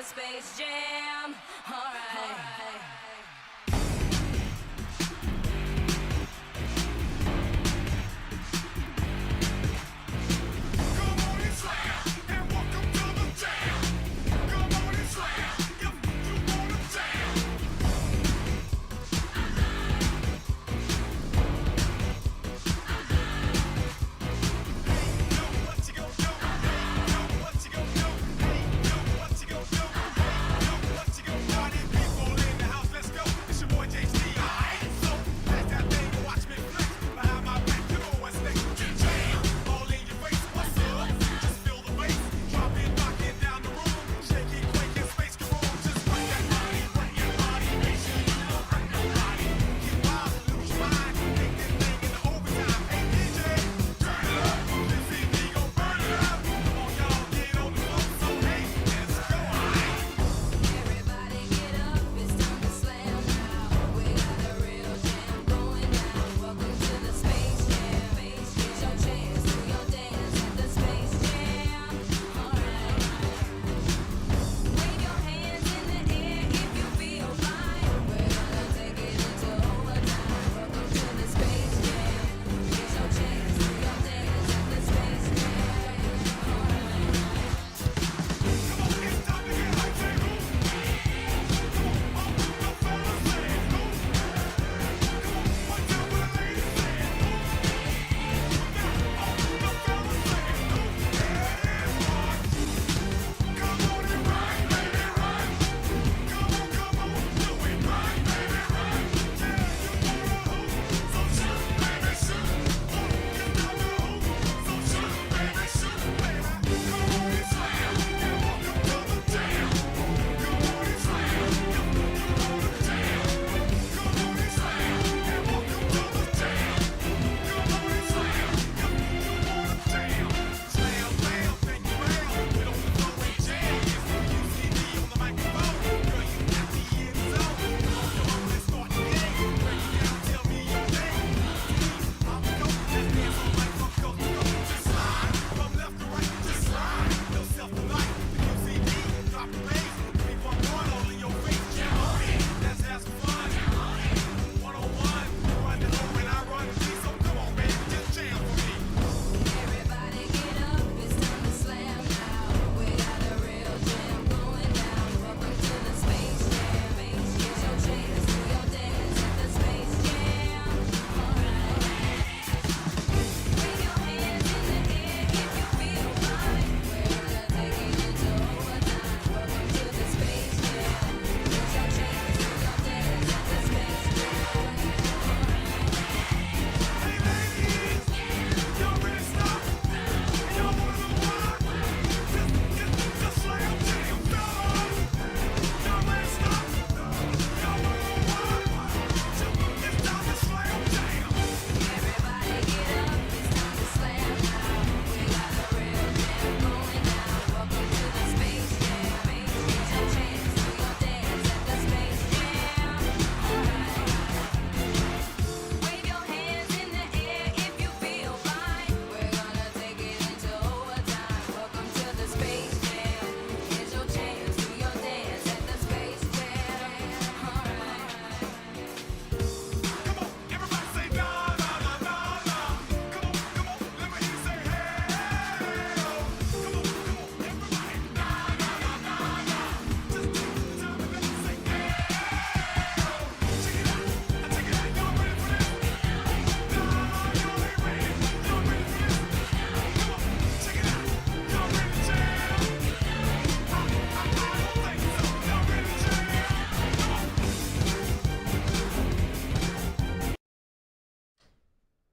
Space Jam. Alright.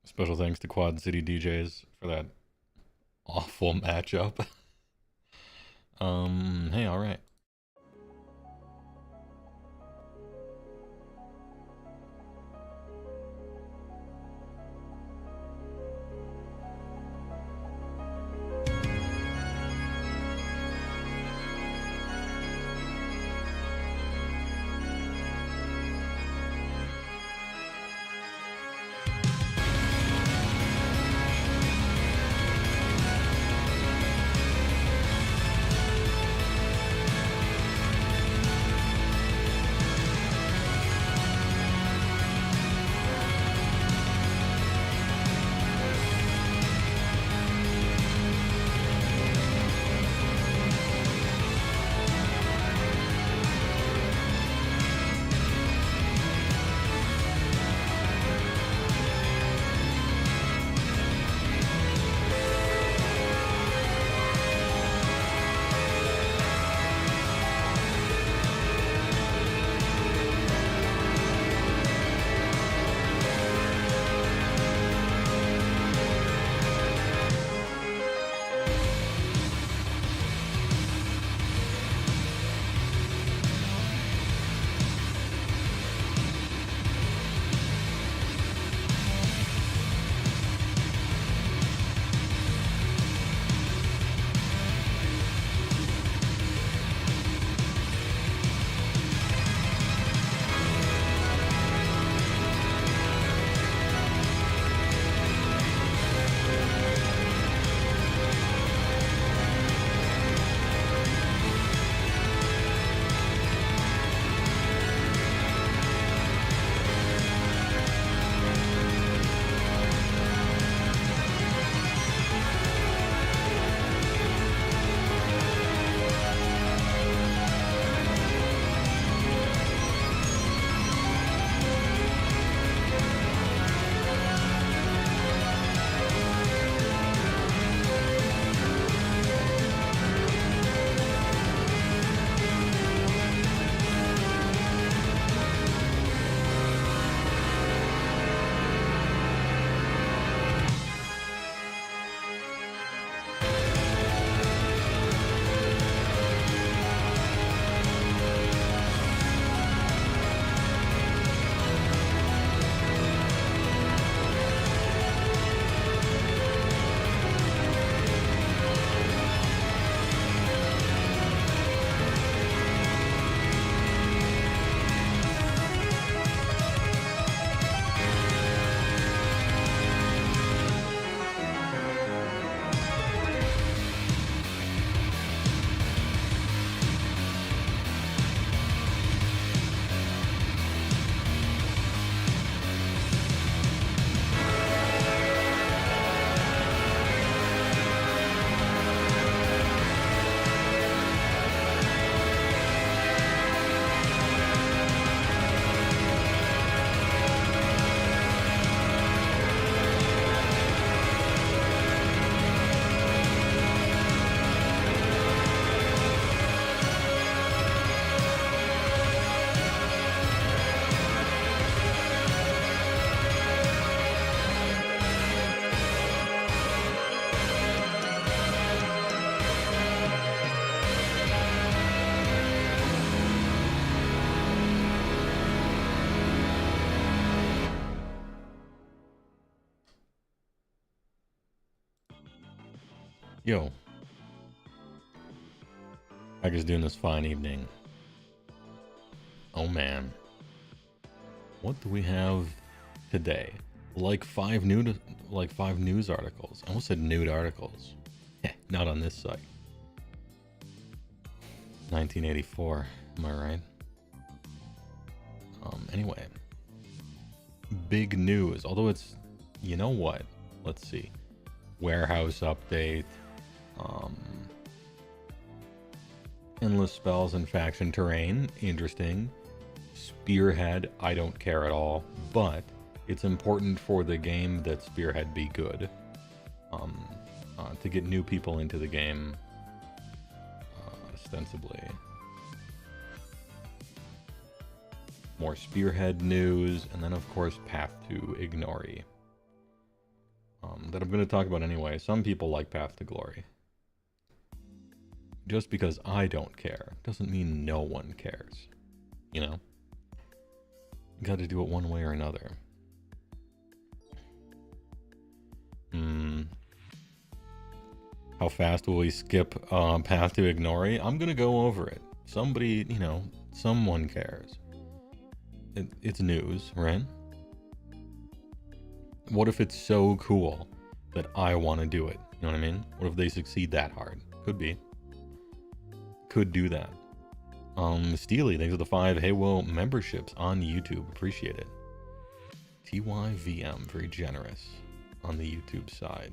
Special thanks to Quad City DJs for that awful matchup. Hey, alright. Yo. I guess doing this fine evening. Oh man. What do we have today? Like five news articles. I almost said nude articles. Not on this site. 1984. Am I right? Anyway. Big news. Although it's, you know what? Let's see. Warehouse update. Endless spells and faction terrain. Interesting. Spearhead. I don't care at all. But it's important for the game that Spearhead be good. To get new people into the game. Ostensibly. More Spearhead news, and then of course Path to Ignory. That I'm going to talk about anyway. Some people like Path to Glory. Just because I don't care doesn't mean no one cares. You know? You got to do it one way or another. How fast will we skip Path to Ignory? I'm going to go over it. Somebody, you know, someone cares. It's news, right? What if it's so cool that I want to do it? You know what I mean? What if they succeed that hard? Could be. Could do that. Steely, thanks for the 5 HeyWoah memberships on YouTube. Appreciate it. TYVM, very generous on the YouTube side.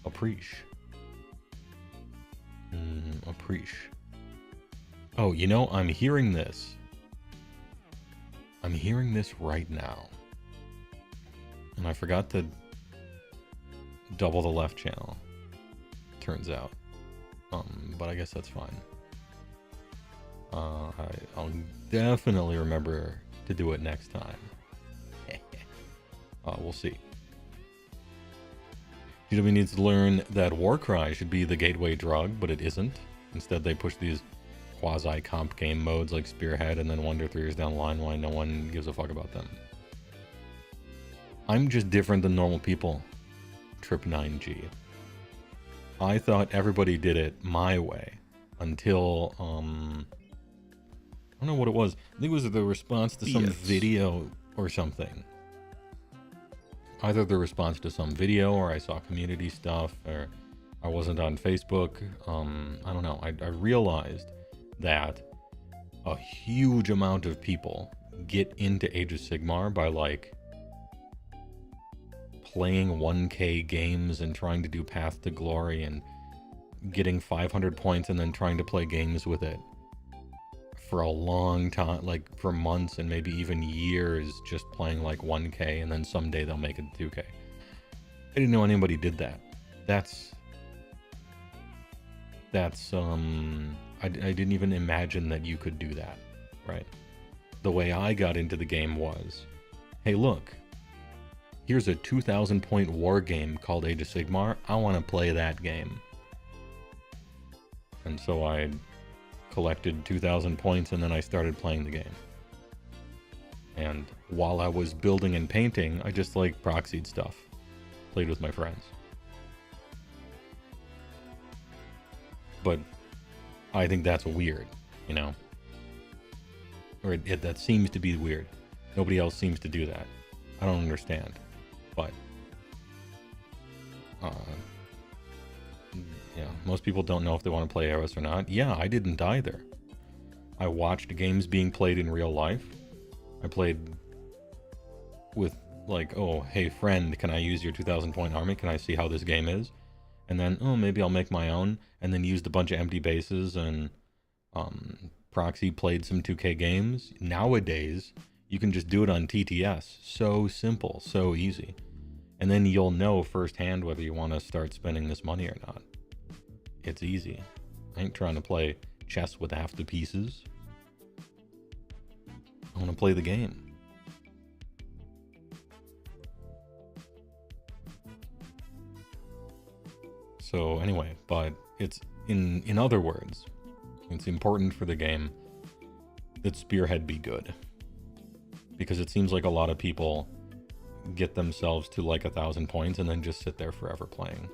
Appreciate. Oh, you know, I'm hearing this. I'm hearing this right now. And I forgot to double the left channel. Turns out. But I guess that's fine. I'll definitely remember to do it next time. We'll see. GW needs to learn that Warcry should be the gateway drug, but it isn't. Instead, they push these quasi-comp game modes like Spearhead and then wonder 3 years down the line why no one gives a fuck about them. I'm just different than normal people. Trip 9G. I thought everybody did it my way until, I don't know what it was. I think it was the response to some video or something. Either the response to some video, or I saw community stuff, or I wasn't on Facebook. I don't know. I realized that a huge amount of people get into Age of Sigmar by like playing 1K games and trying to do Path to Glory and getting 500 points and then trying to play games with it for a long time, like for months and maybe even years, just playing like 1K, and then someday they'll make it 2K. I didn't know anybody did that. I didn't even imagine that you could do that, right? The way I got into the game was, hey look, here's a 2,000 point war game called Age of Sigmar. I want to play that game. And so I collected 2,000 points and then I started playing the game. And while I was building and painting, I just like proxied stuff. Played with my friends. But I think that's weird, you know? Or that seems to be weird. Nobody else seems to do that. I don't understand. But yeah, most people don't know if they want to play AoS or not. Yeah, I didn't either. I watched games being played in real life. I played with like, oh, hey friend, can I use your 2,000 point army? Can I see how this game is? And then, oh, maybe I'll make my own. And then used a bunch of empty bases and proxy played some 2K games. Nowadays, you can just do it on TTS. So simple, so easy. And then you'll know firsthand whether you want to start spending this money or not. It's easy. I ain't trying to play chess with half the pieces. I want to play the game. So anyway, but it's in other words, it's important for the game that Spearhead be good. Because it seems like a lot of people get themselves to like 1,000 points and then just sit there forever playing.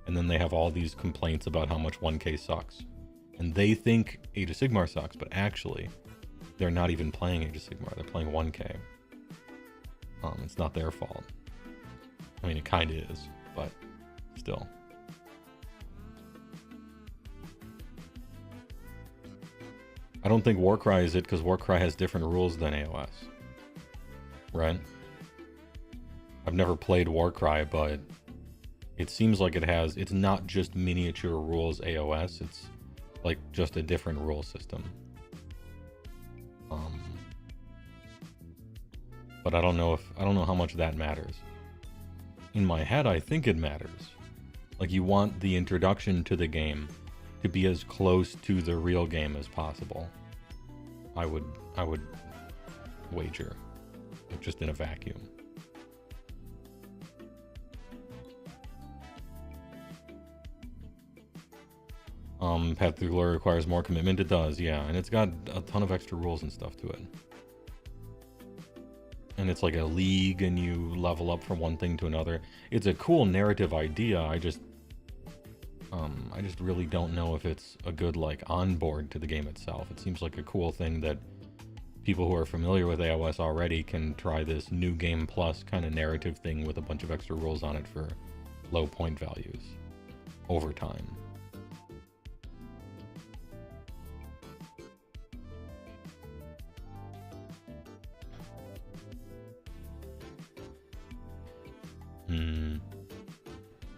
and then they have all these complaints about how much 1K sucks. And they think Age of Sigmar sucks, but actually, they're not even playing Age of Sigmar. They're playing 1K. It's not their fault. I mean, it kind of is, but still. I don't think Warcry is it, because Warcry has different rules than AoS. Right? I've never played Warcry, but it seems like it's not just miniature rules AoS, it's like just a different rule system. But I don't know how much that matters. In my head, I think it matters. Like, you want the introduction to the game to be as close to the real game as possible. I would wager, just in a vacuum. Path to Glory requires more commitment. It does, yeah, and it's got a ton of extra rules and stuff to it. And it's like a league, and you level up from one thing to another. It's a cool narrative idea. I just really don't know if it's a good, like, onboard to the game itself. It seems like a cool thing that people who are familiar with AoS already can try this new game plus kind of narrative thing with a bunch of extra rules on it for low point values over time.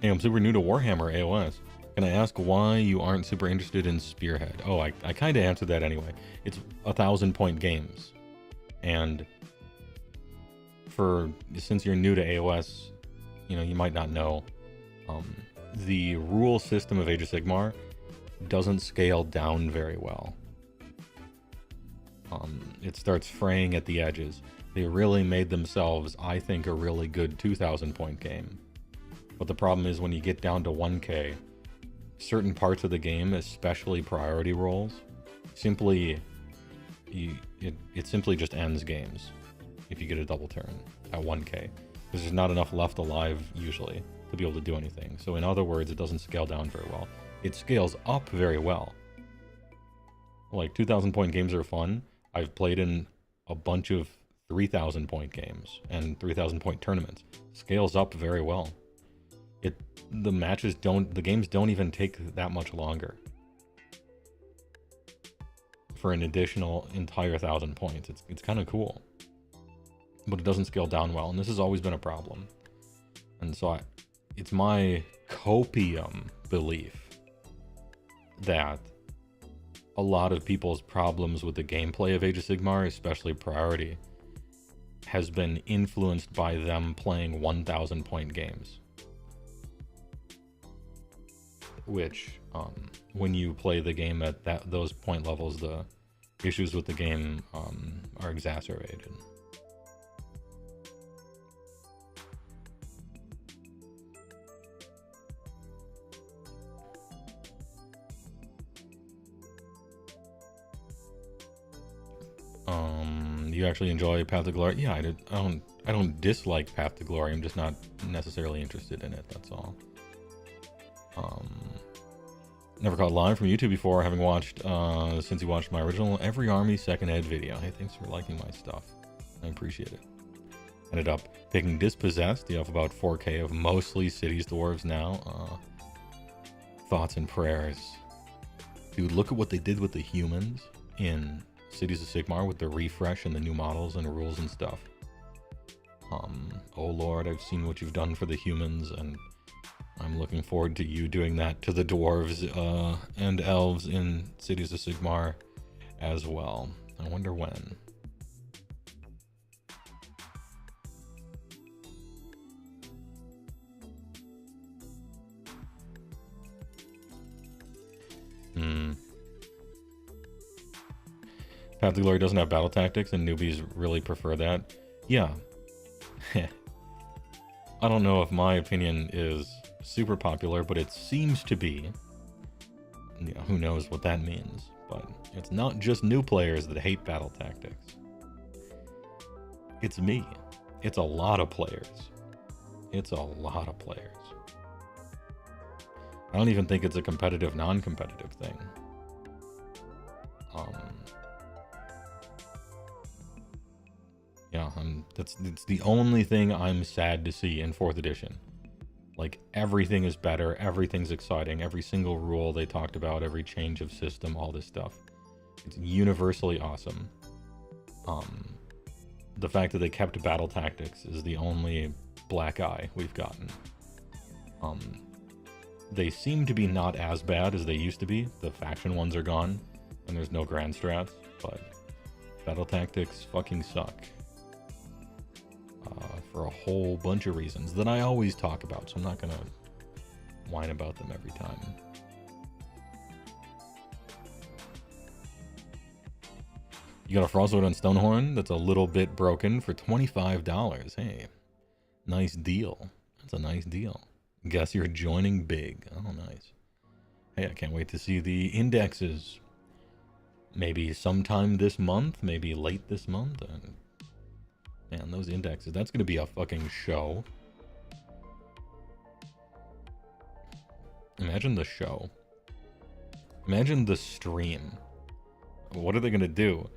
Hey, I'm super new to Warhammer AoS. Can I ask why you aren't super interested in Spearhead? Oh, I kind of answered that anyway. It's 1,000-point games. And since you're new to AoS, you might not know, the rule system of Age of Sigmar doesn't scale down very well. It starts fraying at the edges. They really made themselves, I think, a really good 2,000-point game. But the problem is when you get down to 1K, certain parts of the game, especially priority rolls, it simply just ends games if you get a double turn at 1K. Because there's not enough left alive, usually, to be able to do anything. So in other words, it doesn't scale down very well. It scales up very well. Like, 2,000-point games are fun. I've played in a bunch of 3,000-point games and 3,000-point tournaments. Scales up very well. The games don't even take that much longer for an additional entire 1,000 points. It's kind of cool, but it doesn't scale down well, and this has always been a problem. And so it's my copium belief that a lot of people's problems with the gameplay of Age of Sigmar, especially priority, has been influenced by them playing 1,000-point games. Which, when you play the game at those point levels, the issues with the game are exacerbated. You actually enjoy Path to Glory? Yeah, I don't dislike Path to Glory. I'm just not necessarily interested in it. That's all. Never caught live from YouTube before, having watched, since you watched my original Every Army Second Ed video. Hey, thanks for liking my stuff. I appreciate it. Ended up picking Dispossessed. You have about 4K of mostly Cities Dwarves now. Thoughts and prayers. Dude, look at what they did with the humans in Cities of Sigmar with the refresh and the new models and rules and stuff. Oh Lord, I've seen what you've done for the humans, and I'm looking forward to you doing that to the dwarves and elves in Cities of Sigmar as well. I wonder when. Path to Glory doesn't have battle tactics, and newbies really prefer that. Yeah. I don't know if my opinion is super popular, but it seems to be. Who knows what that means, but it's not just new players that hate battle tactics. It's me. It's a lot of players. It's a lot of players. I don't even think it's a competitive, non-competitive thing. Yeah, it's the only thing I'm sad to see in 4th edition. Like, everything is better, everything's exciting, every single rule they talked about, every change of system, all this stuff. It's universally awesome. The fact that they kept battle tactics is the only black eye we've gotten. They seem to be not as bad as they used to be. The faction ones are gone, and there's no grand strats, but battle tactics fucking suck. For a whole bunch of reasons that I always talk about, so I'm not gonna whine about them every time. You got a Frostsword on Stonehorn that's a little bit broken for $25. Hey, nice deal. That's a nice deal. Guess you're joining big. Oh, nice. Hey, I can't wait to see the indexes. Maybe sometime this month, maybe late this month. Man, those indexes, that's going to be a fucking show. Imagine the show. Imagine the stream. What are they going to do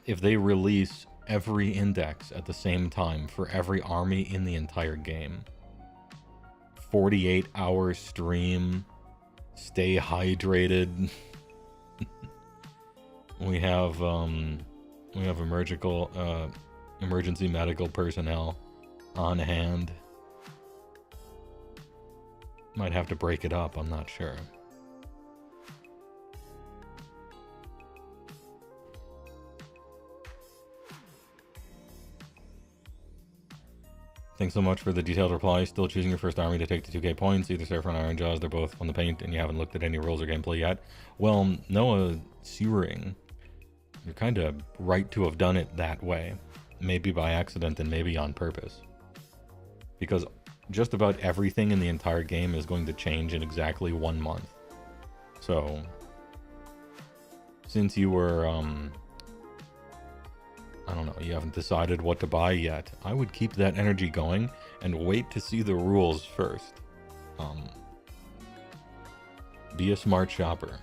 if they release every index at the same time for every army in the entire game? 48-hour stream. Stay hydrated. We have emergency medical personnel on hand. Might have to break it up, I'm not sure. Thanks so much for the detailed reply. Still choosing your first army to take the 2k points. Either Seraph or Iron Jaws, they're both on the paint, and you haven't looked at any rules or gameplay yet. Well, Noah Sewering, you're kind of right to have done it that way. Maybe by accident and maybe on purpose. Because just about everything in the entire game is going to change in exactly 1 month. So, since you were, I don't know, you haven't decided what to buy yet, I would keep that energy going and wait to see the rules first. Be a smart shopper.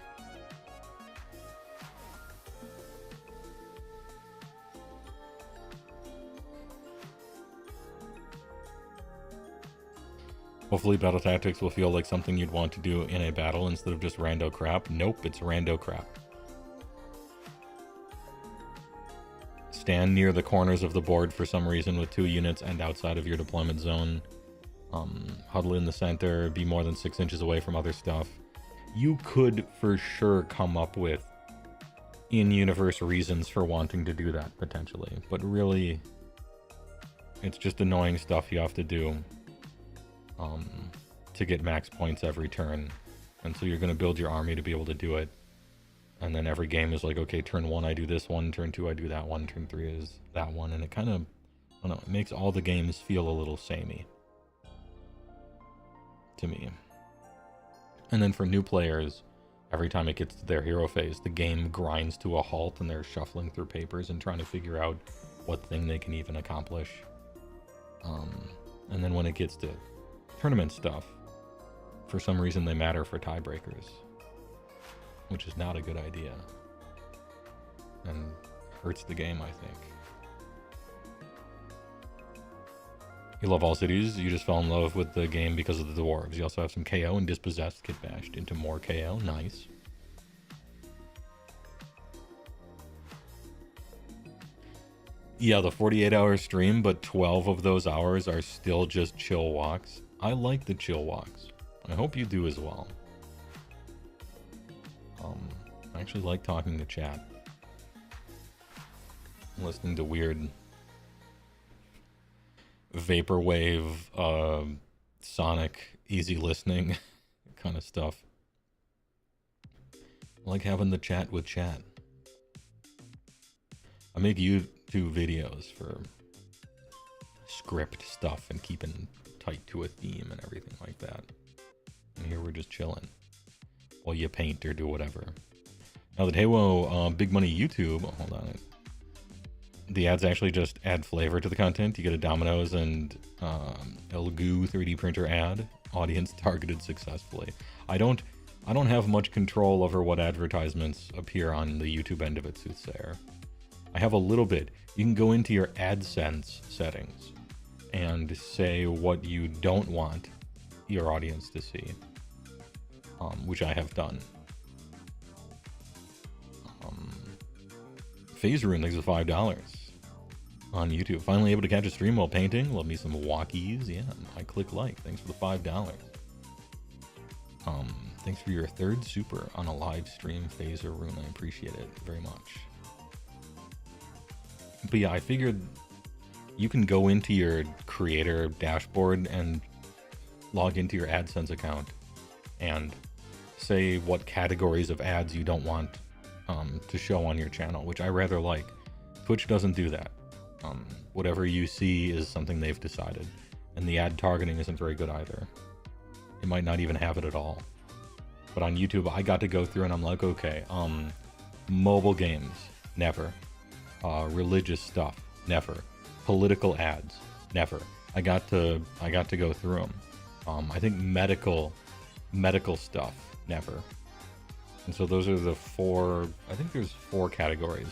Hopefully battle tactics will feel like something you'd want to do in a battle instead of just rando crap. Nope, it's rando crap. Stand near the corners of the board for some reason with 2 units and outside of your deployment zone. Huddle in the center, be more than 6 inches away from other stuff. You could for sure come up with in-universe reasons for wanting to do that, potentially. But really, it's just annoying stuff you have to do to get max points every turn. And so you're going to build your army to be able to do it. And then every game is like, okay, turn 1 I do this one, turn 2 I do that one, turn 3 is that one. And it kind of, I don't know, it makes all the games feel a little samey. To me. And then for new players, every time it gets to their hero phase, the game grinds to a halt and they're shuffling through papers and trying to figure out what thing they can even accomplish. And then when it gets to tournament stuff, for some reason they matter for tiebreakers, which is not a good idea and hurts the game, I think. You love all cities, you just fell in love with the game because of the dwarves. You also have some KO and Dispossessed get bashed into more KO. Nice. Yeah, the 48-hour stream, but 12 of those hours are still just chill walks. I like the chill walks. I hope you do as well. I actually like talking to chat. Listening to weird vaporwave, sonic, easy listening kind of stuff. I like having the chat with chat. I make YouTube videos for script stuff and keeping tight to a theme and everything like that. And here we're just chilling while you paint or do whatever. Now that HeyWoah big money YouTube, hold on, the ads actually just add flavor to the content. You get a Domino's and Elgoo 3D printer ad audience targeted successfully. I don't have much control over what advertisements appear on the YouTube end of it, Soothsayer. I have a little bit. You can go into your AdSense settings and say what you don't want your audience to see, which I have done. Phase Rune, thanks for $5 on YouTube. Finally able to catch a stream while painting. Love me some walkies. Yeah, I click like. Thanks for the $5. Thanks for your third super on a live stream, Phaser Rune. I appreciate it very much. But yeah, I figured you can go into your creator dashboard and log into your AdSense account and say what categories of ads you don't want to show on your channel, which I rather like. Twitch doesn't do that. Whatever you see is something they've decided, and the ad targeting isn't very good either. It might not even have it at all. But on YouTube, I got to go through and I'm like, okay, mobile games, never. Religious stuff, never. Political ads, never. I got to go through them. I think medical stuff, never. And so those are the four, I think there's 4 categories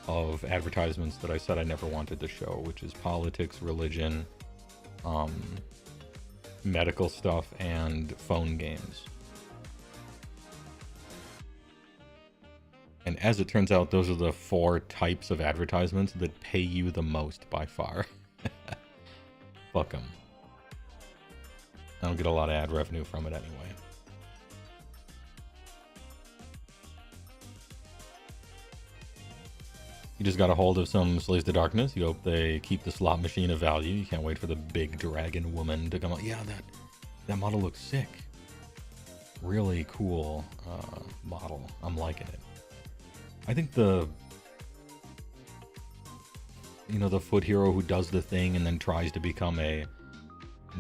of advertisements that I said I never wanted to show, which is politics, religion, medical stuff, and phone games. And as it turns out, those are the 4 types of advertisements that pay you the most by far. Fuck them. I don't get a lot of ad revenue from it anyway. You just got a hold of some Slaves to Darkness. You hope they keep the slot machine of value. You can't wait for the big dragon woman to come out. Yeah, that model looks sick. Really cool model. I'm liking it. I think the foot hero who does the thing and then tries to become a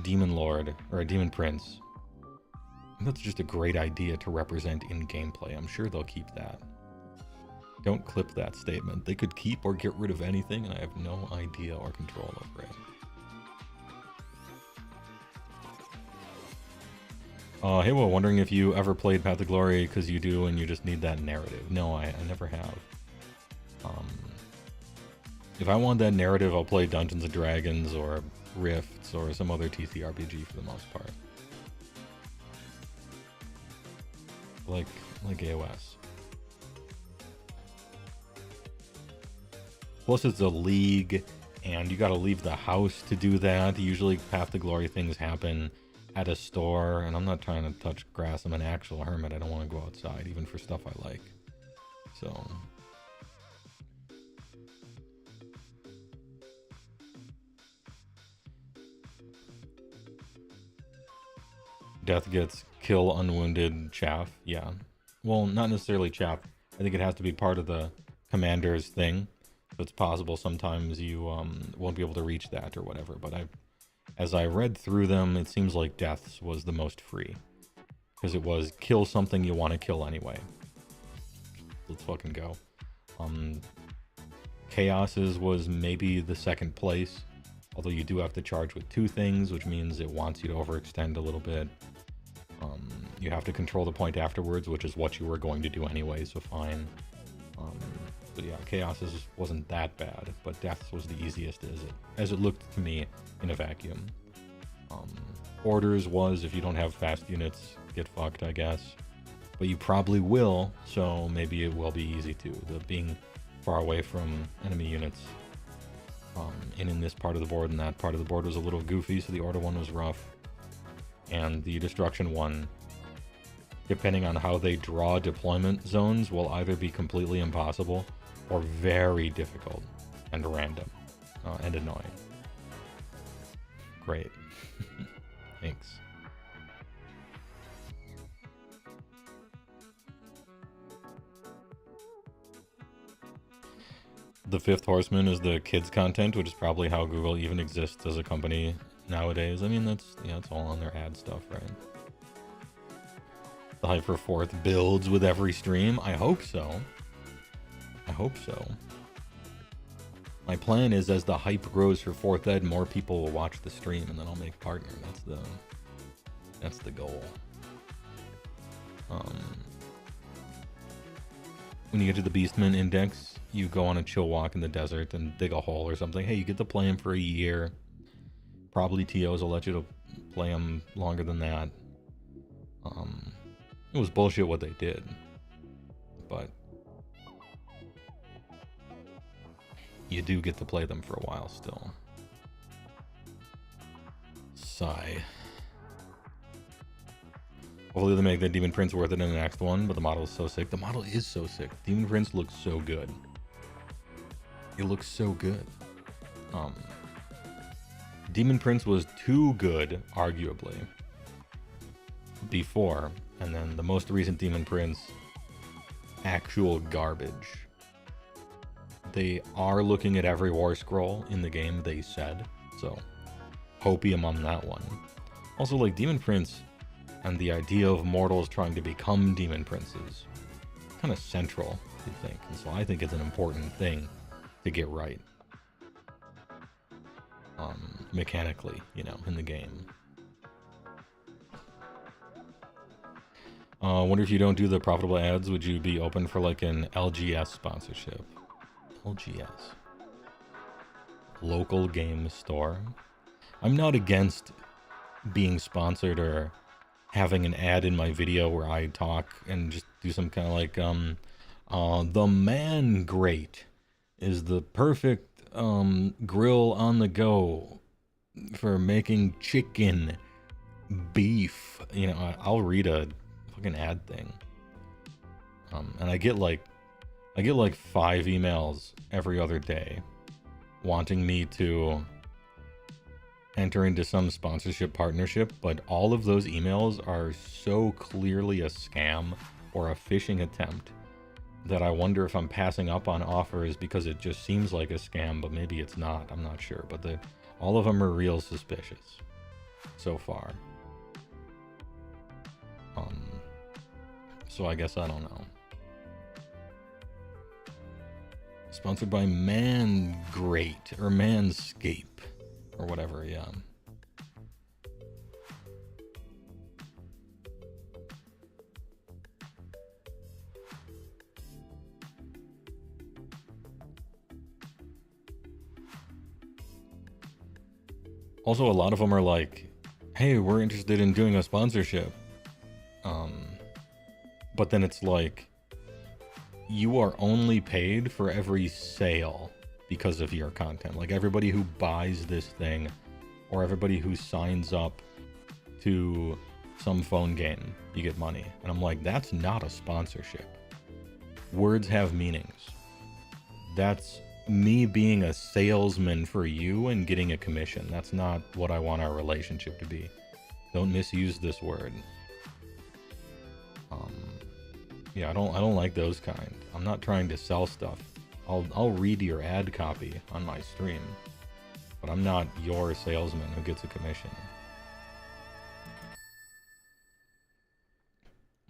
demon lord or a demon prince. That's just a great idea to represent in gameplay. I'm sure they'll keep that. Don't clip that statement. They could keep or get rid of anything, and I have no idea or control over it. HeyWoah, wondering if you ever played Path of Glory, because you do and you just need that narrative. No, I never have. If I want that narrative, I'll play Dungeons & Dragons or Rifts or some other TCRPG for the most part. Like AoS. Plus it's a league, and you gotta leave the house to do that. Usually Path to Glory things happen at a store, and I'm not trying to touch grass. I'm an actual hermit. I don't want to go outside, even for stuff I like. So... Death gets kill unwounded chaff. Yeah. Well, not necessarily chaff. I think it has to be part of the commander's thing. So it's possible sometimes you won't be able to reach that or whatever. But as I read through them, it seems like Death's was the most free. Because it was kill something you want to kill anyway. Let's fucking go. Chaos's was maybe the second place. Although you do have to charge with 2 things, which means it wants you to overextend a little bit. You have to control the point afterwards, which is what you were going to do anyway, so fine. But yeah, Chaos's wasn't that bad, but Death's was the easiest as it looked to me in a vacuum. Orders was, if you don't have fast units, get fucked, I guess. But you probably will, so maybe it will be easy too. The being far away from enemy units in this part of the board and that part of the board was a little goofy, so the order one was rough. And the destruction one, depending on how they draw deployment zones, will either be completely impossible or very difficult and random and annoying. Great. Thanks. The Fifth Horseman is the kids content, which is probably how Google even exists as a company nowadays. I mean, that's, yeah, it's all on their ad stuff, right? The hype for 4th builds with every stream. I hope so. I hope so. My plan is, as the hype grows for 4th Ed, more people will watch the stream, and then I'll make partner. That's the goal. When you get to the Beastman Index, you go on a chill walk in the desert and dig a hole or something. Hey, you get to play him for a year. Probably TOs will let you to play him longer than that. It was bullshit what they did, but you do get to play them for a while still. Sigh. Hopefully they make the Demon Prince worth it in the next one, but the model is so sick. The model is so sick. Demon Prince looks so good. It looks so good. Demon Prince was too good, arguably, before, and then the most recent Demon Prince, actual garbage. They are looking at every war scroll in the game, they said, so hopium on that one. Also, like, Demon Prince and the idea of mortals trying to become demon princes, kind of central, I think, and so I think it's an important thing to get right. Mechanically, you know, in the game. Wonder if you don't do the profitable ads, would you be open for like an LGS sponsorship? LGS. Local game store. I'm not against being sponsored or having an ad in my video where I talk and just do some kind of like, the man grate is the perfect grill on the go for making chicken, beef. You know, I'll read a fucking ad thing. And I get like 5 emails every other day wanting me to enter into some sponsorship partnership, but all of those emails are so clearly a scam or a phishing attempt that I wonder if I'm passing up on offers because it just seems like a scam, but maybe it's not. I'm not sure, but all of them are real suspicious so far. So I guess I don't know. Sponsored by Mangrate or Manscape or whatever, yeah. Also, a lot of them are like, hey, we're interested in doing a sponsorship. But then it's like, you are only paid for every sale because of your content. Like, everybody who buys this thing or everybody who signs up to some phone game, you get money. And I'm like, that's not a sponsorship. Words have meanings. That's me being a salesman for you and getting a commission. That's not what I want our relationship to be. Don't misuse this word. Yeah, I don't like those kind. I'm not trying to sell stuff. I'll read your ad copy on my stream, but I'm not your salesman who gets a commission.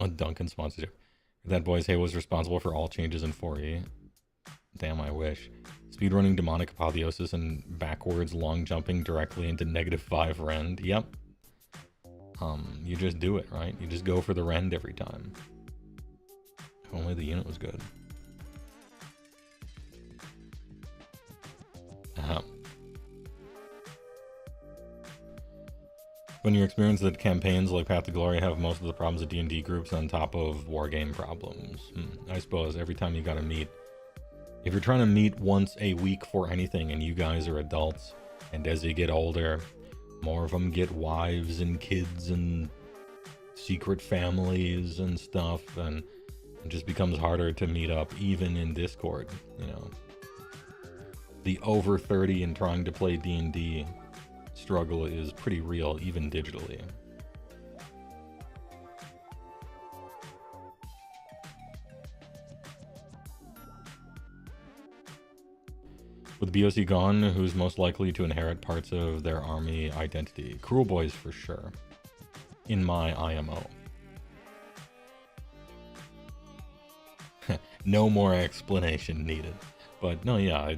A Duncan sponsorship. That boy's Hey was responsible for all changes in 4E. Damn, I wish. Speedrunning demonic apotheosis and backwards long jumping directly into -5 rend. Yep. You just do it, right? You just go for the rend every time. If only the unit was good. When you experience that campaigns like Path to Glory have most of the problems of D&D groups on top of wargame problems. I suppose every time you gotta meet, if you're trying to meet once a week for anything and you guys are adults, and as you get older, more of them get wives and kids and secret families and stuff, and it just becomes harder to meet up even in Discord, you know. The over 30 and trying to play D&D struggle is pretty real, even digitally. With BOC gone, who's most likely to inherit parts of their army identity? Cruel Boys for sure, in my IMO. No more explanation needed. But no, yeah,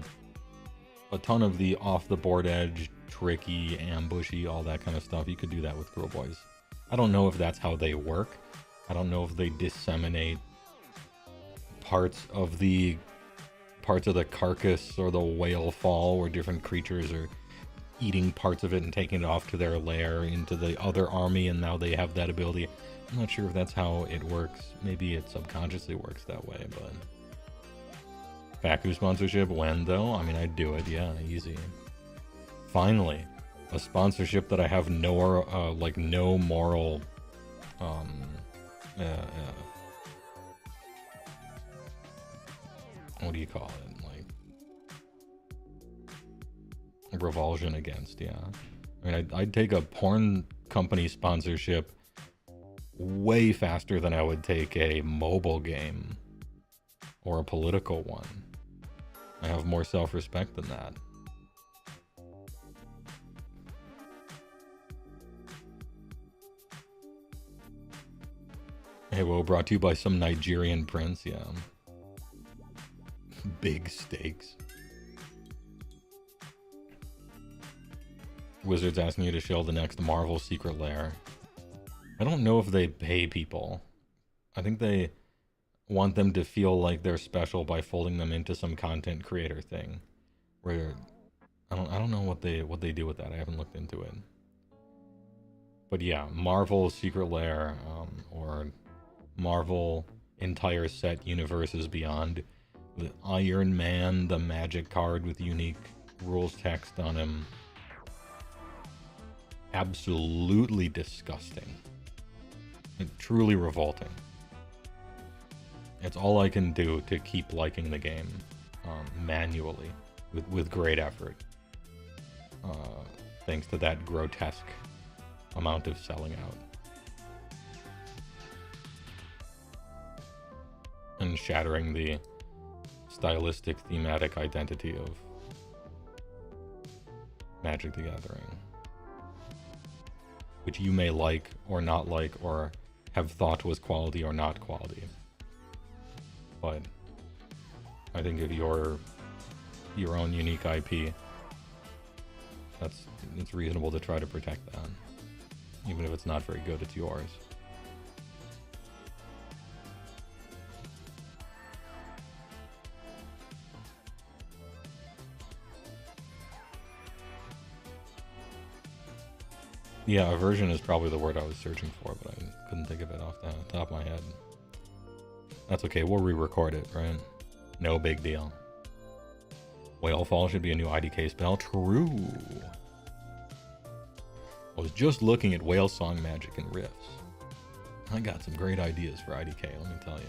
a ton of the off-the-board edge, tricky, ambushy, all that kind of stuff. You could do that with Girl Boys. I don't know if that's how they work. I don't know if they disseminate parts of the carcass or the whale fall where different creatures are eating parts of it and taking it off to their lair into the other army, and now they have that ability. I'm not sure if that's how it works. Maybe it subconsciously works that way, but... Faku sponsorship, when though? I mean, I'd do it, yeah, easy. Finally, a sponsorship that I have no, no moral, what do you call it? Like, revulsion against, yeah. I mean, I'd take a porn company sponsorship way faster than I would take a mobile game or a political one. I have more self-respect than that. HeyWoah brought to you by some Nigerian prince, yeah. Big stakes. Wizards asking you to show the next Marvel secret lair. I don't know if they pay people. I think they want them to feel like they're special by folding them into some content creator thing. Where I don't know what they do with that. I haven't looked into it. But yeah, Marvel secret lair, or Marvel entire set universes beyond. The Iron Man, the magic card with unique rules text on him. Absolutely disgusting. And truly revolting. It's all I can do to keep liking the game manually with great effort. Thanks to that grotesque amount of selling out. And shattering the stylistic, thematic identity of Magic the Gathering. Which you may like or not like or have thought was quality or not quality. But I think if you're your own unique IP, it's reasonable to try to protect that. Even if it's not very good, it's yours. Yeah, aversion is probably the word I was searching for, but I couldn't think of it off the top of my head. That's okay, we'll re-record it, right? No big deal. Whale Fall should be a new IDK spell. True. I was just looking at Whale Song Magic and Riffs. I got some great ideas for IDK, let me tell you.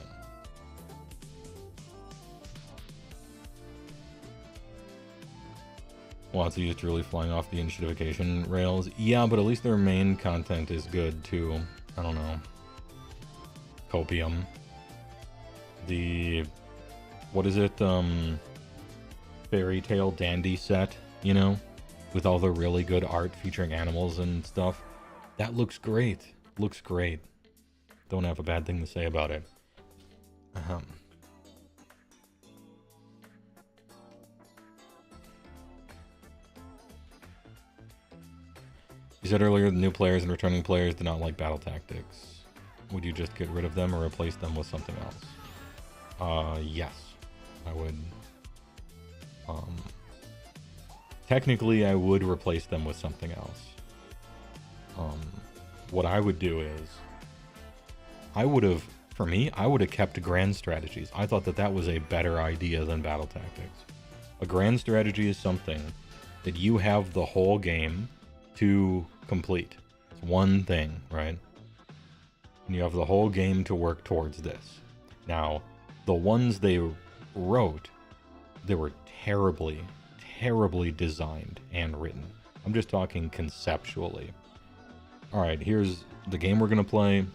WotC is truly flying off the initiatification rails. Yeah, but at least their main content is good too. I don't know. Copium. The... what is it? Fairy Tale Dandy set, you know? With all the really good art featuring animals and stuff. That looks great. Looks great. Don't have a bad thing to say about it. You said earlier the new players and returning players do not like battle tactics. Would you just get rid of them or replace them with something else? Yes. I would. Technically, I would replace them with something else. What I would do is, I would have kept grand strategies. I thought that was a better idea than battle tactics. A grand strategy is something that you have the whole game to complete. It's one thing, right? And you have the whole game to work towards this. Now, the ones they wrote, they were terribly, terribly designed and written. I'm just talking conceptually. Alright, here's the game we're going to play.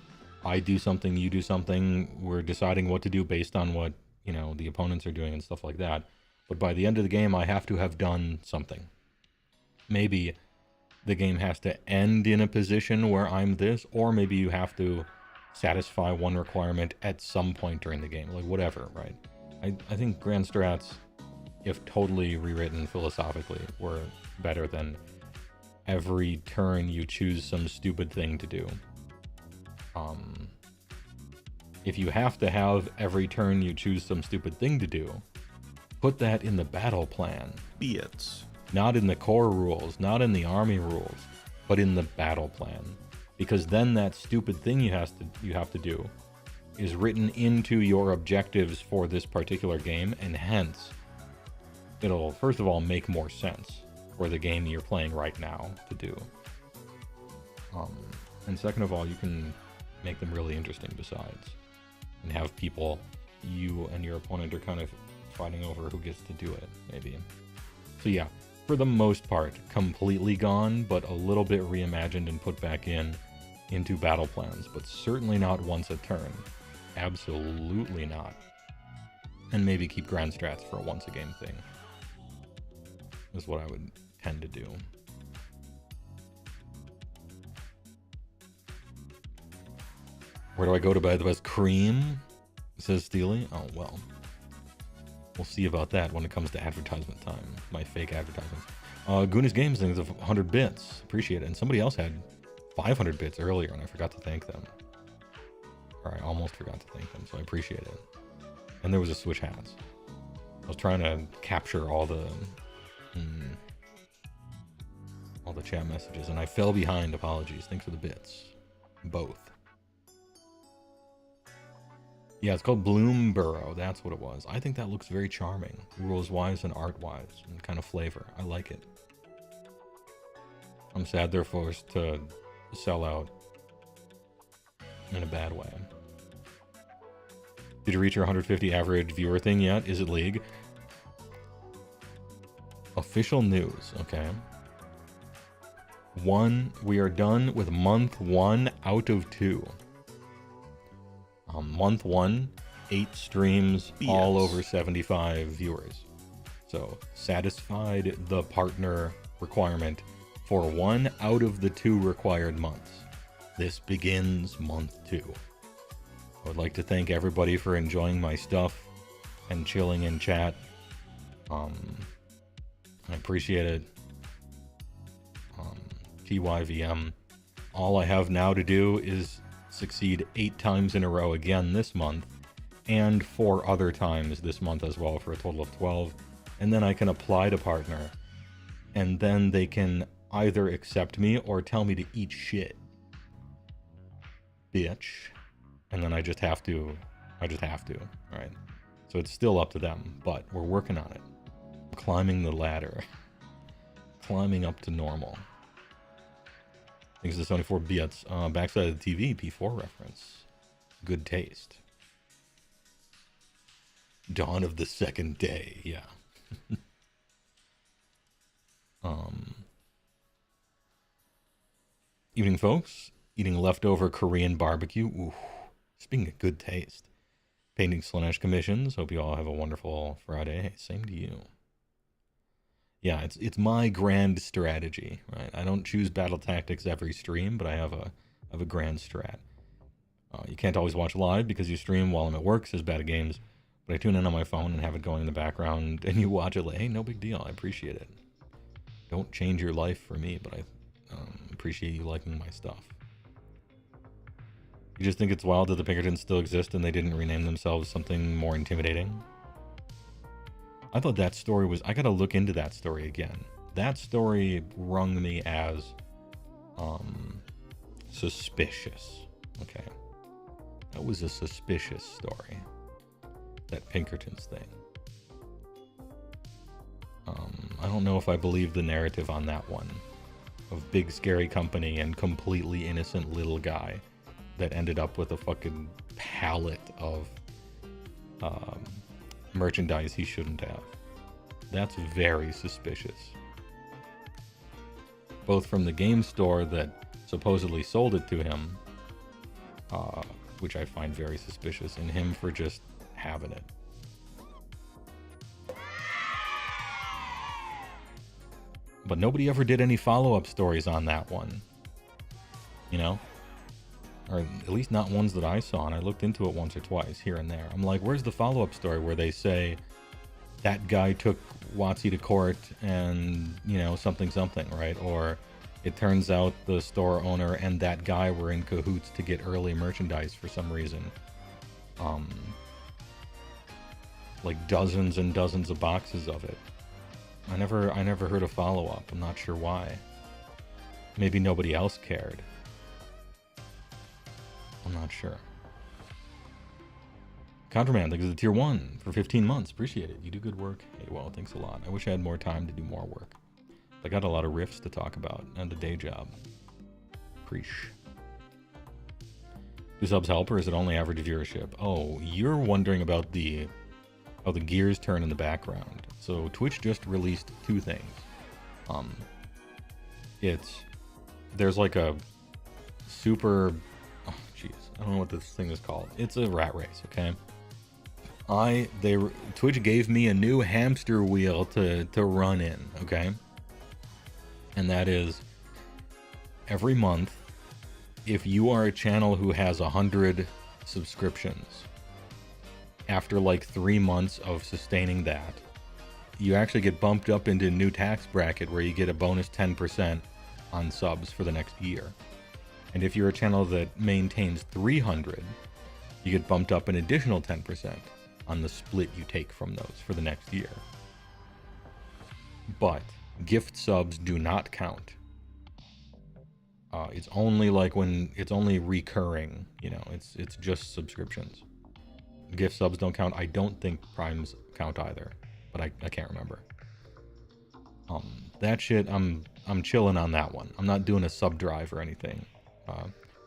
I do something, you do something. We're deciding what to do based on what, you know, the opponents are doing and stuff like that. But by the end of the game, I have to have done something. Maybe the game has to end in a position where I'm this, or maybe you have to satisfy one requirement at some point during the game, like whatever, right? I think grand strats if totally rewritten philosophically, were better than every turn you choose some stupid thing to do. If you have to have every turn you choose some stupid thing to do, put that in the battle plan. Bits. Not in the core rules, not in the army rules, but in the battle plan. Because then that stupid thing you have to do is written into your objectives for this particular game, and hence it'll first of all make more sense for the game you're playing right now to do. And second of all, you can make them really interesting besides, and have people, you and your opponent are kind of fighting over who gets to do it, maybe. So yeah, for the most part, completely gone, but a little bit reimagined and put back into battle plans, but certainly not once a turn. Absolutely not. And maybe keep grand strats for a once a game thing, is what I would tend to do. Where do I go to buy the best cream? Says Steely. Oh, well. We'll see about that when it comes to advertisement time. My fake advertisements. Goonies Games thinks of 100 bits. Appreciate it. And somebody else had 500 bits earlier, and I forgot to thank them. Or I almost forgot to thank them, so I appreciate it. And there was a Switch Hats. I was trying to capture all the chat messages, and I fell behind. Apologies. Thanks for the bits. Both. Yeah, it's called Bloomborough. That's what it was. I think that looks very charming, rules-wise and art-wise, and kind of flavor. I like it. I'm sad they're forced to sell out in a bad way. Did you reach your 150 average viewer thing yet? Is it League? Official news, okay. We are done with month 1 out of 2. Month 1, 8 streams, yes. All over 75 viewers. So, satisfied the partner requirement for 1 out of the 2 required months. This begins month 2. I would like to thank everybody for enjoying my stuff and chilling in chat. I appreciate it. TYVM. All I have now to do is succeed 8 times in a row again this month, and 4 other times this month as well, for a total of 12. And then I can apply to partner, and then they can either accept me or tell me to eat shit. Bitch. And then I just have to, right? So it's still up to them, but we're working on it. Climbing the ladder. Climbing up to normal. Thanks to Sony 4 bits. Backside of the TV, P4 reference. Good taste. Dawn of the second day, yeah. Evening, folks. Eating leftover Korean barbecue. Ooh, speaking of good taste. Painting Slanesh commissions. Hope you all have a wonderful Friday. Hey, same to you. Yeah, it's my grand strategy, right? I don't choose battle tactics every stream, but I have a grand strat. You can't always watch live because you stream while I'm at work, says Bad Games, but I tune in on my phone and have it going in the background, and you watch it like, hey, no big deal. I appreciate it. Don't change your life for me, but I appreciate you liking my stuff. You just think it's wild that the Pinkertons still exist and they didn't rename themselves something more intimidating? I thought that story was... I gotta look into that story again. That story rung me as suspicious. Okay. That was a suspicious story. That Pinkertons thing. I don't know if I believe the narrative on that one. Of big scary company and completely innocent little guy that ended up with a fucking pallet of merchandise he shouldn't have. That's very suspicious. Both from the game store that supposedly sold it to him, which I find very suspicious, and him for just having it. But nobody ever did any follow-up stories on that one. You know? Or at least not ones that I saw, and I looked into it once or twice here and there. I'm like, where's the follow-up story where they say, that guy took Watsy to court and, you know, something, right? Or it turns out the store owner and that guy were in cahoots to get early merchandise for some reason. Like dozens and dozens of boxes of it. I never heard a follow-up. I'm not sure why. Maybe nobody else cared. I'm not sure. Contraman, thanks for the tier 1 for 15 months. Appreciate it. You do good work. Hey, well, thanks a lot. I wish I had more time to do more work. I got a lot of riffs to talk about and a day job. Preach. Do subs help, or is it only average viewership? Oh, you're wondering about how the gears turn in the background. So Twitch just released 2 things. There's like a super, oh jeez, I don't know what this thing is called. It's a rat race, okay? Twitch gave me a new hamster wheel to run in, okay? And that is every month, if you are a channel who has 100 subscriptions, after like 3 months of sustaining that, you actually get bumped up into a new tax bracket where you get a bonus 10% on subs for the next year. And if you're a channel that maintains 300, you get bumped up an additional 10% on the split you take from those for the next year. But gift subs do not count. It's only like when it's only recurring, you know, it's just subscriptions. Gift subs don't count. I don't think primes count either, but I can't remember. That shit, I'm chilling on that one. I'm not doing a sub drive or anything.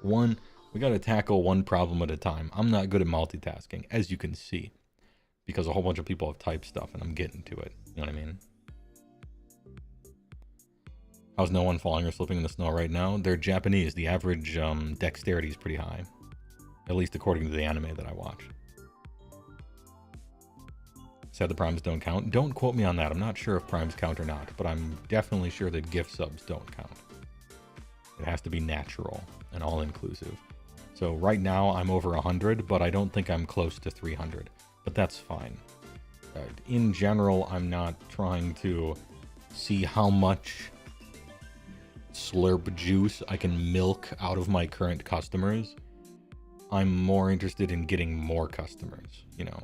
We got to tackle one problem at a time. I'm not good at multitasking, as you can see, because a whole bunch of people have typed stuff and I'm getting to it. You know what I mean? How's no one falling or slipping in the snow right now? They're Japanese. The average dexterity is pretty high, at least according to the anime that I watch. Said the primes don't count. Don't quote me on that. I'm not sure if primes count or not, but I'm definitely sure that gift subs don't count. It has to be natural and all-inclusive. So right now I'm over 100, but I don't think I'm close to 300. But that's fine. In general, I'm not trying to see how much slurp juice I can milk out of my current customers. I'm more interested in getting more customers, you know.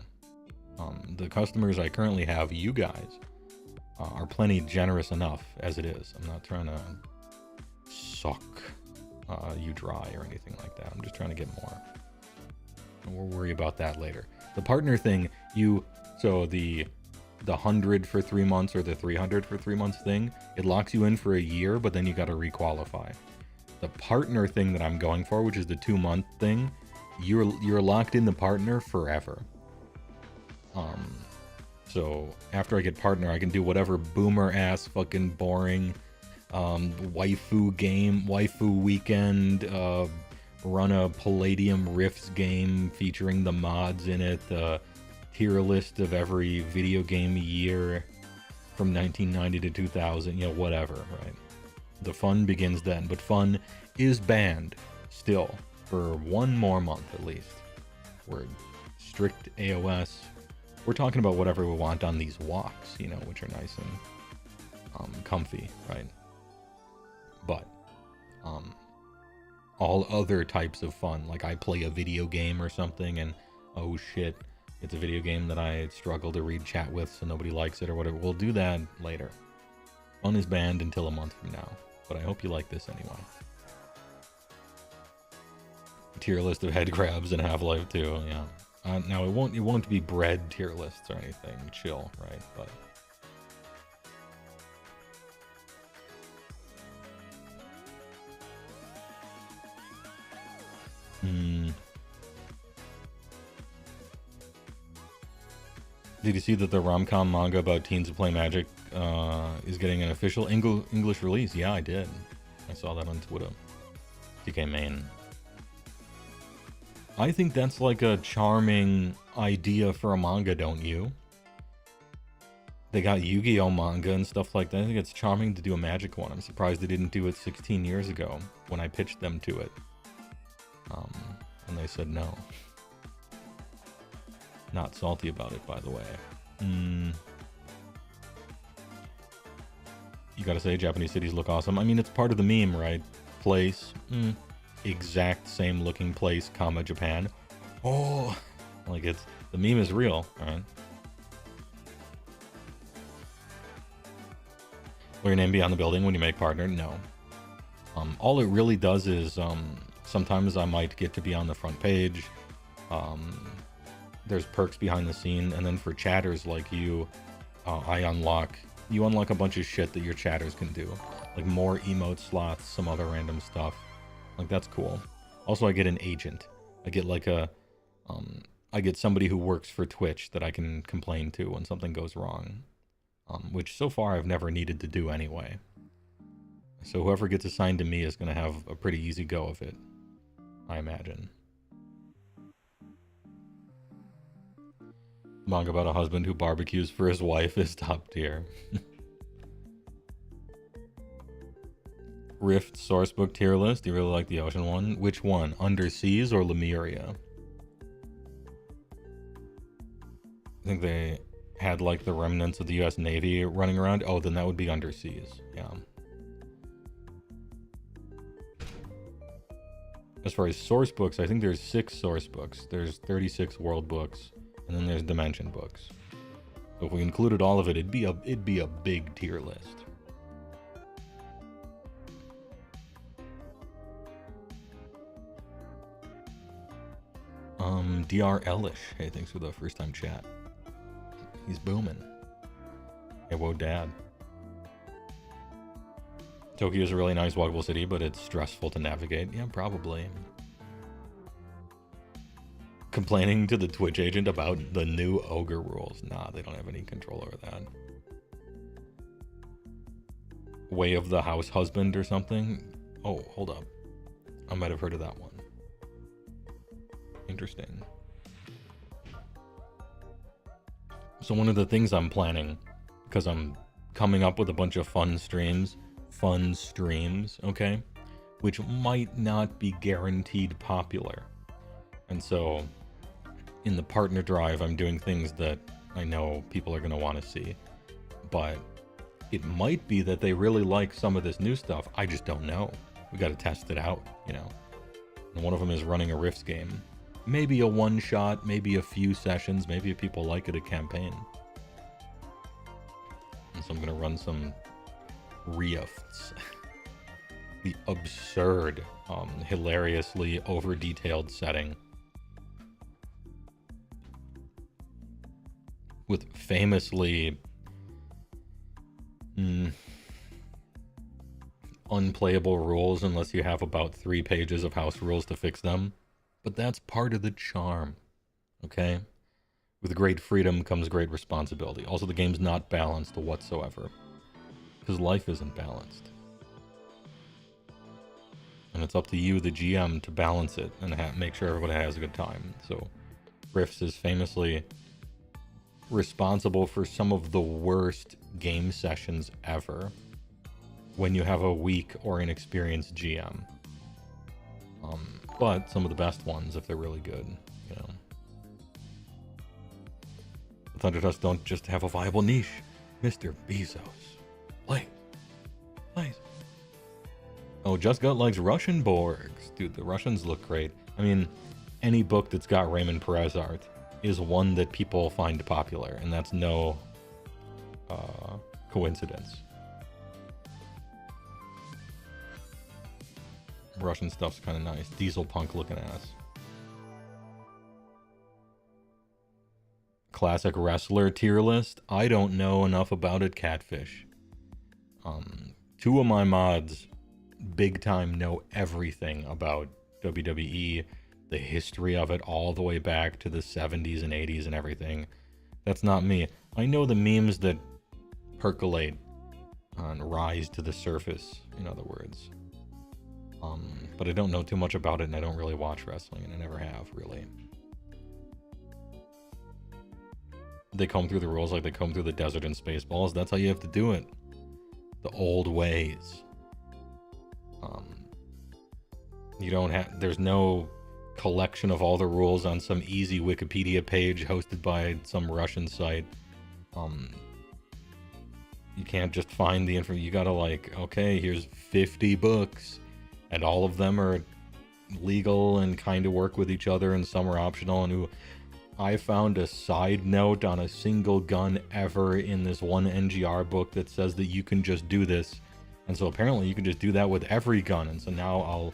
The customers I currently have, you guys, are plenty generous enough as it is. I'm not trying to suck you dry or anything like that. I'm just trying to get more. And we'll worry about that later. The partner thing, so the 100 for 3 months or the 300 for 3 months thing, it locks you in for a year, but then you got to requalify. The partner thing that I'm going for, which is the 2-month thing, you're locked in the partner forever. So after I get partner, I can do whatever boomer ass fucking boring waifu weekend, run a Palladium Rifts game featuring the mods in it, tier list of every video game year from 1990 to 2000, you know, whatever, right? The fun begins then, but fun is banned still for 1 more month at least. We're strict AoS. We're talking about whatever we want on these walks, you know, which are nice and comfy, right? But all other types of fun, like I play a video game or something and oh shit, it's a video game that I struggle to read chat with so nobody likes it or whatever, we'll do that later. Fun is banned until a month from now, but I hope you like this anyway. Tier list of head grabs in Half-Life 2, yeah. Now it won't be bread tier lists or anything. Chill, right? But did you see that the rom-com manga about teens who play Magic is getting an official English release? Yeah, I did. I saw that on Twitter. TK Main. I think that's like a charming idea for a manga, don't you? They got Yu-Gi-Oh manga and stuff like that. I think it's charming to do a Magic one. I'm surprised they didn't do it 16 years ago when I pitched them to it. And they said no. Not salty about it, by the way. You gotta say, Japanese cities look awesome. I mean, it's part of the meme, right? Place, exact same looking place, comma, Japan. Oh, like it's, the meme is real, right? Will your name be on the building when you make partner? No. All it really does is, sometimes I might get to be on the front page. There's perks behind the scene, and then for chatters like you, you unlock a bunch of shit that your chatters can do. Like more emote slots, some other random stuff. Like, that's cool. Also, I get an agent. I get like I get somebody who works for Twitch that I can complain to when something goes wrong. Which so far I've never needed to do anyway. So whoever gets assigned to me is going to have a pretty easy go of it, I imagine. Manga about a husband who barbecues for his wife is top tier. Rift sourcebook tier list. Do you really like the ocean one? Which one? Underseas or Lemuria? I think they had like the remnants of the US Navy running around. Oh, then that would be Underseas. Yeah. As far as source books, I think there's 6 source books. There's 36 world books, and then there's dimension books. So if we included all of it, it'd be a big tier list. DR Elish. Hey, thanks for the first time chat. He's booming. Hey, whoa, dad. Tokyo is a really nice, walkable city, but it's stressful to navigate. Yeah, probably. Complaining to the Twitch agent about the new ogre rules. Nah, they don't have any control over that. Way of the House Husband or something? Oh, hold up. I might have heard of that one. Interesting. So one of the things I'm planning, because I'm coming up with a bunch of fun streams, okay? Which might not be guaranteed popular. And so in the partner drive, I'm doing things that I know people are going to want to see. But it might be that they really like some of this new stuff. I just don't know. We got to test it out, you know. And one of them is running a Rifts game. Maybe a one-shot, maybe a few sessions, maybe if people like it, a campaign. And so I'm going to run some Rifts. The absurd, hilariously over-detailed setting. With famously unplayable rules unless you have about 3 pages of house rules to fix them. But that's part of the charm, okay? With great freedom comes great responsibility. Also, the game's not balanced whatsoever, because life isn't balanced. And it's up to you, the GM, to balance it and make sure everybody has a good time. So, Rifts is famously responsible for some of the worst game sessions ever when you have a weak or inexperienced GM. But some of the best ones if they're really good, you know. The Thunder Dust don't just have a viable niche. Mr. Bezos. Please. Oh, Just Gut likes Russian Borgs. Dude, the Russians look great. I mean, any book that's got Raymond Perez art is one that people find popular, and that's no coincidence. Russian stuff's kind of nice. Diesel punk looking ass. Classic wrestler tier list. I don't know enough about it. Catfish. 2 of my mods big time know everything about WWE, the history of it all the way back to the 70s and 80s and everything. That's not me. I know the memes that percolate and rise to the surface, in other words. But I don't know too much about it, and I don't really watch wrestling, and I never have, really. They comb through the rules like they comb through the desert in Spaceballs. That's how you have to do it. The old ways. You don't have... There's no collection of all the rules on some easy Wikipedia page hosted by some Russian site. You can't just find the info. You gotta like, okay, here's 50 books, and all of them are legal and kind of work with each other, and some are optional. And I found a side note on a single gun ever in this one NGR book that says that you can just do this. And so apparently you can just do that with every gun. And so now I'll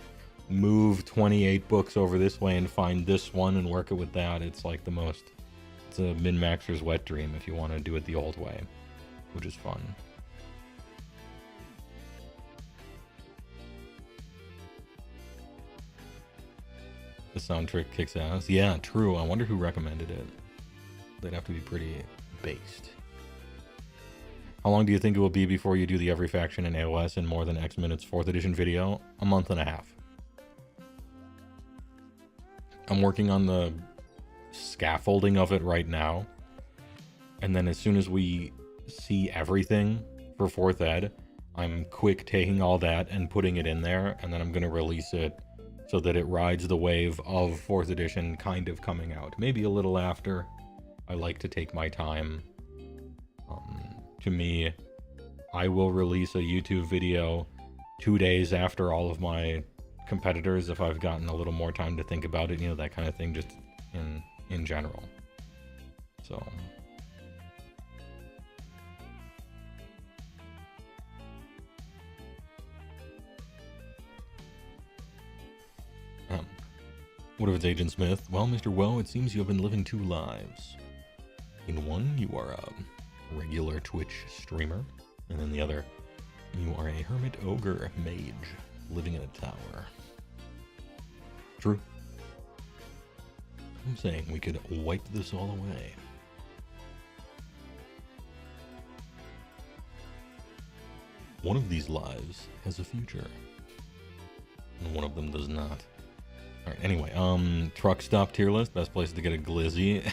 move 28 books over this way and find this one and work it with that. It's like it's a min-maxer's wet dream if you want to do it the old way, which is fun. The soundtrack kicks ass. Yeah, true. I wonder who recommended it. They'd have to be pretty based. How long do you think it will be before you do the every faction in AoS in more than X minutes 4th edition video? A month and a half. I'm working on the scaffolding of it right now. And then as soon as we see everything for 4th ed, I'm quick taking all that and putting it in there. And then I'm going to release it so that it rides the wave of 4th edition kind of coming out. Maybe a little after. I like to take my time. To me, I will release a YouTube video 2 days after all of my competitors if I've gotten a little more time to think about it, you know, that kind of thing, just in general. So what if it's Agent Smith? Well, Mr. Woe, it seems you have been living 2 lives. In one, you are a regular Twitch streamer, and in the other, you are a hermit ogre mage living in a tower. True. I'm saying we could wipe this all away. One of these lives has a future, and one of them does not. Alright, anyway, truck stop tier list, best place to get a glizzy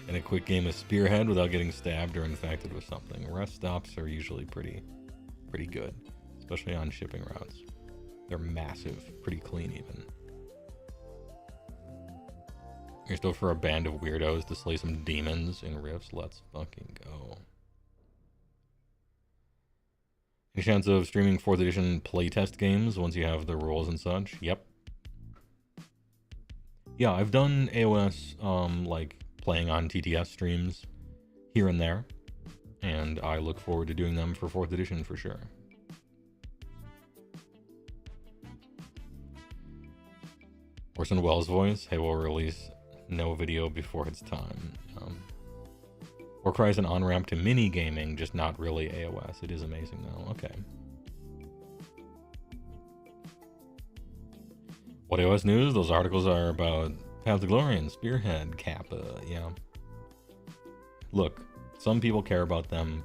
and a quick game of Spearhead without getting stabbed or infected with something. Rest stops are usually pretty good, especially on shipping routes. They're massive, pretty clean even. You're still for a band of weirdos to slay some demons in Rifts? Let's fucking go. Any chance of streaming 4th edition playtest games once you have the rules and such? Yep. Yeah, I've done AoS, like, playing on TTS streams here and there, and I look forward to doing them for 4th edition for sure. Orson Welles' voice, hey, we'll release no video before it's time. Warcry is an on-ramp to mini-gaming, just not really AoS. It is amazing though, okay. What AoS news? Those articles are about Path to Glory and Spearhead, Kappa, yeah. Look, some people care about them.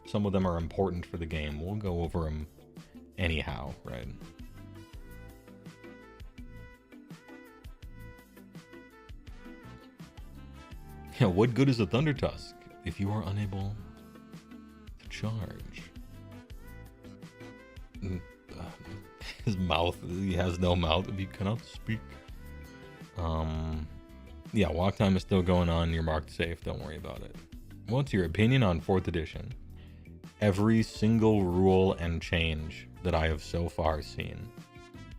Some of them are important for the game. We'll go over them anyhow, right? Yeah, what good is a Thunder Tusk if you are unable to charge? His mouth, he has no mouth if he cannot speak. Yeah, walk time is still going on. You're marked safe. Don't worry about it. What's your opinion on 4th edition? Every single rule and change that I have so far seen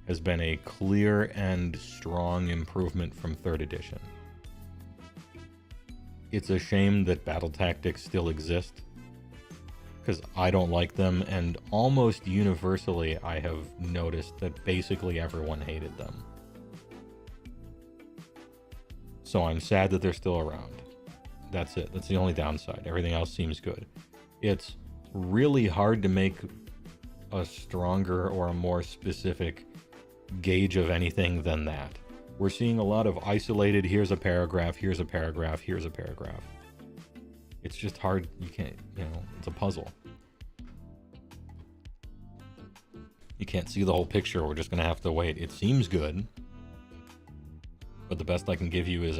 has been a clear and strong improvement from 3rd edition. It's a shame that battle tactics still exist, because I don't like them, and almost universally I have noticed that basically everyone hated them. So I'm sad that they're still around. That's it. That's the only downside. Everything else seems good. It's really hard to make a stronger or a more specific gauge of anything than that. We're seeing a lot of isolated, here's a paragraph, here's a paragraph, here's a paragraph. It's just hard. You can't, it's a puzzle. You can't see the whole picture. We're just going to have to wait. It seems good, but the best I can give you is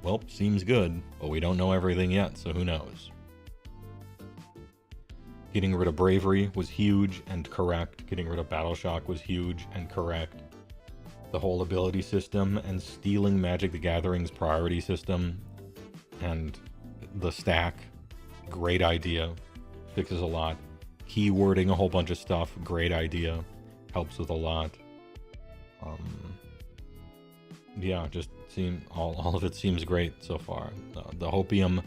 well, seems good, but we don't know everything yet, so who knows? Getting rid of Bravery was huge and correct. Getting rid of Battle Shock was huge and correct. The whole ability system and stealing Magic the Gathering's priority system and the stack, great idea. fixes a lot. Keywording a whole bunch of stuff, great idea, helps with a lot. Yeah, just all of it seems great so far. The Hopium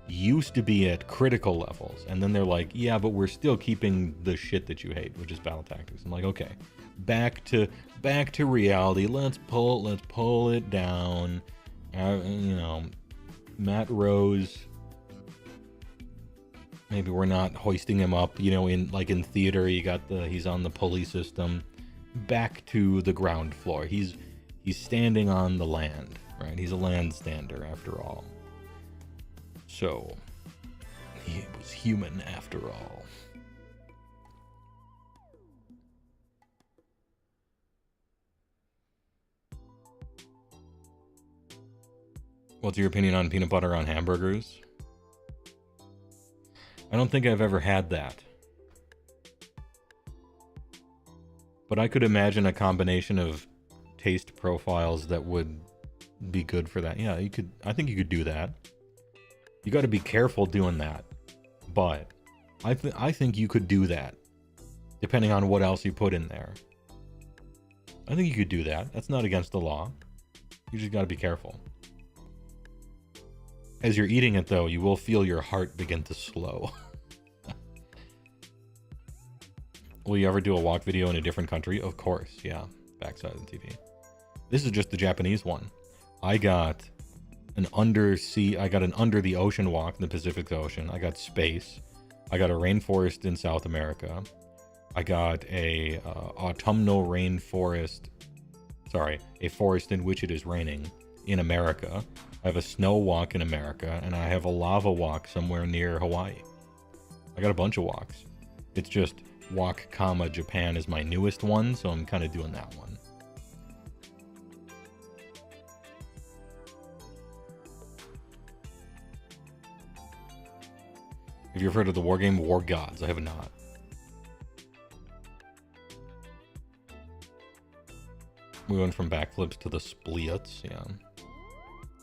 used to be at critical levels, and then they're like, yeah, but we're still keeping the shit that you hate, which is battle tactics. I'm like, okay, back to reality. Let's pull it down. You know, Matt Rose. Maybe we're not hoisting him up, you know, in theater. He's on the pulley system. Back to the ground floor. He's standing on the land, right? He's a land stander after all. So he was human after all. What's your opinion on peanut butter on hamburgers? I don't think I've ever had that. But I could imagine a combination of taste profiles that would be good for that. Yeah, I think you could do that. You got to be careful doing that. But I think you could do that, depending on what else you put in there. I think you could do that. That's not against the law. You just got to be careful. As you're eating it, though, you will feel your heart begin to slow. Will you ever do a walk video in a different country? Of course, yeah. Backside of the TV. This is just the Japanese one. I got an under the ocean walk in the Pacific Ocean. I got space. I got a rainforest in South America. I got a autumnal rainforest. Sorry, a forest in which it is raining in America. I have a snow walk in America, and I have a lava walk somewhere near Hawaii. I got a bunch of walks. It's just walk, Japan is my newest one, so I'm kind of doing that one. Have you ever heard of the war game War Gods? I have not. We went from backflips to the splits, yeah.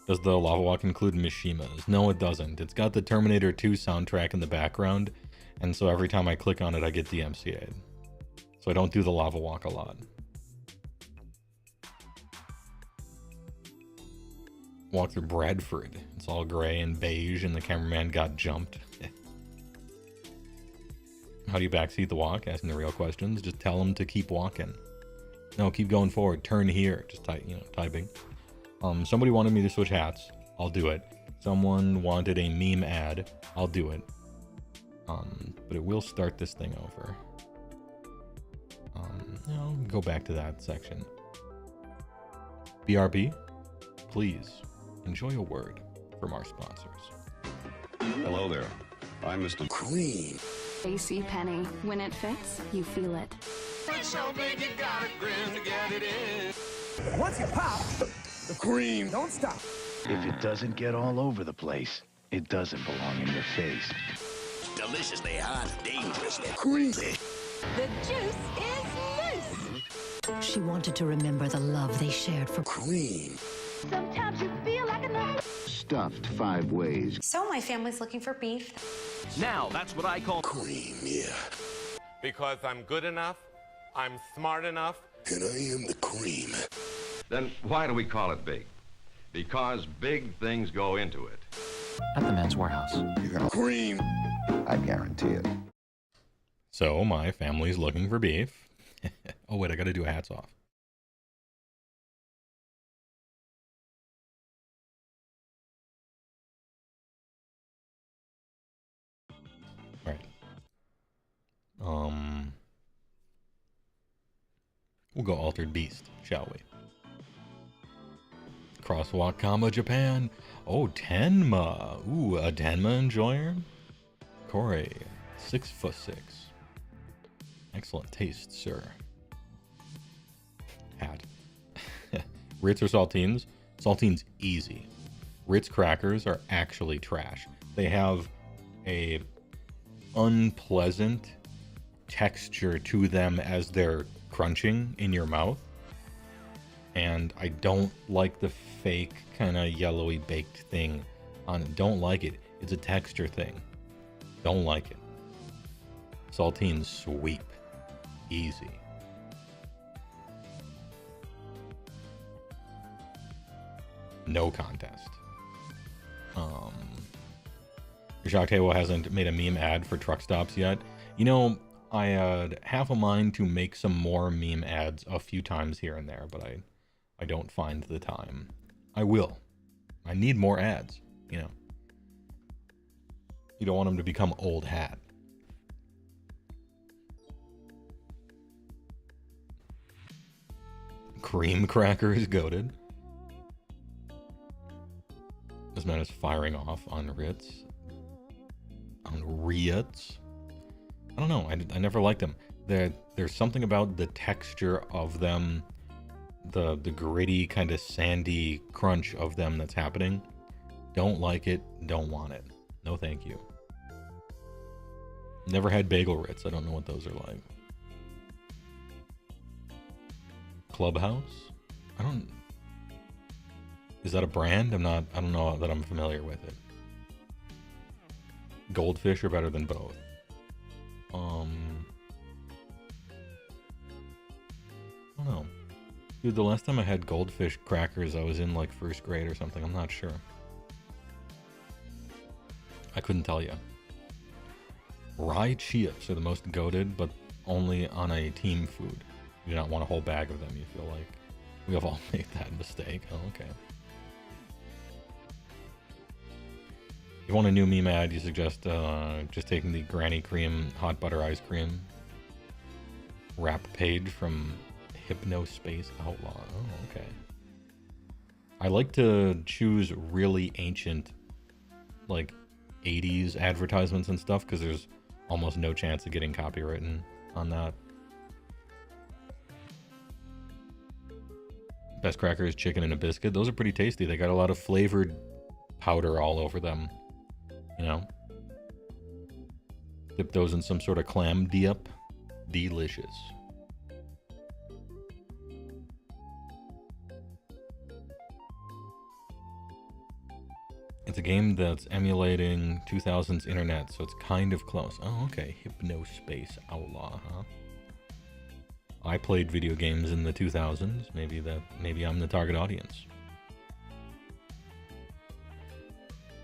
Does the lava walk include Mishimas? No, it doesn't. It's got the Terminator 2 soundtrack in the background, and so every time I click on it, I get DMCA'd. So I don't do the lava walk a lot. Walk through Bradford. It's all gray and beige, and the cameraman got jumped. How do you backseat the walk? Asking the real questions. Just tell them to keep walking. No, keep going forward. Turn here. Just typing. Somebody wanted me to switch hats. I'll do it. Someone wanted a meme ad. I'll do it. But it will start this thing over. I'll go back to that section. BRB, please enjoy a word from our sponsors. Hello there. I'm Mr. Cream. AC Penny. When it fits, you feel it. So big you gotta grin to get it in. Once you pop, The cream. don't stop. If it doesn't get all over the place, it doesn't belong in your face. Deliciously hot, dangerously creamy. The juice is loose. She wanted to remember the love they shared for Cream. Sometimes you feel like a Stuffed 5 ways. So my family's looking for beef. Now, that's what I call Cream, yeah. Because I'm good enough, I'm smart enough. And I am the cream. Then why do we call it big? Because big things go into it. at the Men's Warehouse. You're gonna cream. I guarantee it. So my family's looking for beef. Oh wait, I gotta do a hats off. Right. We'll go Altered Beast, shall we? Crosswalk, comma, Japan. Oh, Tenma. Ooh, a Tenma enjoyer? Corey, 6'6". Excellent taste, sir. Hat. Ritz or saltines? Saltines, easy. Ritz crackers are actually trash. They have a unpleasant texture to them as they're crunching in your mouth. And I don't like the fake kind of yellowy baked thing on it. Don't like it. It's a texture thing. Don't like it. Saltine sweep. Easy. No contest. You're shocked HeyWoah hasn't made a meme ad for truck stops yet. You know, I had half a mind to make some more meme ads a few times here and there, but I don't find the time. I will. I need more ads, you know. You don't want them to become old hat. Cream crackers goated. This man is firing off on Ritz. On Ritz. I don't know. I never liked them. There's something about the texture of them, the gritty kind of sandy crunch of them that's happening. Don't like it. Don't want it. No, thank you. Never had bagel Ritz. I don't know what those are like. Clubhouse? Is that a brand? I don't know that I'm familiar with it. Goldfish are better than both. I don't know. Dude, the last time I had goldfish crackers, I was in like first grade or something. I'm not sure. I couldn't tell you. Rye chips are the most goated, but only on a team food. You do not want a whole bag of them. You feel like we have all made that mistake. Oh, okay. If you want a new meme ad, you suggest just taking the Granny Cream Hot Butter Ice Cream rap page from Hypnospace Outlaw. Oh, okay. I like to choose really ancient, like 80s advertisements and stuff, because there's almost no chance of getting copywritten on that. Best crackers, chicken and a biscuit. Those are pretty tasty. They got a lot of flavored powder all over them. You know? Dip those in some sort of clam dip. Delicious. It's a game that's emulating 2000s internet, so it's kind of close. Oh, okay. Hypnospace Outlaw, huh? I played video games in the 2000s. Maybe I'm the target audience.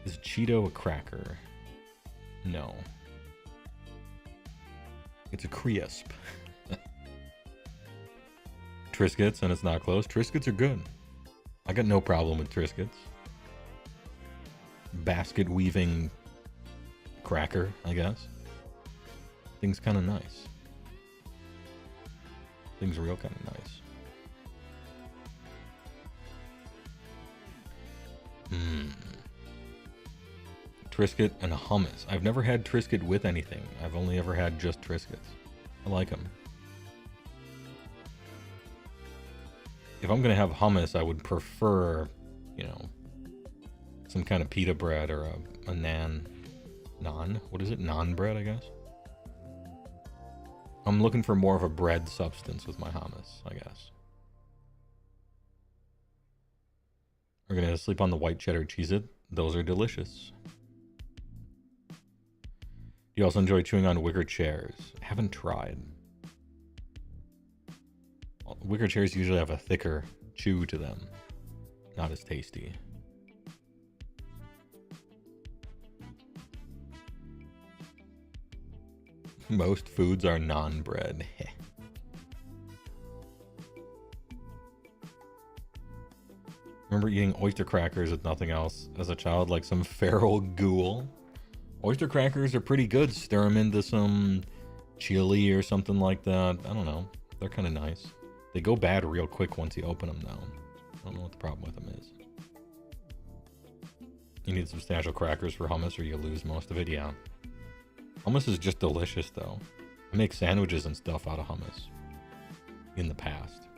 Is Cheeto a cracker? No. It's a crisp. Triscuits, and it's not close. Triscuits are good. I got no problem with Triscuits. Basket weaving cracker, I guess. Thing's kind of nice. Things are real kind of nice. Triscuit and hummus. I've never had Triscuit with anything. I've only ever had just Triscuits. I like them. If I'm going to have hummus, I would prefer, you know, some kind of pita bread or a naan. What is it? Naan bread, I guess? I'm looking for more of a bread substance with my hummus, I guess. We're going to sleep on the white cheddar Cheez-It. Those are delicious. You also enjoy chewing on wicker chairs. Haven't tried. Wicker chairs usually have a thicker chew to them. Not as tasty. Most foods are non-bread. Remember eating oyster crackers with nothing else as a child, like some feral ghoul? Oyster crackers are pretty good. Stir them into some chili or something like that. I don't know. They're kind of nice. They go bad real quick once you open them, though. I don't know what the problem with them is. You need substantial crackers for hummus or you lose most of it, yeah. Hummus is just delicious, though. I make sandwiches and stuff out of hummus. In the past.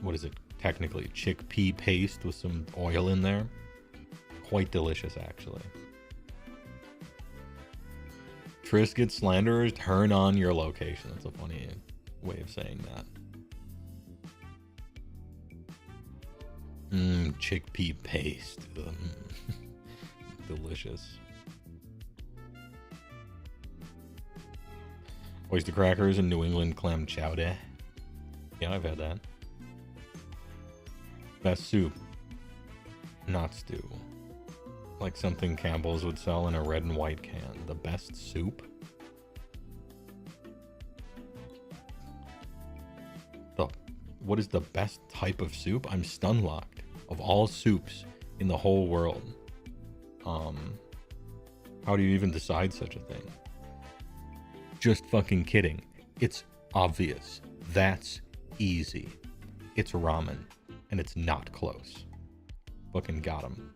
What is it? Technically, chickpea paste with some oil in there. Quite delicious, actually. Triscuit slanderers, turn on your location. That's a funny way of saying that. Chickpea paste. Delicious. Oyster crackers and New England clam chowder. Yeah, I've had that. Best soup. Not stew. Like something Campbell's would sell in a red and white can. The best soup? What is the best type of soup? I'm stun-locked. Of all soups in the whole world. How do you even decide such a thing? Just fucking kidding. It's obvious. That's easy. It's ramen. And it's not close. Fucking got him.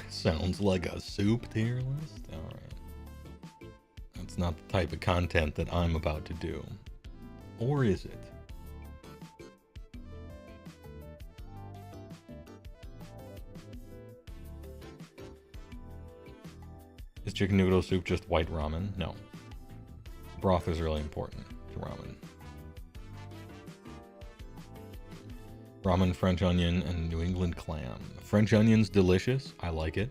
Sounds like a soup tier list? Alright. That's not the type of content that I'm about to do. Or is it? Is chicken noodle soup just white ramen? No. Broth is really important to ramen. Ramen, French onion, and New England clam. French onion's delicious. I like it.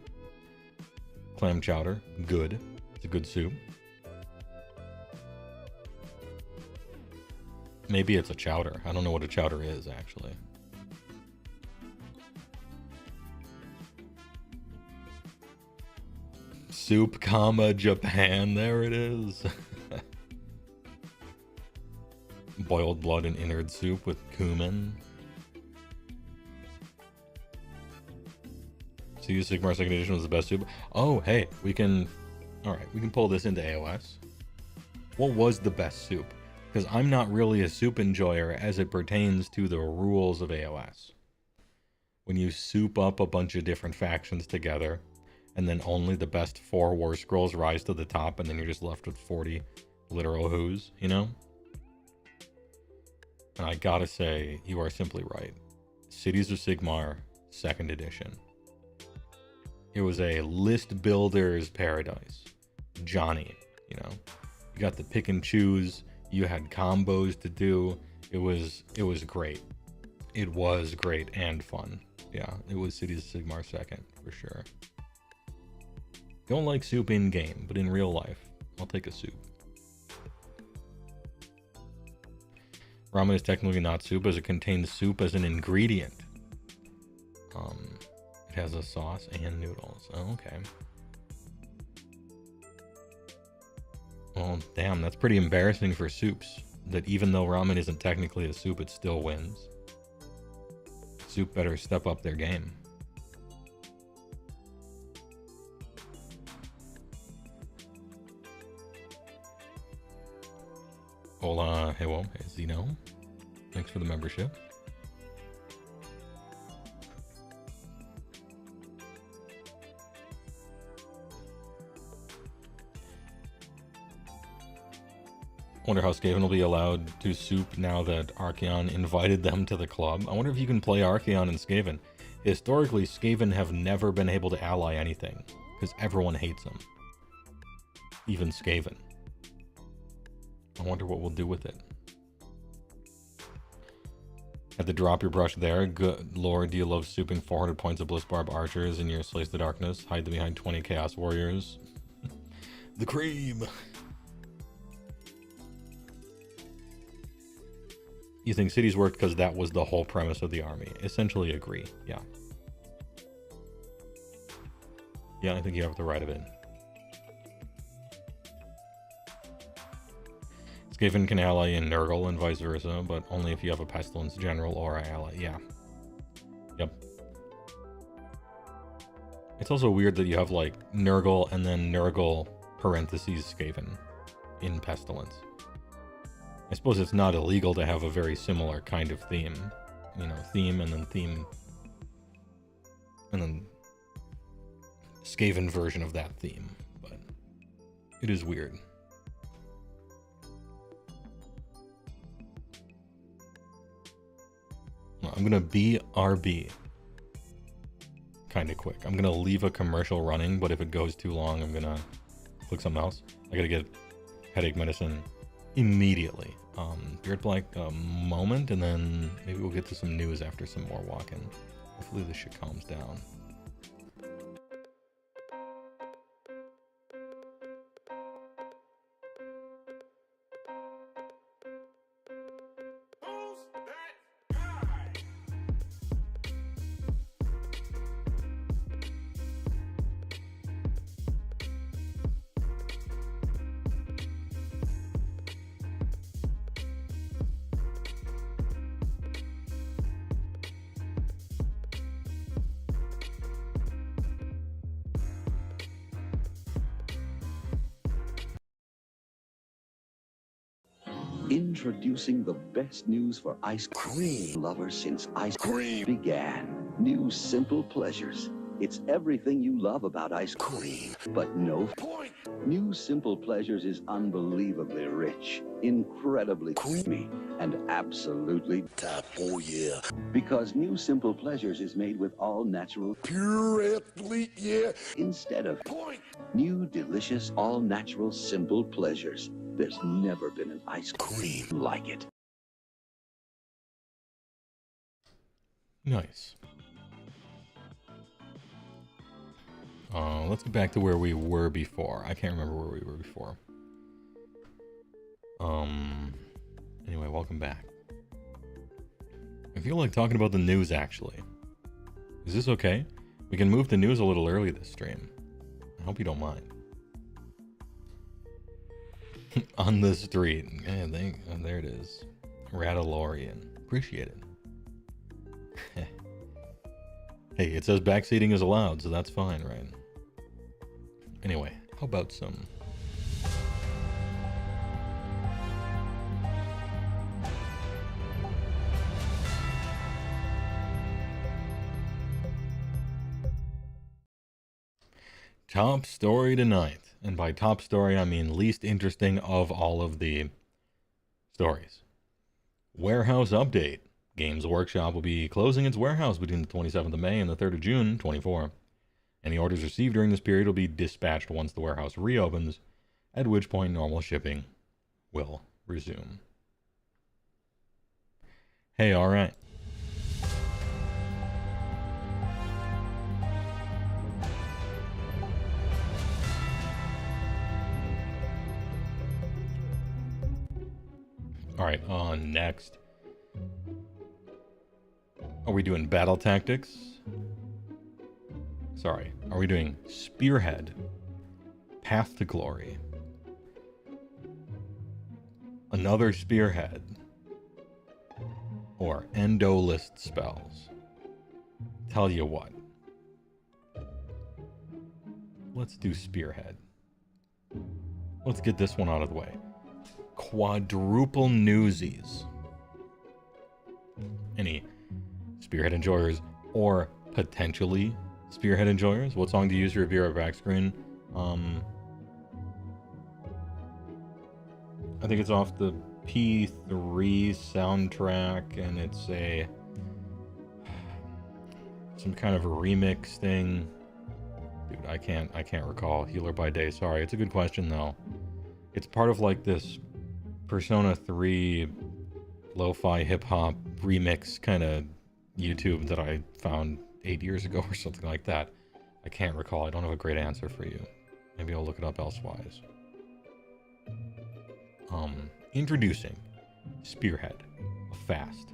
Clam chowder, good. It's a good soup. Maybe it's a chowder. I don't know what a chowder is, actually. Soup, comma, Japan. There it is. Boiled blood and innard soup with cumin. See, Sigmar 2nd edition was the best soup. Oh, hey, we can... Alright, we can pull this into AoS. What was the best soup? Because I'm not really a soup enjoyer as it pertains to the rules of AoS. When you soup up a bunch of different factions together, and then only the best 4 war scrolls rise to the top, and then you're just left with 40 literal who's, you know? And I gotta say, you are simply right. Cities of Sigmar, 2nd edition. It was a list builder's paradise. Johnny, you know? You got the pick and choose, you had combos to do. It was great. It was great and fun. Yeah, it was Cities of Sigmar 2nd, for sure. Don't like soup in game, but in real life, I'll take a soup. Ramen is technically not soup as it contains soup as an ingredient. It has a sauce and noodles. Oh, okay. Well, damn, that's pretty embarrassing for soups. That even though ramen isn't technically a soup, it still wins. Soup better step up their game. Hola, HeyWoah, hey Zeno. Thanks for the membership. Wonder how Skaven will be allowed to soup now that Archaon invited them to the club. I wonder if you can play Archaon and Skaven. Historically, Skaven have never been able to ally anything, because everyone hates them. Even Skaven. I wonder what we'll do with it. Had to drop your brush there. Good lord, do you love souping 400 points of Bliss Barb archers in your Slice the Darkness? Hide them behind 20 Chaos Warriors. The cream! You think cities worked because that was the whole premise of the army? Essentially agree, yeah. Yeah, I think you have the right of it. Skaven can ally in Nurgle and vice versa, but only if you have a Pestilence General or an ally, yeah. Yep. It's also weird that you have like Nurgle and then Nurgle parentheses Skaven in Pestilence. I suppose it's not illegal to have a very similar kind of theme. You know, theme and then Skaven version of that theme, but it is weird. I'm gonna BRB kind of quick. I'm gonna leave a commercial running, but if it goes too long, I'm gonna click something else. I gotta get headache medicine immediately. Beard Black moment, and then maybe we'll get to some news after some more walking. Hopefully this shit calms down. Introducing the best news for ice cream lovers since ice cream began. New simple pleasures. It's everything you love about ice cream, but no point. New Simple Pleasures is unbelievably rich, incredibly creamy, and absolutely top. Oh yeah. Because New Simple Pleasures is made with all natural pure athlete, yeah. Instead of point. New delicious all natural simple pleasures. There's never been an ice cream like it. Nice. Let's get back to where we were before. I can't remember where we were before. Anyway, welcome back. I feel like talking about the news, actually. Is this okay? We can move the news a little early this stream. I hope you don't mind. On the street. Yeah, there it is. Radalorian. Appreciate it. Hey, it says backseating is allowed, so that's fine, right? Anyway, how about some... top story tonight. And by top story, I mean least interesting of all of the stories. Warehouse update. Games Workshop will be closing its warehouse between the 27th of May and the 3rd of June, 24. Any orders received during this period will be dispatched once the warehouse reopens, at which point normal shipping will resume. Hey, alright. Alright, next. Are we doing battle tactics? Sorry, are we doing Spearhead? Path to Glory? Another Spearhead? Or Endo List spells? Tell you what. Let's do Spearhead. Let's get this one out of the way. Quadruple Newsies. Any Spearhead enjoyers or potentially Spearhead enjoyers? What song do you use for your VR back screen? I think it's off the P3 soundtrack, and it's some kind of a remix thing. Dude, I can't recall. Healer by Day. Sorry, it's a good question though. It's part of like this Persona 3 lo-fi hip-hop remix kind of YouTube that I found 8 years ago or something like that. I can't recall. I don't have a great answer for you. Maybe I'll look it up elsewise. Introducing Spearhead, a fast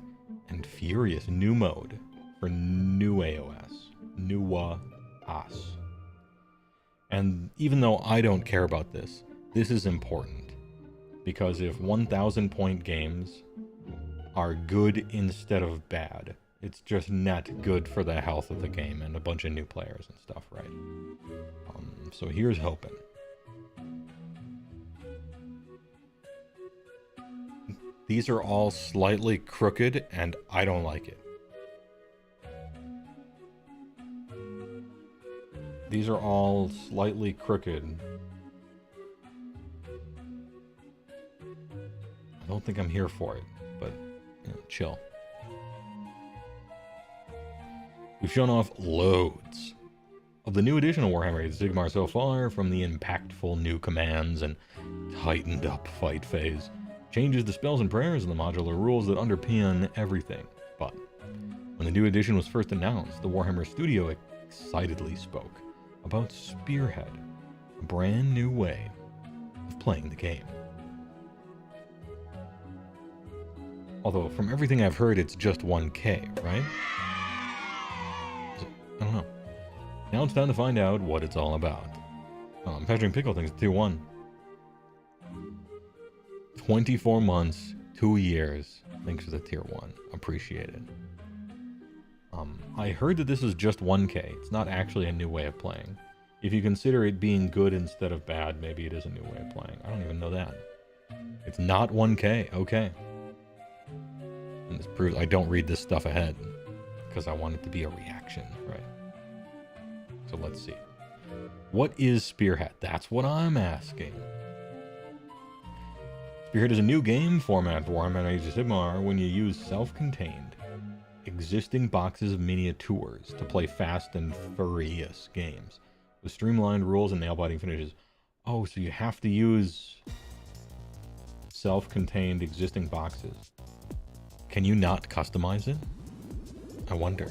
and furious new mode for new AoS, HeyWoah. And even though I don't care about this, this is important. Because if 1,000 point games are good instead of bad, it's just not good for the health of the game and a bunch of new players and stuff, right? So here's hoping. These are all slightly crooked, and I don't like it. These are all slightly crooked. I don't think I'm here for it, but you know, chill. We've shown off loads of the new edition of Warhammer 8 Sigmar so far, from the impactful new commands and tightened up fight phase, changes to spells and prayers, and the modular rules that underpin everything. But when the new edition was first announced, the Warhammer studio excitedly spoke about Spearhead, a brand new way of playing the game. Although, from everything I've heard, it's just 1K, right? I don't know. Now it's time to find out what it's all about. Patrick Pickle thinks it's tier 1. 24 months, 2 years. Thanks for the tier 1. Appreciate it. I heard that this is just 1K. It's not actually a new way of playing. If you consider it being good instead of bad, maybe it is a new way of playing. I don't even know that. It's not 1K. Okay. And this proves I don't read this stuff ahead because I want it to be a reaction, right? So let's see. What is Spearhead? That's what I'm asking. Spearhead is a new game format for Warhammer Age of Sigmar when you use self-contained existing boxes of miniatures to play fast and furious games with streamlined rules and nail-biting finishes. Oh, so you have to use self-contained existing boxes. Can you not customize it? I wonder.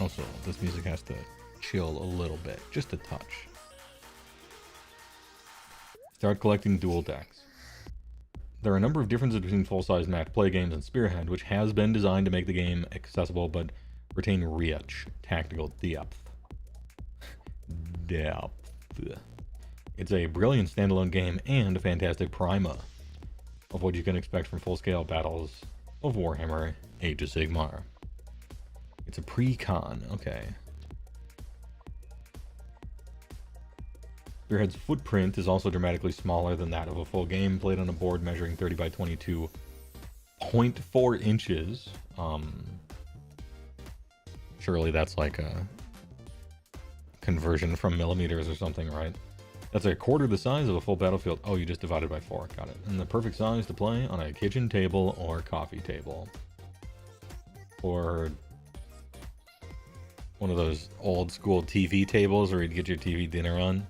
Also, this music has to chill a little bit, just a touch. Start collecting dual decks. There are a number of differences between full-size match play games and Spearhead, which has been designed to make the game accessible but retain rich tactical depth. It's a brilliant standalone game and a fantastic primer of what you can expect from full-scale battles of Warhammer Age of Sigmar. It's a pre-con, okay. Spearhead's footprint is also dramatically smaller than that of a full game, played on a board measuring 30 by 22.4 inches. Surely that's like a conversion from millimeters or something, right? That's a quarter the size of a full battlefield. Oh, you just divided by 4. Got it. And the perfect size to play on a kitchen table or coffee table. Or one of those old school TV tables where you'd get your TV dinner on.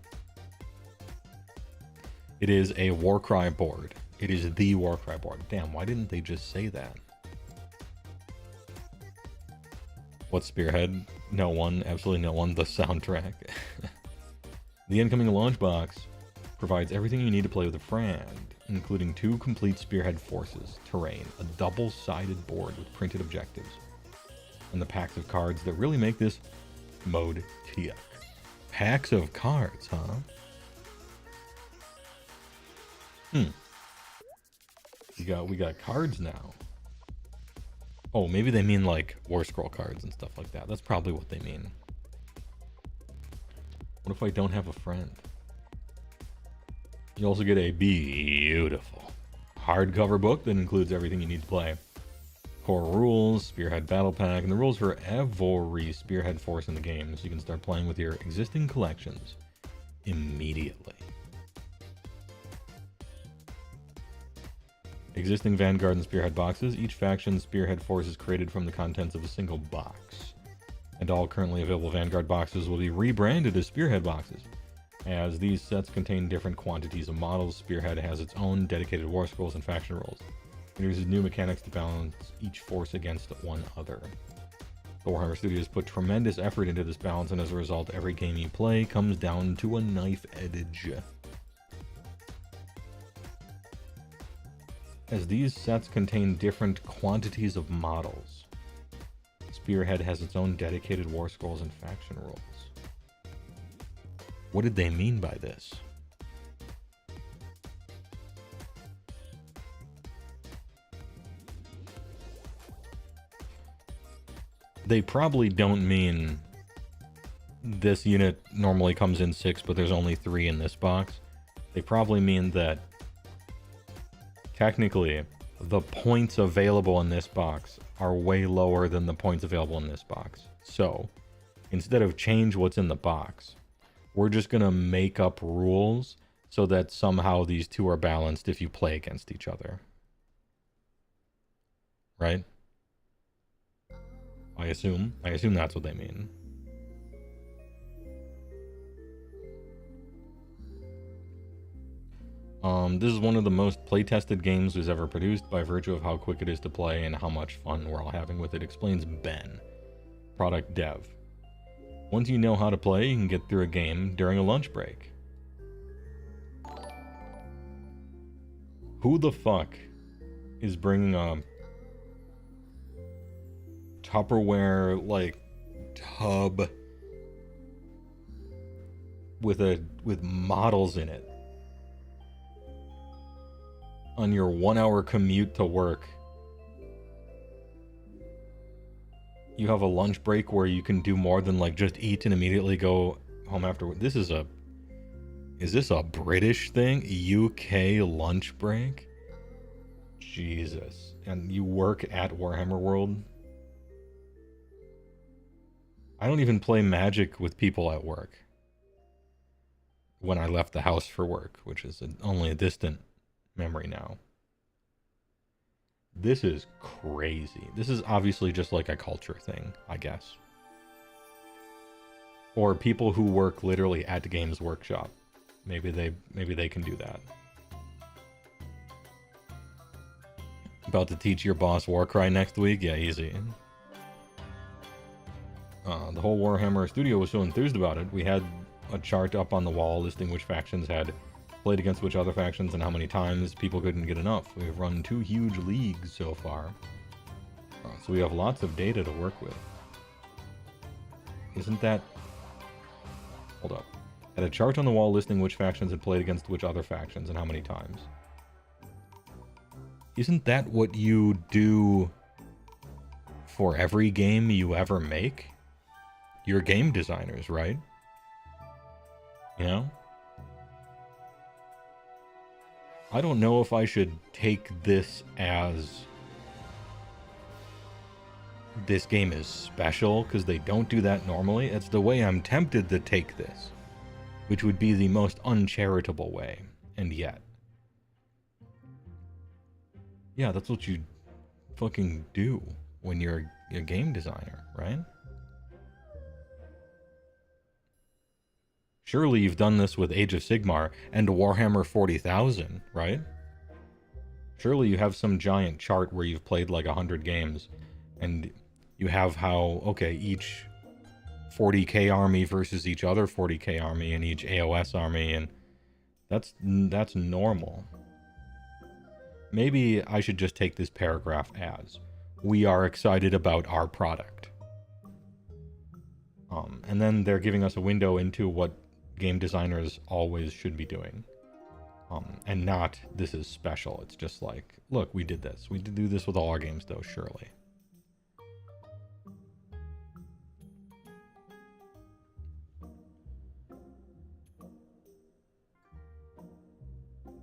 It is a Warcry board. It is the Warcry board. Damn, why didn't they just say that? What's Spearhead? No one, absolutely no one. The soundtrack. The incoming launch box provides everything you need to play with a friend, including 2 complete Spearhead forces, terrain, a double-sided board with printed objectives, and the packs of cards that really make this mode tick. Packs of cards, huh? We got cards now. Oh, maybe they mean like War Scroll cards and stuff like that. That's probably what they mean. What if I don't have a friend? You also get a beautiful hardcover book that includes everything you need to play. Core rules, Spearhead battle pack, and the rules for every Spearhead force in the game, so you can start playing with your existing collections immediately. Existing Vanguard and Spearhead boxes. Each faction Spearhead force is created from the contents of a single box. And all currently available Vanguard boxes will be rebranded as Spearhead boxes. As these sets contain different quantities of models, Spearhead has its own dedicated war scrolls and faction rules. It uses new mechanics to balance each force against one other. The Warhammer Studios put tremendous effort into this balance, and as a result, every game you play comes down to a knife edge. As these sets contain different quantities of models, Spearhead has its own dedicated war scrolls and faction rules. What did they mean by this? They probably don't mean this unit normally comes in 6, but there's only 3 in this box. They probably mean that technically the points available in this box are way lower than the points available in this box. So instead of change what's in the box, we're just going to make up rules so that somehow these two are balanced if you play against each other. Right? I assume that's what they mean. This is one of the most play-tested games we've ever produced by virtue of how quick it is to play and how much fun we're all having with it, explains Ben, product dev. Once you know how to play, you can get through a game during a lunch break. Who the fuck is bringing a Tupperware like tub with models in it on your 1-hour commute to work You have a lunch break where you can do more than like just eat and immediately go home after. This is a... Is this a British thing? UK lunch break? Jesus. And you work at Warhammer World? I don't even play Magic with people at work. When I left the house for work, which is only a distant memory now. This is crazy. This is obviously just like a culture thing, I guess. Or people who work literally at Games Workshop. Maybe they can do that. About to teach your boss Warcry next week? Yeah, easy. The whole Warhammer studio was so enthused about it, we had a chart up on the wall listing which factions had played against which other factions and how many times. People couldn't get enough. We've run 2 huge leagues so far. So we have lots of data to work with. Isn't that... Hold up. Had a chart on the wall listing which factions had played against which other factions and how many times. Isn't that what you do for every game you ever make? You're game designers, right? You know? I don't know if I should take this as this game is special, because they don't do that normally. It's the way I'm tempted to take this, which would be the most uncharitable way, and yet. Yeah, that's what you fucking do when you're a game designer, right? Surely you've done this with Age of Sigmar and Warhammer 40,000, right? Surely you have some giant chart where you've played like 100 games, and you have how, okay, each 40k army versus each other 40k army and each AoS army, and that's normal. Maybe I should just take this paragraph as, we are excited about our product. And then they're giving us a window into what game designers always should be doing. And not, this is special. It's just like, look, we did this. We did do this with all our games, though, surely.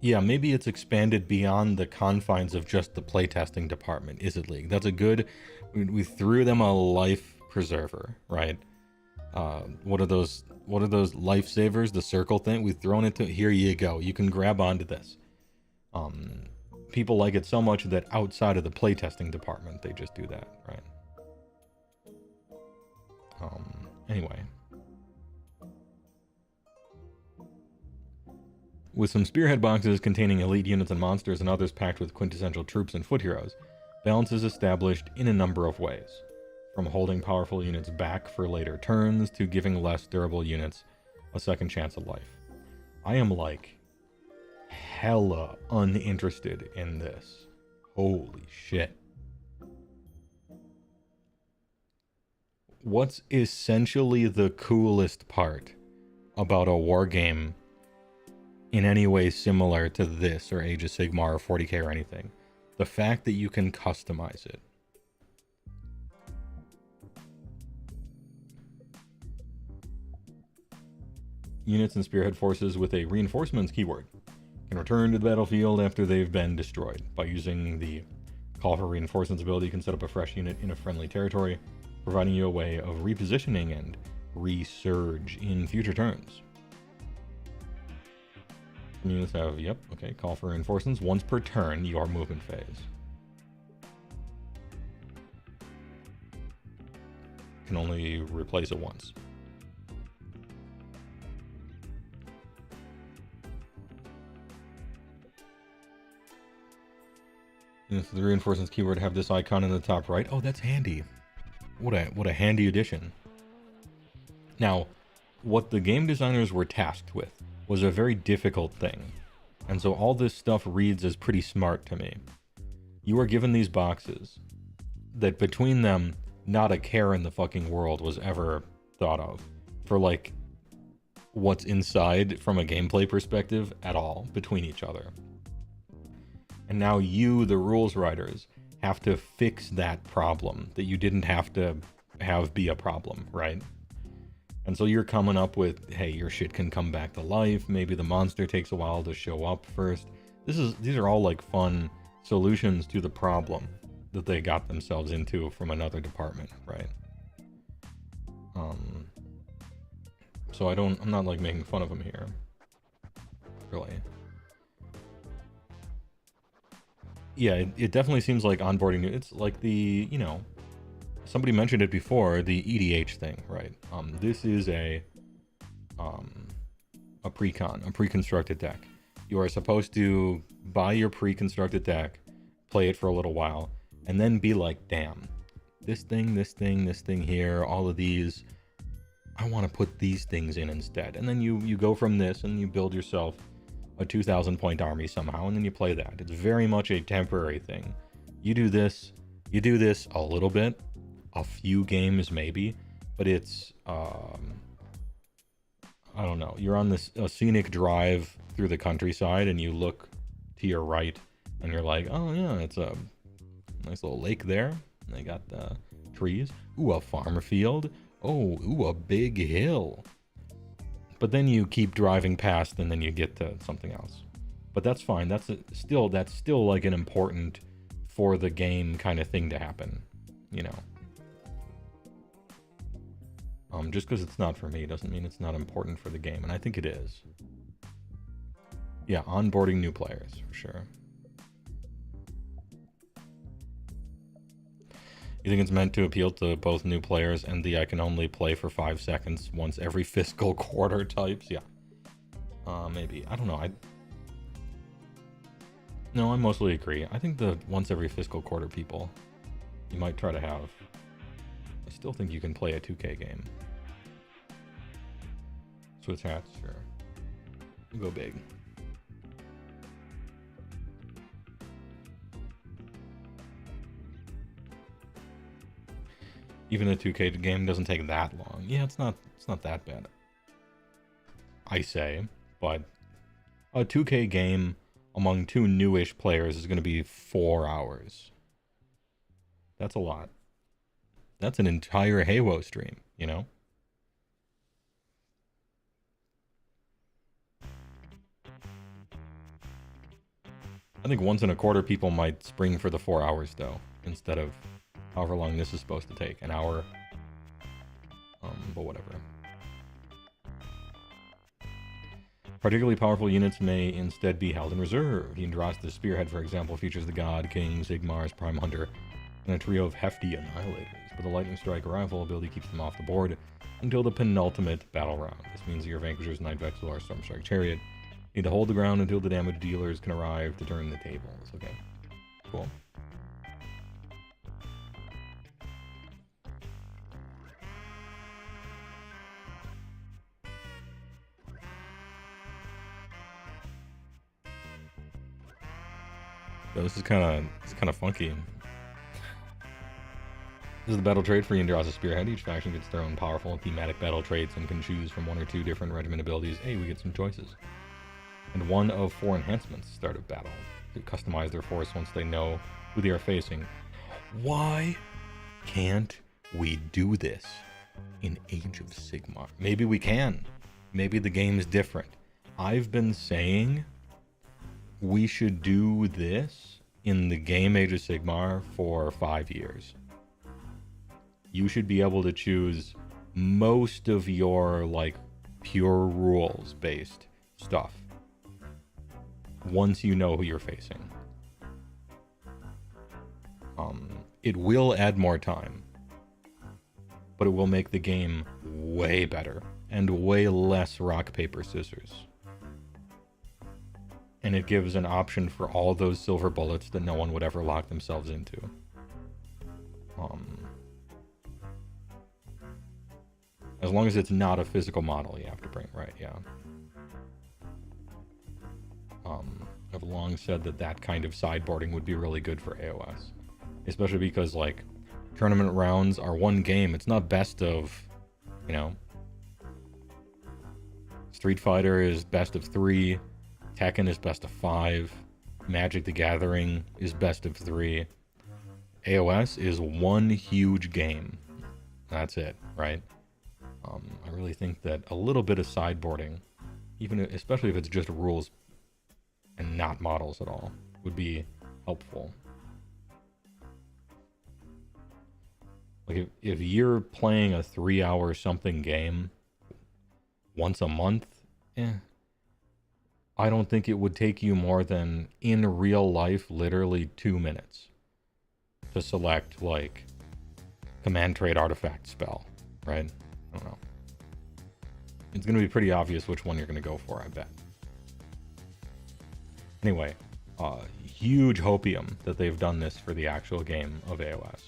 Yeah, maybe it's expanded beyond the confines of just the playtesting department, is it, League? That's a good... We threw them a life preserver, right? What are those lifesavers? The circle thing? We've thrown it to... Here you go. You can grab onto this. People like it so much that outside of the playtesting department, they just do that, right? Anyway. With some Spearhead boxes containing elite units and monsters and others packed with quintessential troops and foot heroes, balance is established in a number of ways. From holding powerful units back for later turns to giving less durable units a second chance at life. I am like hella uninterested in this. Holy shit. What's essentially the coolest part about a war game in any way similar to this or Age of Sigmar or 40k or anything? The fact that you can customize it. Units and Spearhead forces with a reinforcements keyword can return to the battlefield after they've been destroyed. By using the call for reinforcements ability, you can set up a fresh unit in a friendly territory, providing you a way of repositioning and resurge in future turns. Some units have, yep, okay, call for reinforcements once per turn, your movement phase. Can only replace it once. Units with the reinforcements keyword have this icon in the top right. Oh, that's handy. What a handy addition. Now, what the game designers were tasked with was a very difficult thing. And so all this stuff reads as pretty smart to me. You are given these boxes that between them, not a care in the fucking world was ever thought of for like what's inside from a gameplay perspective at all between each other. And now you, the rules writers, have to fix that problem that you didn't have to have be a problem, right? And so you're coming up with, hey, your shit can come back to life. Maybe the monster takes a while to show up first. These are all like fun solutions to the problem that they got themselves into from another department, right? So I'm not like making fun of them here, really. Yeah, it definitely seems like onboarding. It's like the, you know, somebody mentioned it before, the EDH thing, right? This is a pre-constructed deck. You are supposed to buy your pre-constructed deck, play it for a little while, and then be like, damn, this thing here, all of these, I want to put these things in instead. And then you go from this and you build yourself a 2,000 point army somehow, and then you play that. It's very much a temporary thing. You do this a little bit, a few games maybe, but it's, I don't know, you're on a scenic drive through the countryside and you look to your right and you're like, oh yeah, it's a nice little lake there. And they got the trees. Ooh, a farm field. Oh, ooh, a big hill. But then you keep driving past and then you get to something else. But that's fine. That's still like an important for the game kind of thing to happen, you know. Just because it's not for me doesn't mean it's not important for the game, and I think it is. Yeah, onboarding new players, for sure. You think it's meant to appeal to both new players and the I can only play for 5 seconds once every fiscal quarter types? Yeah. Maybe. I don't know. No, I mostly agree. I think the once every fiscal quarter people, you might try to have. I still think you can play a 2K game. Switch hats, sure. We'll go big. Even a 2K game doesn't take that long. Yeah, it's not that bad, I say, but a 2K game among 2 newish players is going to be 4 hours. That's a lot. That's an entire HeyWoah stream, you know? I think once in a quarter people might spring for the 4 hours, though, instead of however long this is supposed to take. An hour. But whatever. Particularly powerful units may instead be held in reserve. Yndrasta's Spearhead, for example, features the God, King, Sigmar's Prime Hunter, and a trio of hefty Annihilators. But the Lightning Strike rifle ability keeps them off the board until the penultimate battle round. This means that your Vanquisher's Night Vexil or Stormstrike Chariot need to hold the ground until the damage dealers can arrive to turn the tables. Okay, cool. So this is kind of funky. This is the battle trait for Yndrasta's Spearhead. Each faction gets their own powerful and thematic battle traits and can choose from 1 or 2 different regiment abilities. Hey, we get some choices. And 1 of 4 enhancements start a battle to customize their force once they know who they are facing. Why can't we do this in Age of Sigmar? Maybe we can. Maybe the game's different. I've been saying we should do this in the game Age of Sigmar for 5 years. You should be able to choose most of your, like, pure rules-based stuff once you know who you're facing. It will add more time, but it will make the game way better and way less rock, paper, scissors. And it gives an option for all those silver bullets that no one would ever lock themselves into. As long as it's not a physical model you have to bring, right? Yeah. I've long said that kind of sideboarding would be really good for AoS. Especially because, like, tournament rounds are 1 game. It's not best of, you know. Street Fighter is best of 3. Tekken is best of 5. Magic the Gathering is best of 3. AoS is 1 huge game. That's it, right? I really think that a little bit of sideboarding, especially if it's just rules and not models at all, would be helpful. Like if you're playing a 3-hour something game once a month, I don't think it would take you more than, in real life, literally 2 minutes to select, like, command trade artifact spell, right? I don't know. It's going to be pretty obvious which one you're going to go for, I bet. Anyway, huge hopium that they've done this for the actual game of AoS.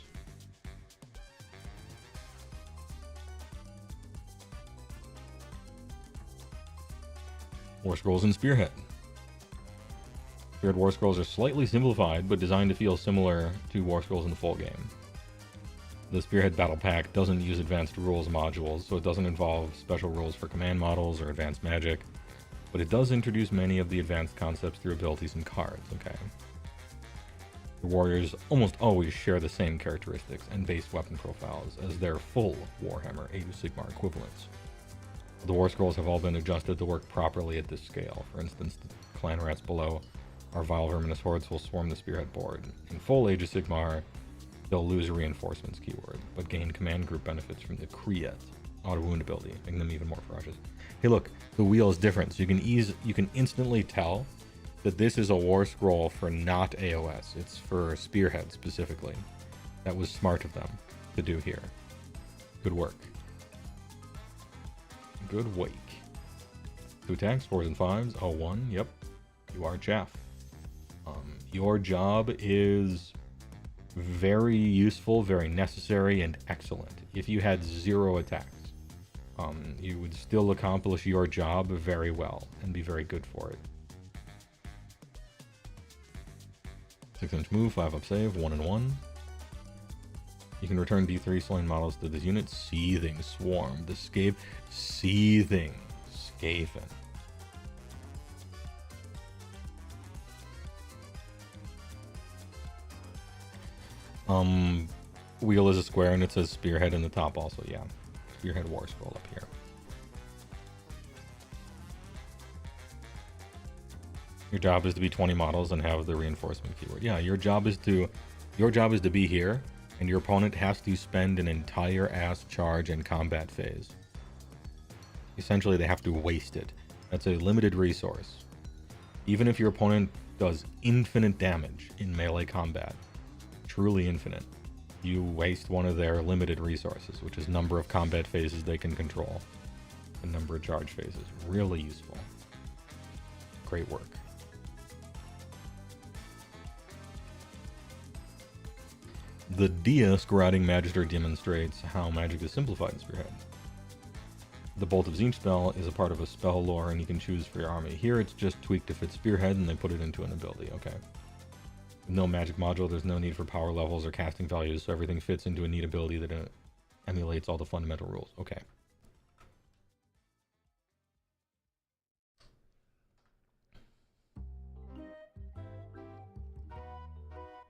War Scrolls and Spearhead. Spearhead War Scrolls are slightly simplified, but designed to feel similar to War Scrolls in the full game. The Spearhead Battle Pack doesn't use advanced rules modules, so it doesn't involve special rules for command models or advanced magic, but it does introduce many of the advanced concepts through abilities and cards, okay? The warriors almost always share the same characteristics and base weapon profiles as their full Warhammer Age of Sigmar equivalents. The War Scrolls have all been adjusted to work properly at this scale. For instance, the clan rats below our vile verminous hordes will swarm the Spearhead board. In full Age of Sigmar, they'll lose a reinforcements keyword, but gain command group benefits from the Kriet auto wound ability, making them even more ferocious. Hey look, the wheel is different, so you can instantly tell that this is a War Scroll for not AoS. It's for Spearhead specifically. That was smart of them to do here. Good work. Good wake. 2 attacks, 4s and 5s. Oh, 1. Yep. You are chaff. Your job is very useful, very necessary, and excellent. If you had 0 attacks, you would still accomplish your job very well and be very good for it. 6-inch move, 5-up save, 1 and 1. You can return D3 slain models to this unit. Seething Swarm. The Scave. Seething. Skaven. Wheel is a square and it says Spearhead in the top also, yeah. Spearhead War Scroll up here. Your job is to be 20 models and have the reinforcement keyword. Yeah, your job is to be here, and your opponent has to spend an entire ass charge and combat phase. Essentially, they have to waste it. That's a limited resource. Even if your opponent does infinite damage in melee combat, truly infinite, you waste one of their limited resources, which is number of combat phases they can control, and number of charge phases. Really useful. Great work. The Dia Scrying Magister demonstrates how magic is simplified in Spearhead. The Bolt of Tzeentch spell is a part of a spell lore, and you can choose for your army. Here it's just tweaked to fit Spearhead, and they put it into an ability, okay. With no magic module, there's no need for power levels or casting values, so everything fits into a neat ability that emulates all the fundamental rules, okay.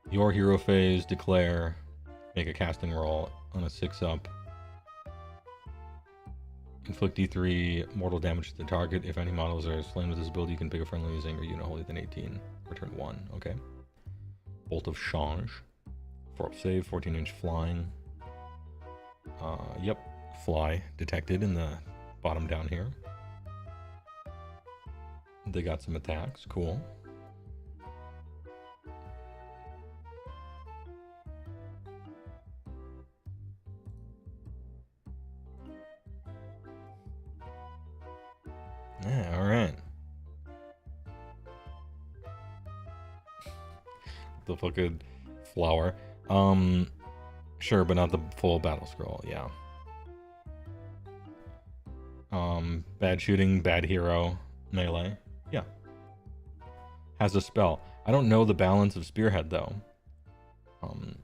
Your hero phase, declare, make a casting roll on a 6-up. Inflict D3 mortal damage to the target. If any models are slain with this ability, you can pick a friendly using your unit holy than 18. Return 1, okay. Bolt of Change. 4-up save, 14-inch flying. Yep, fly detected in the bottom down here. They got some attacks, cool. Yeah, alright. The fucking flower. Sure, but not the full battle scroll, yeah. Bad shooting, bad hero, melee. Yeah. Has a spell. I don't know the balance of Spearhead, though.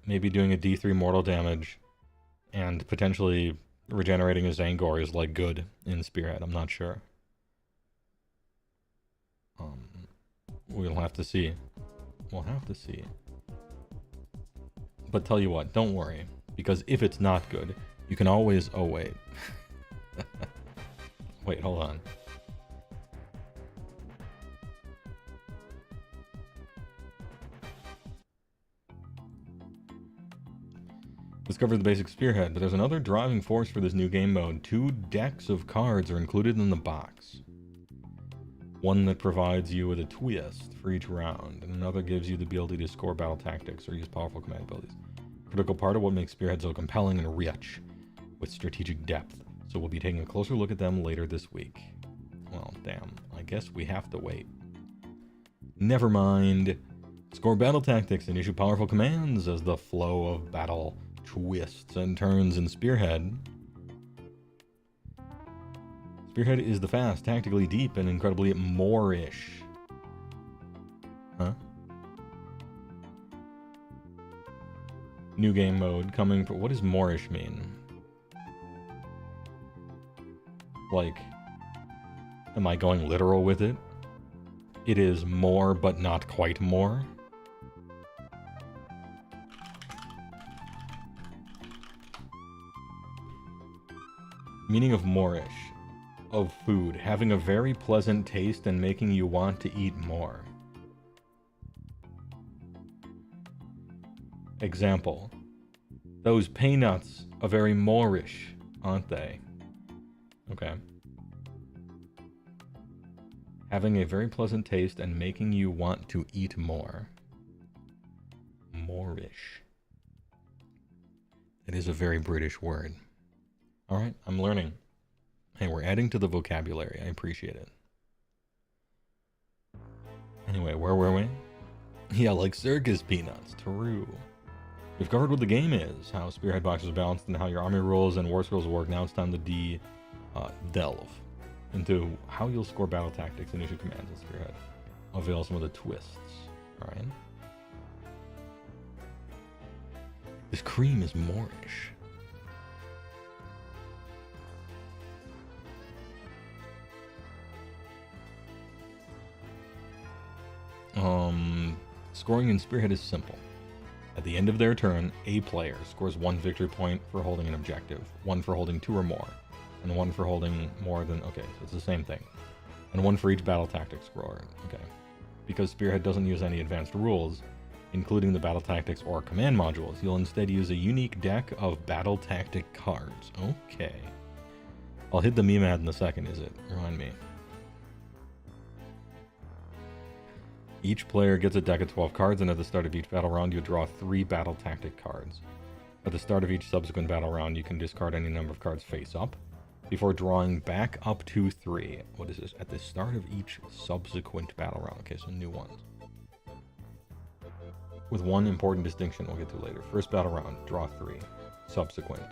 Maybe doing a D3 mortal damage and potentially regenerating a Zangor is, like, good in Spearhead. I'm not sure. We'll have to see. We'll have to see. But tell you what, don't worry. Because if it's not good, You can always... Oh, wait. Wait, hold on. Discover the basic Spearhead, but there's another driving force for this new game mode. 2 decks of cards are included in the box. One that provides you with a twist for each round, and another gives you the ability to score battle tactics or use powerful command abilities. Critical part of what makes Spearhead so compelling and rich with strategic depth. So we'll be taking a closer look at them later this week. Well, damn. I guess we have to wait. Never mind. Score battle tactics and issue powerful commands as the flow of battle twists and turns in Spearhead. Spearhead is the fast, tactically deep, and incredibly Moorish. Huh? New game mode coming for... What does Moorish mean? Like, am I going literal with it? It is more, but not quite more. Meaning of Moorish. Of food. Having a very pleasant taste and making you want to eat more. Example. Those peanuts are very Moorish, aren't they? Okay. Having a very pleasant taste and making you want to eat more. Moorish. It is a very British word. Alright, I'm learning. Hey, we're adding to the vocabulary. I appreciate it. Anyway, where were we? Yeah, like circus peanuts. True. We've covered what the game is, how Spearhead boxes are balanced, and how your army rules and war scrolls work. Now it's time to delve into how you'll score battle tactics and issue commands in Spearhead. I'll unveil some of the twists. Alright. This cream is Moorish. Scoring in Spearhead is simple. At the end of their turn, a player scores 1 victory point for holding an objective, 1 for holding 2 or more, and 1 for holding more than... Okay, so it's the same thing. And 1 for each battle tactic scorer. Okay. Because Spearhead doesn't use any advanced rules, including the battle tactics or command modules, you'll instead use a unique deck of battle tactic cards. Okay. I'll hit the meme ad in a second, is it? Remind me. Each player gets a deck of 12 cards, and at the start of each battle round, you draw 3 battle tactic cards. At the start of each subsequent battle round, you can discard any number of cards face up, before drawing back up to 3. What is this? At the start of each subsequent battle round. Okay, so new ones. With one important distinction we'll get to later. First battle round, draw 3. Subsequent.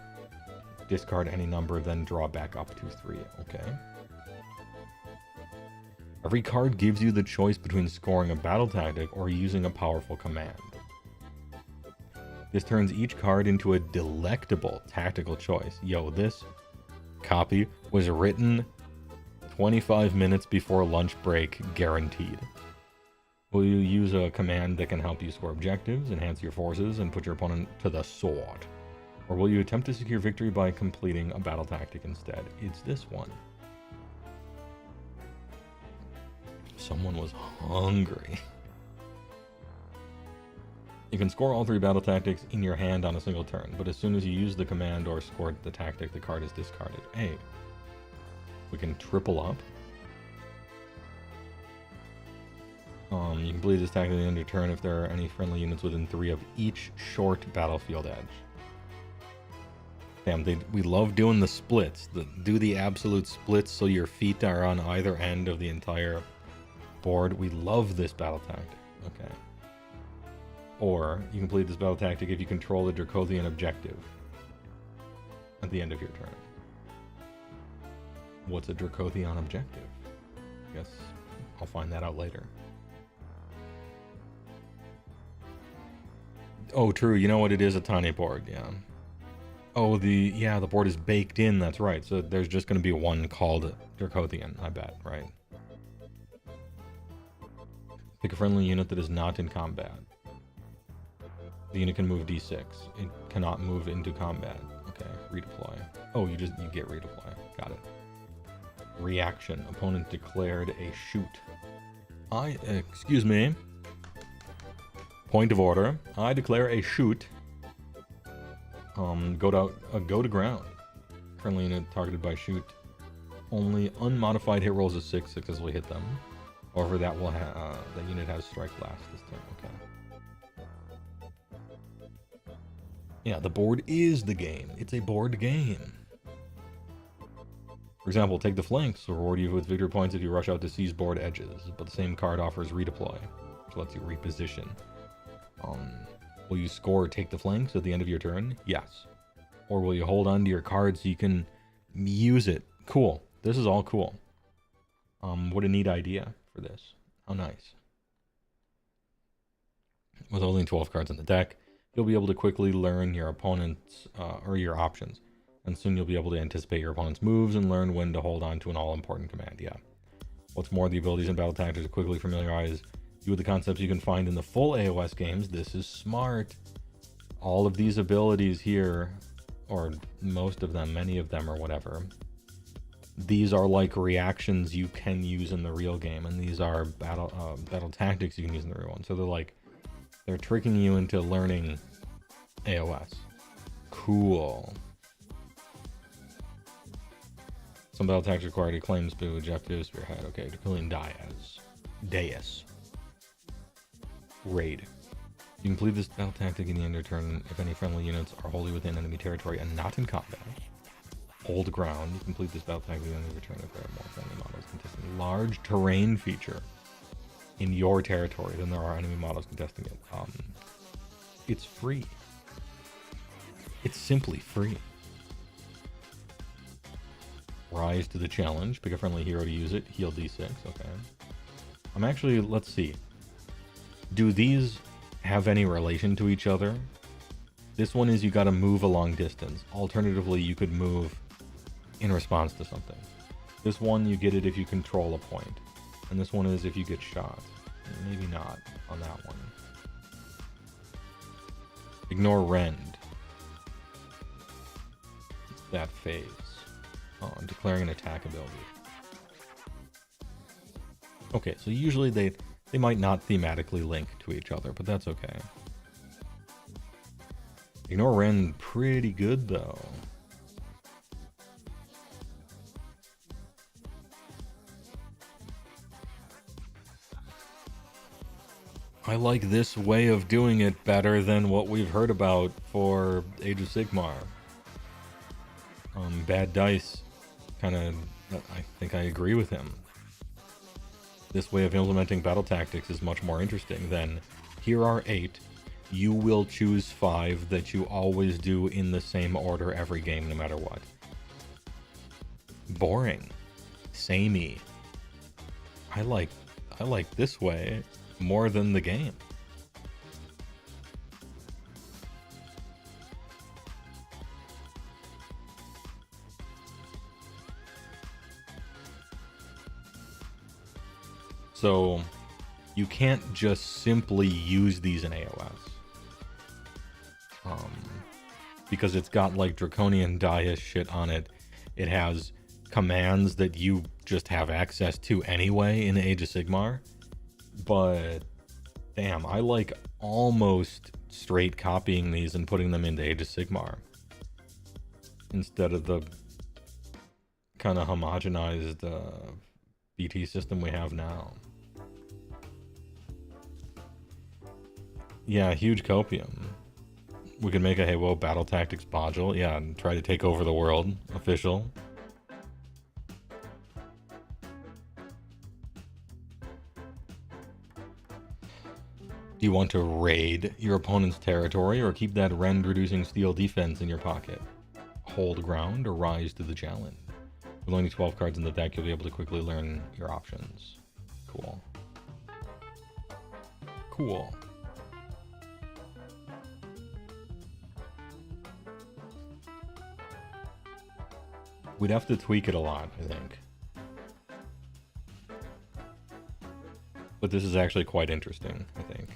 Discard any number, then draw back up to 3. Okay. Every card gives you the choice between scoring a battle tactic or using a powerful command. This turns each card into a delectable tactical choice. Yo, this copy was written 25 minutes before lunch break, guaranteed. Will you use a command that can help you score objectives, enhance your forces, and put your opponent to the sword? Or will you attempt to secure victory by completing a battle tactic instead? It's this one. Someone was hungry. You can score all 3 battle tactics in your hand on a single turn, but as soon as you use the command or score the tactic, the card is discarded. Hey, we can triple up. You can complete this tactic at the end of your turn if there are any friendly units within 3 of each short battlefield edge. Damn, we love doing the splits. Do the absolute splits so your feet are on either end of the entire board. We love this battle tactic. Okay. Or you complete this battle tactic if you control a Dracothian objective at the end of your turn. What's a Dracothian objective? I guess I'll find that out later. Oh, true. You know what? It is a tiny board. Yeah. Oh, the board is baked in. That's right. So there's just going to be one called Dracothian, I bet, right? Pick a friendly unit that is not in combat. The unit can move D6. It cannot move into combat. Okay, redeploy. Oh, you get redeploy. Got it. Reaction. Opponent declared a shoot. Excuse me. Point of order. I declare a shoot. Go to ground. Friendly unit targeted by shoot. Only unmodified hit rolls of 6 successfully hit them. However, that unit has strike last this turn. Okay. Yeah, the board is the game. It's a board game. For example, take the flanks. Reward you with victory points if you rush out to seize board edges. But the same card offers redeploy, which lets you reposition. Will you score or take the flanks at the end of your turn? Yes. Or will you hold on to your card so you can use it? Cool. This is all cool. What a neat idea for this. How nice. With only 12 cards in the deck, you'll be able to quickly learn your opponent's or your options. And soon you'll be able to anticipate your opponent's moves and learn when to hold on to an all-important command. Yeah. What's more, the abilities in battle tactics to quickly familiarize you with the concepts you can find in the full AoS games. This is smart. All of these abilities here, or most of them, many of them or whatever, these are like reactions you can use in the real game, and these are battle tactics you can use in the real one. So they're tricking you into learning AoS. Cool. Some battle tactics require to claim objectives, Spearhead. Okay, Declaring Deus. Raid. You can complete this battle tactic in the end of your turn if any friendly units are wholly within enemy territory and not in combat. Hold ground. You complete this battle tactic at the end of your turn if there are more friendly models contesting large terrain feature in your territory than there are enemy models contesting it. It's free. It's simply free. Rise to the challenge. Pick a friendly hero to use it. Heal D6. Okay. I'm actually, let's see. Do these have any relation to each other? This one is you gotta move a long distance. Alternatively, you could move in response to something. This one, you get it if you control a point. And this one is if you get shot. Maybe not on that one. Ignore Rend. That phase. Oh, declaring an attack ability. Okay, so usually they might not thematically link to each other, but that's okay. Ignore Rend, pretty good though. I like this way of doing it better than what we've heard about for Age of Sigmar. Bad Dice, I think I agree with him. This way of implementing battle tactics is much more interesting than, here are 8, you will choose 5 that you always do in the same order every game no matter what. Boring. Samey. I like this way more than the game. So you can't just simply use these in AoS. Because it's got like draconian Dias shit on it. It has commands that you just have access to anyway in Age of Sigmar. But damn, I like almost straight copying these and putting them into Age of Sigmar instead of the kind of homogenized BT system we have now. Yeah, huge copium. We could make a HeyWoah Battle Tactics module, yeah, and try to take over the world. Official. Do you want to raid your opponent's territory or keep that rend reducing steel defense in your pocket? Hold ground or rise to the challenge? With only 12 cards in the deck, you'll be able to quickly learn your options. Cool. Cool. We'd have to tweak it a lot, I think. But this is actually quite interesting, I think.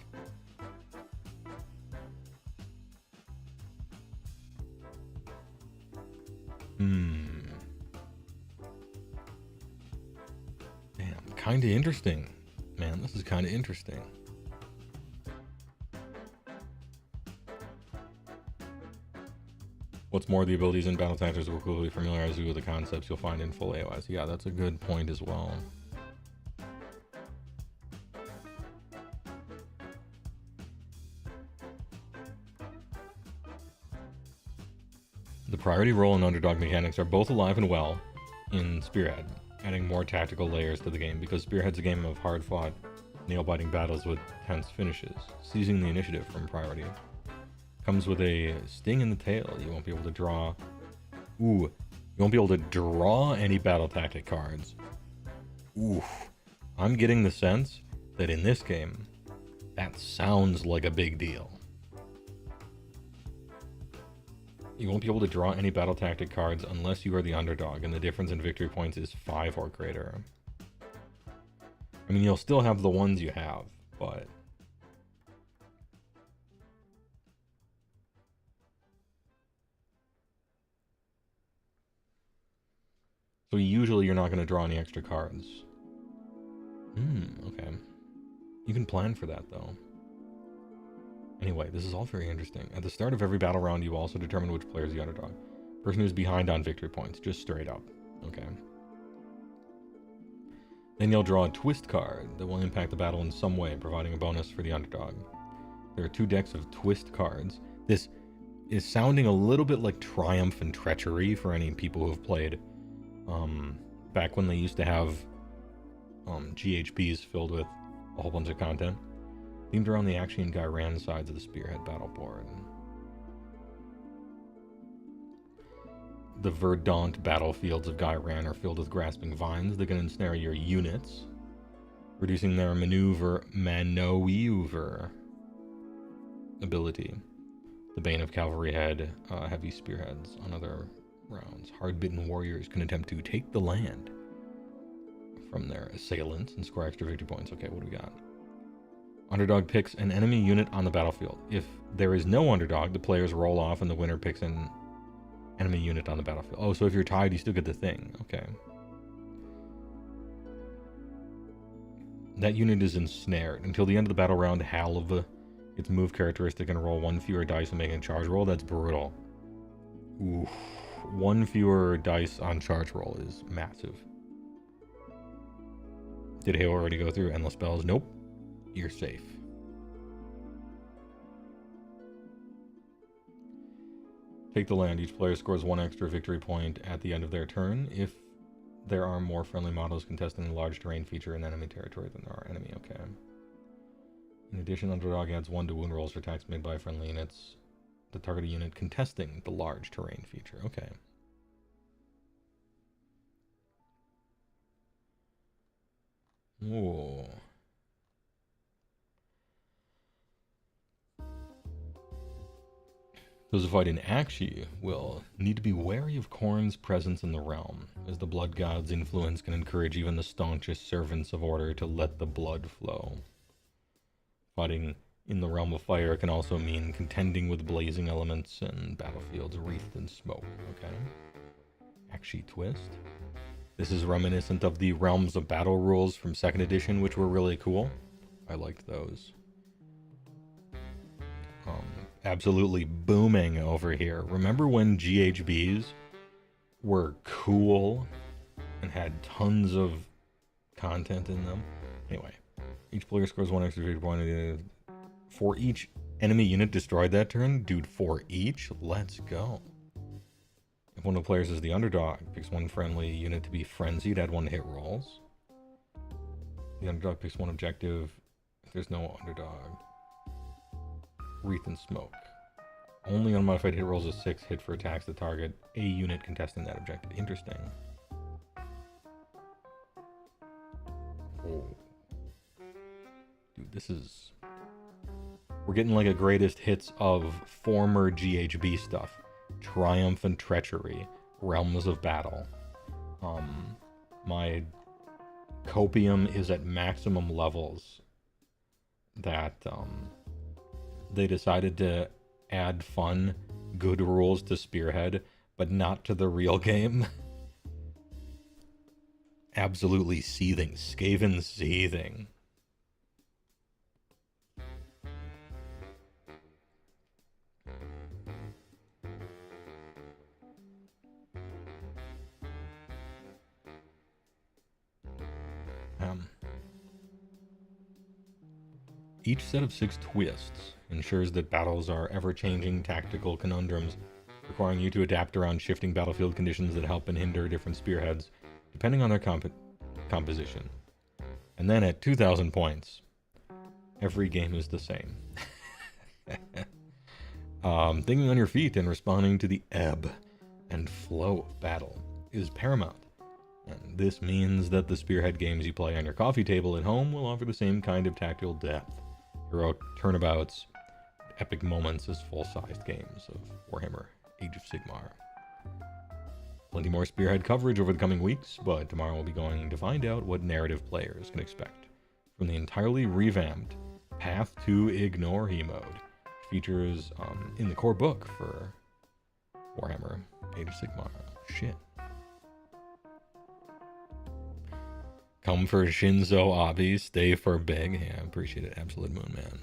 Damn, kind of interesting. Man, this is kind of interesting. What's more, the abilities in battle tactics will quickly familiarize you with the concepts you'll find in full AoS. Yeah, that's a good point as well. The priority role and underdog mechanics are both alive and well in Spearhead, adding more tactical layers to the game because Spearhead's a game of hard-fought, nail-biting battles with tense finishes. Seizing the initiative from priority comes with a sting in the tail. You won't be able to draw... Ooh, you won't be able to draw any battle tactic cards. Oof. I'm getting the sense that in this game, that sounds like a big deal. You won't be able to draw any battle tactic cards unless you are the underdog, and the difference in victory points is 5 or greater. I mean, you'll still have the ones you have, but... So usually you're not going to draw any extra cards. Okay. You can plan for that, though. Anyway, this is all very interesting. At the start of every battle round, you also determine which player is the underdog. Person who's behind on victory points, just straight up. Okay. Then you'll draw a twist card that will impact the battle in some way, providing a bonus for the underdog. There are 2 decks of twist cards. This is sounding a little bit like Triumph and Treachery for any people who have played back when they used to have GHPs filled with a whole bunch of content. Themed around the Akshay and Gairan sides of the Spearhead battle board. The verdant battlefields of Gairan are filled with grasping vines that can ensnare your units, reducing their maneuver ability. The Bane of Cavalry Head, heavy spearheads on other rounds. Hard-bitten warriors can attempt to take the land from their assailants and score extra victory points. Okay, what do we got? Underdog picks an enemy unit on the battlefield. If there is no underdog, the players roll off and the winner picks an enemy unit on the battlefield. Oh, so if you're tied, you still get the thing. Okay. That unit is ensnared. Until the end of the battle round, halve its move characteristic and roll 1 fewer dice and make a charge roll. That's brutal. Oof. 1 fewer dice on charge roll is massive. Did HeyWoah already go through endless spells? Nope. You're safe. Take the land. Each player scores 1 extra victory point at the end of their turn if there are more friendly models contesting the large terrain feature in enemy territory than there are enemy. Okay. In addition, underdog adds 1 to wound rolls for attacks made by friendly units. The targeted unit contesting the large terrain feature. Okay. Whoa. Those who fight in Akshay will need to be wary of Khorne's presence in the realm, as the blood god's influence can encourage even the staunchest servants of order to let the blood flow. Fighting in the realm of fire can also mean contending with blazing elements and battlefields wreathed in smoke. Okay. Akshay twist. This is reminiscent of the Realms of Battle rules from 2nd edition, which were really cool. I liked those. Absolutely booming over here. Remember when GHBs were cool and had tons of content in them? Anyway, each player scores 1 extra victory point for each enemy unit destroyed that turn. Dude, for each? Let's go. If one of the players is the underdog, picks 1 friendly unit to be frenzied, add 1 hit rolls. The underdog picks 1 objective if there's no underdog. Wreath and smoke. Only unmodified hit rolls of 6 hit for attacks that target a unit contesting that objective. Interesting. Oh. Dude, this is... We're getting like a greatest hits of former GHB stuff. Triumph and Treachery. Realms of Battle. My copium is at maximum levels that they decided to add fun, good rules to Spearhead but not to the real game. Absolutely seething. Skaven seething. Each set of 6 twists ensures that battles are ever-changing tactical conundrums, requiring you to adapt around shifting battlefield conditions that help and hinder different spearheads, depending on their composition. And then at 2,000 points, every game is the same. Thinking on your feet and responding to the ebb and flow of battle is paramount. And this means that the Spearhead games you play on your coffee table at home will offer the same kind of tactical depth, heroic turnabouts, epic moments as full-sized games of Warhammer Age of Sigmar. Plenty more Spearhead coverage over the coming weeks, but tomorrow we'll be going to find out what narrative players can expect from the entirely revamped Path to Ignore He mode, which features in the core book for Warhammer Age of Sigmar. Shit. Come for Shinzo Abe, stay for Big. Yeah, I appreciate it. Absolute Moon Man.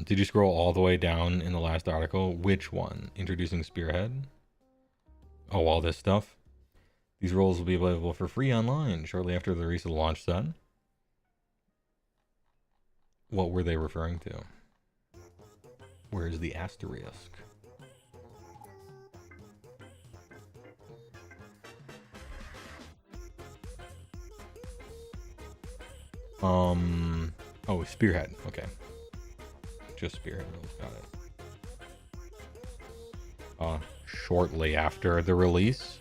Did you scroll all the way down in the last article? Which one? Introducing Spearhead? Oh, all this stuff? These roles will be available for free online shortly after the release of the launch set. What were they referring to? Where's the asterisk? Oh, Spearhead. Okay. Just Spearhead. Got it. Shortly after the release,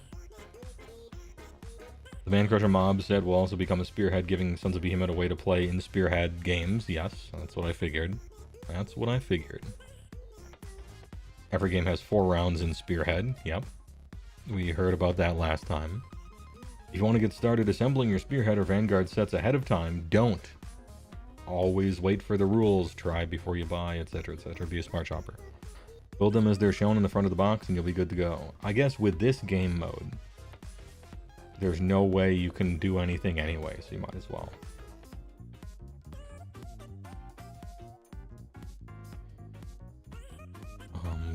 the Man-Crusher mob said will also become a Spearhead, giving Sons of Behemoth a way to play in Spearhead games. Yes, that's what I figured. That's what I figured. Every game has 4 rounds in Spearhead. Yep. We heard about that last time. If you want to get started assembling your Spearhead or Vanguard sets ahead of time, don't. Always wait for the rules, try before you buy, etc., etc. Be a smart shopper. Build them as they're shown in the front of the box and you'll be good to go. I guess with this game mode, there's no way you can do anything anyway, so you might as well.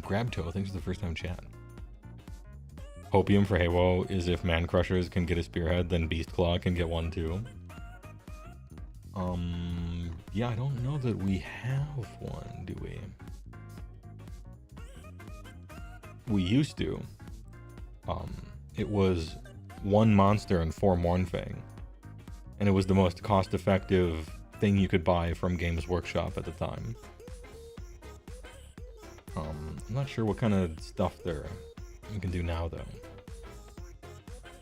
Grabtoe, thanks for the first time chat. Hopium for HeyWoah is if Man Crushers can get a Spearhead, then Beastclaw can get one too. Yeah, I don't know that we have one, do we? We used to. It was 1 monster and 4 Mournfang. And it was the most cost-effective thing you could buy from Games Workshop at the time. I'm not sure what kind of stuff you can do now, though.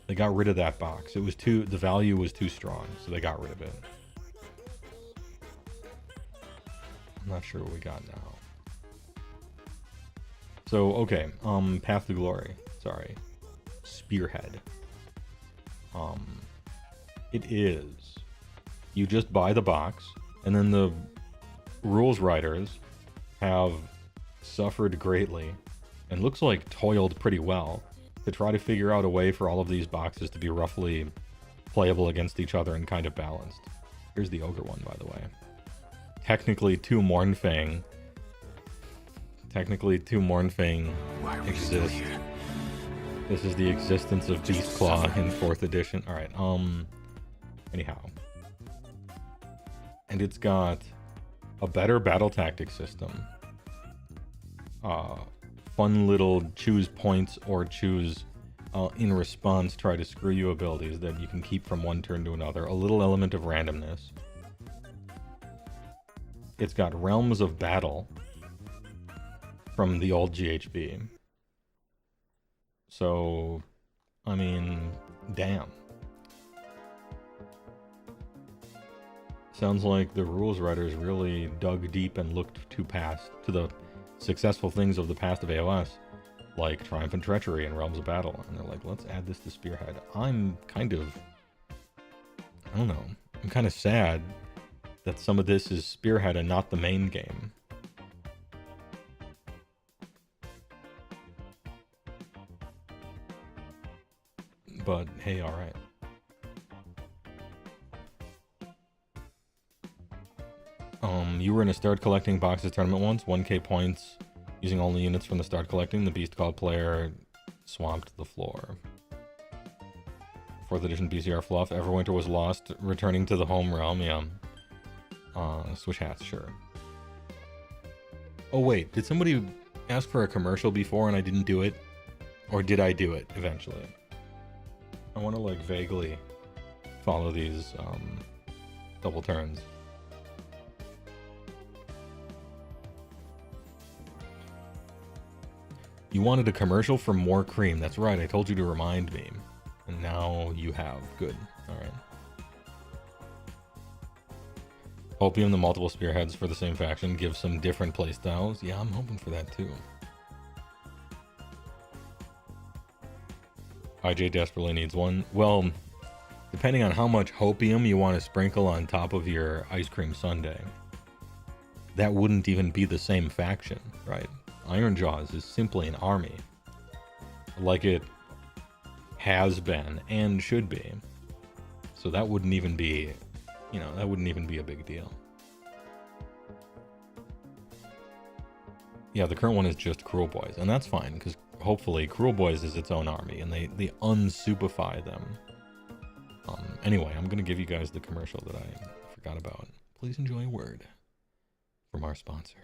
They got rid of that box. It was the value was too strong, so they got rid of it. I'm not sure what we got now. So, okay, Path to Glory. Sorry. Spearhead. It is. You just buy the box, and then the rules writers have suffered greatly, and looks like toiled pretty well, to try to figure out a way for all of these boxes to be roughly playable against each other and kind of balanced. Here's the Ogre one, by the way. Technically, 2 Mournfang exist. This is the existence of Beastclaw in 4th edition. Alright, anyhow. And it's got a better battle tactic system. Fun little choose points or choose in response try to screw you abilities that you can keep from one turn to another. A little element of randomness. It's got Realms of Battle from the old GHB. So, I mean, damn. Sounds like the rules writers really dug deep and looked to the successful things of the past of AoS, like Triumph and Treachery and Realms of Battle, and they're like, let's add this to Spearhead. I'm kind of sad that some of this is Spearhead and not the main game. but hey, alright. You were in a start collecting boxes tournament once, 1k points, using only units from the start collecting. The Beast Called player swamped the floor. 4th edition BCR fluff. Everwinter was lost, returning to the home realm. Yeah. Switch hats, sure. Oh wait, did somebody ask for a commercial before and I didn't do it? Or did I do it eventually? I want to like vaguely follow these double turns. You wanted a commercial for more cream. That's right, I told you to remind me. And now you have. Good. Alright. Hopium, the multiple spearheads for the same faction, give some different playstyles. Yeah, I'm hoping for that too. IJ desperately needs one. Well, depending on how much hopium you want to sprinkle on top of your ice cream sundae, that wouldn't even be the same faction, right? Ironjaws is simply an army. Like it has been and should be. So that wouldn't even be, you know, that wouldn't even be a big deal. Yeah, the current one is just Cruel Boys, and that's fine, because hopefully Cruel Boys is its own army, and they unsupify them. Anyway, I'm going to give you guys the commercial that I forgot about. Please enjoy a word from our sponsor.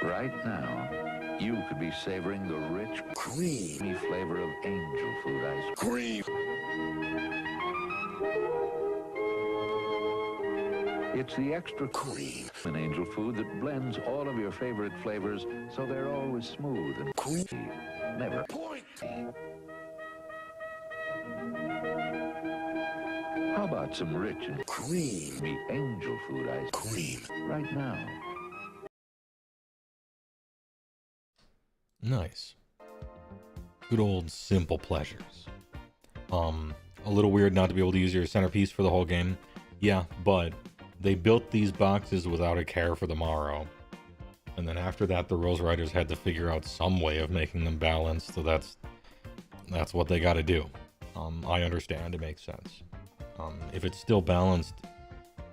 Right now, you could be savoring the rich, creamy flavor of angel food ice cream. It's the extra cream in angel food that blends all of your favorite flavors so they're always smooth and creamy, never pointy. How about some rich and creamy angel food ice cream right now? Nice. Good old simple pleasures. A little weird not to be able to use your centerpiece for the whole game. Yeah, but they built these boxes without a care for the morrow. And then after that, the rules writers had to figure out some way of making them balanced, so that's what they gotta do. I understand, it makes sense. If it's still balanced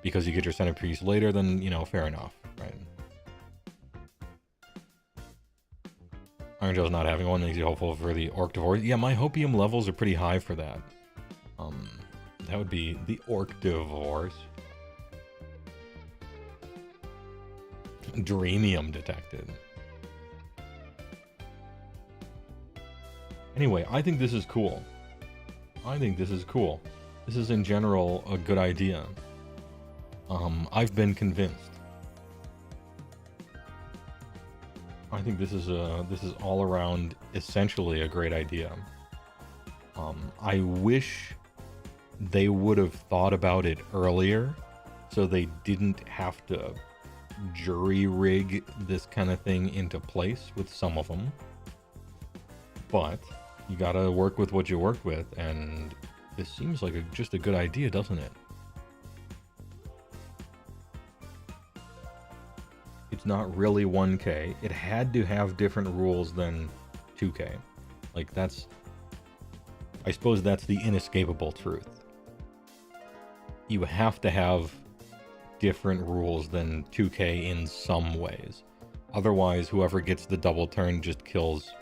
because you get your centerpiece later, then, you know, fair enough, right? Ironjaw's not having one makes you hopeful for the Orc Divorce. Yeah, my hopium levels are pretty high for that. That would be the Orc Divorce. Dreamium detected. Anyway, I think this is cool. This is in general a good idea. I've been convinced. I think this is all around essentially a great idea. I wish they would have thought about it earlier so they didn't have to jury rig this kind of thing into place with some of them. But you gotta work with what you work with, and this seems like just a good idea, doesn't it? It's not really 1K. It had to have different rules than 2K. Like, I suppose that's the inescapable truth. You have to have different rules than 2K in some ways. Otherwise, whoever gets the double turn just kills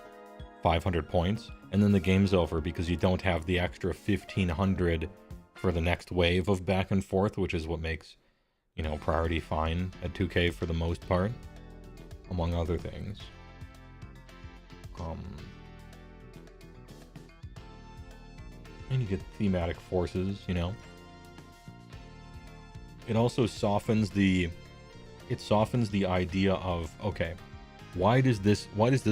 500 points, and then the game's over because you don't have the extra 1500 for the next wave of back and forth, which is what makes, you know, priority fine at 2K for the most part, among other things. And you get thematic forces, you know. It also softens the idea of, okay, why does this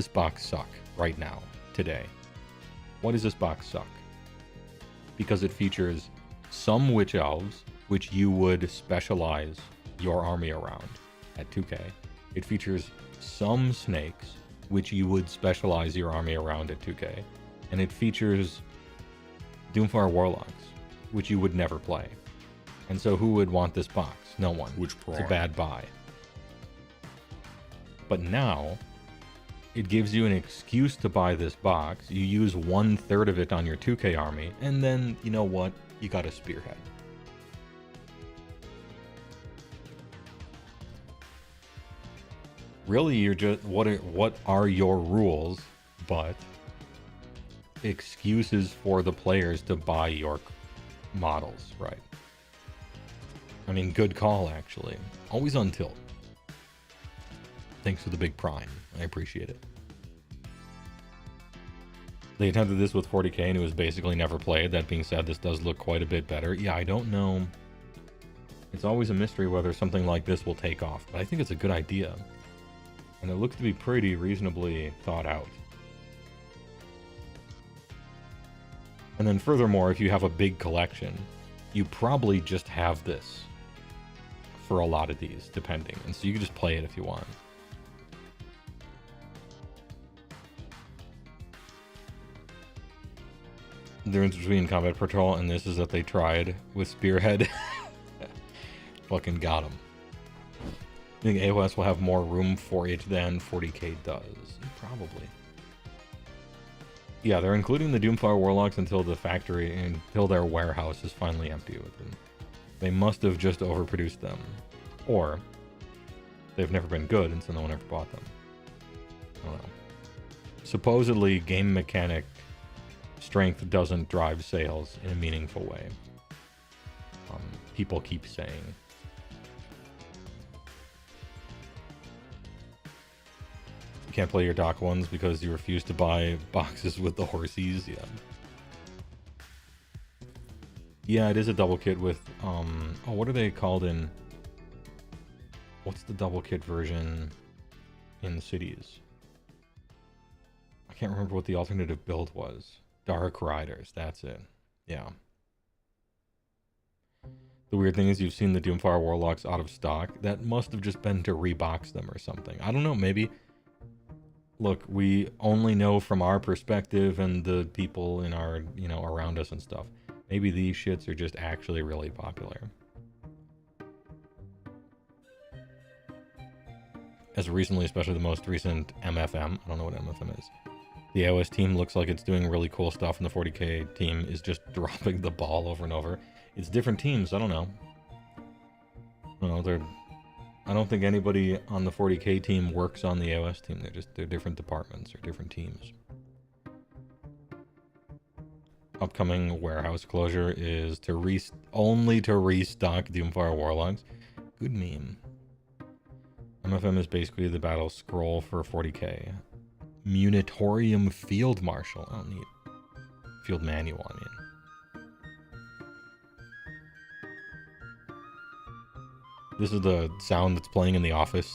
box suck right now, today? Why does this box suck? Because it features some witch elves, which you would specialize your army around at 2K. It features some snakes, which you would specialize your army around at 2K. And it features Doomfire Warlocks, which you would never play. And so who would want this box? No one. It's a bad buy. But now, it gives you an excuse to buy this box. You use 1/3 of it on your 2K army, and then, you know what? You got a Spearhead. Really, you're just, what are your rules but excuses for the players to buy your models, right? I mean, good call, actually. Always on tilt. Thanks for the big prime. I appreciate it. They attempted this with 40k and it was basically never played. That being said, this does look quite a bit better. Yeah, I don't know. It's always a mystery whether something like this will take off, but I think it's a good idea. And it looks to be pretty reasonably thought out. And then furthermore, if you have a big collection, you probably just have this for a lot of these, depending. And so you can just play it if you want. The difference between Combat Patrol and this is that they tried with Spearhead. Fucking got them. I think AoS will have more room for it than 40k does. Probably. Yeah, they're including the Doomfire Warlocks until the factory, until their warehouse is finally empty with them. They must have just overproduced them. Or they've never been good and so no one ever bought them. I don't know. Supposedly, game mechanic strength doesn't drive sales in a meaningful way. People keep saying. You can't play your dock ones because you refuse to buy boxes with the horsies. Yeah. Yeah, it is a double kit with, oh, what are they called in, what's the double kit version in Cities? I can't remember what the alternative build was. Dark Riders, that's it. Yeah. The weird thing is you've seen the Doomfire Warlocks out of stock. That must have just been to rebox them or something. I don't know, maybe. Look, we only know from our perspective and the people in our, you know, around us and stuff. Maybe these shits are just actually really popular. As recently, especially the most recent MFM. I don't know what MFM is. The AoS team looks like it's doing really cool stuff, and the 40k team is just dropping the ball over and over. It's different teams. I don't know. I don't think anybody on the 40k team works on the AoS team. They're different departments or different teams. Upcoming warehouse closure is only to restock Doomfire Warlocks. Good meme. MFM is basically the battle scroll for 40k. Munitorium Field Marshal. Oh, neat. Field Manual, I mean. This is the sound that's playing in the office.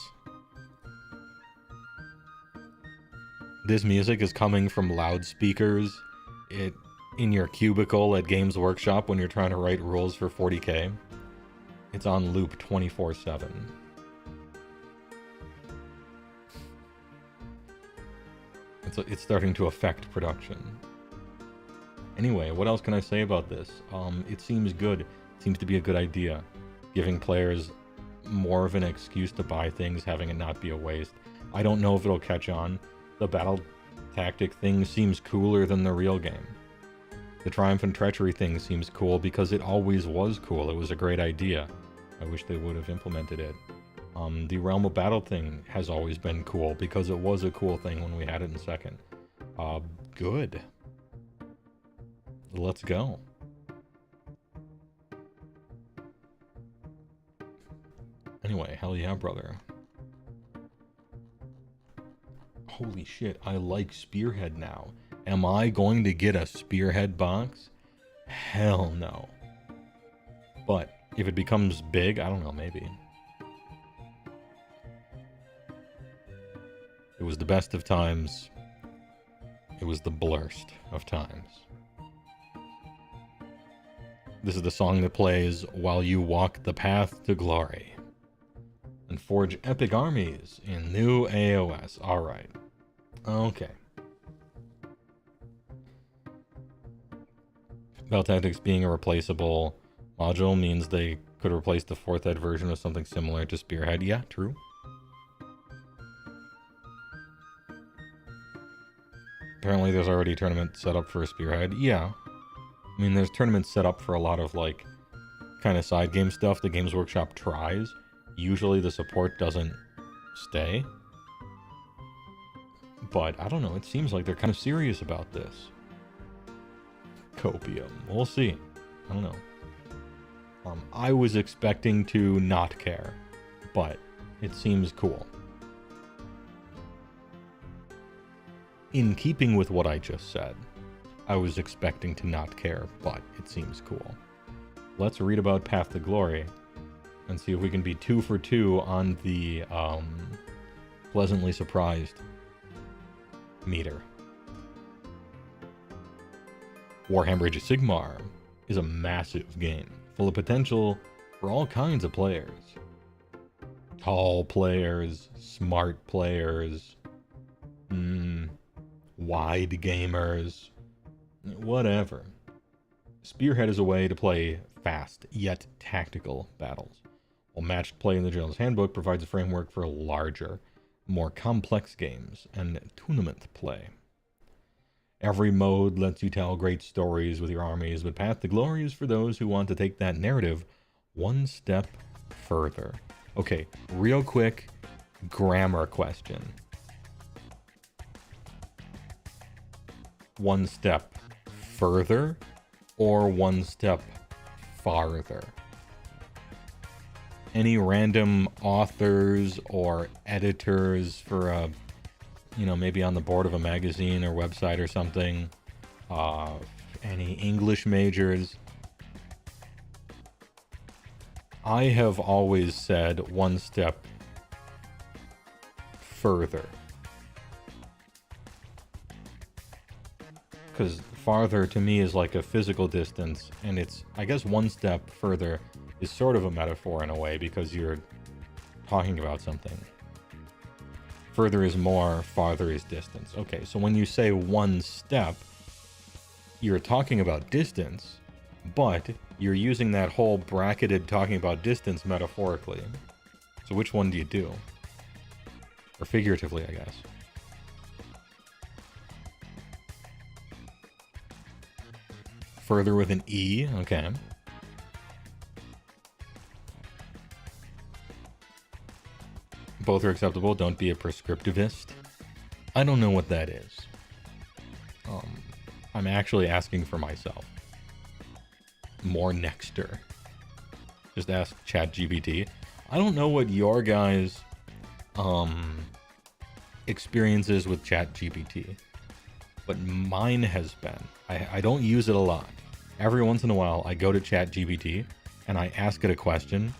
This music is coming from loudspeakers in your cubicle at Games Workshop when you're trying to write rules for 40k. It's on loop 24/7. It's starting to affect production. Anyway, what else can I say about this? It seems good. It seems to be a good idea. Giving players more of an excuse to buy things, having it not be a waste. I don't know if it'll catch on. The battle tactic thing seems cooler than the real game. The Triumph and Treachery thing seems cool because it always was cool. It was a great idea. I wish they would have implemented it. The Realm of Battle thing has always been cool because it was a cool thing when we had it in second. Good. Let's go. Anyway, hell yeah, brother. Holy shit, I like Spearhead now. Am I going to get a Spearhead box? Hell no. But if it becomes big, I don't know, maybe. It was the best of times. It was the blurst of times. This is the song that plays while you walk the path to glory and forge epic armies in new AoS. Alright. Okay. Battle Tactics being a replaceable module means they could replace the 4th ed version with something similar to Spearhead. Yeah, true. Apparently there's already a tournament set up for Spearhead. Yeah. I mean, there's tournaments set up for a lot of, like, kind of side game stuff the Games Workshop tries. Usually the support doesn't stay. But, I don't know, it seems like they're kind of serious about this. Copium. We'll see. I don't know. I was expecting to not care, but it seems cool. In keeping with what I just said, I was expecting to not care, but it seems cool. Let's read about Path to Glory and see if we can be 2 for 2 on the pleasantly surprised meter. Warhammer Age of Sigmar is a massive game, full of potential for all kinds of players. Tall players, smart players, wide gamers, whatever. Spearhead is a way to play fast, yet tactical battles, while matched play in the General's Handbook provides a framework for larger, more complex games and tournament play. Every mode lets you tell great stories with your armies, but Path to Glory is for those who want to take that narrative one step further. Okay, real quick grammar question. One step further or one step farther? Any random authors or editors for a, maybe on the board of a magazine or website or something, any English majors? I have always said one step further. Because farther to me is like a physical distance, and it's, I guess one step further is sort of a metaphor in a way because you're talking about something. Further is more, farther is distance. Okay, so when you say one step, you're talking about distance, but you're using that whole bracketed talking about distance metaphorically. So which one do you do? Or figuratively, I guess. Further with an E, okay. Both are acceptable. Don't be a prescriptivist. I don't know what that is. I'm actually asking for myself. More Nexter. Just ask ChatGPT. I don't know what your guys' experiences with ChatGPT, but mine has been. I don't use it a lot. Every once in a while, I go to ChatGPT and I ask it a question,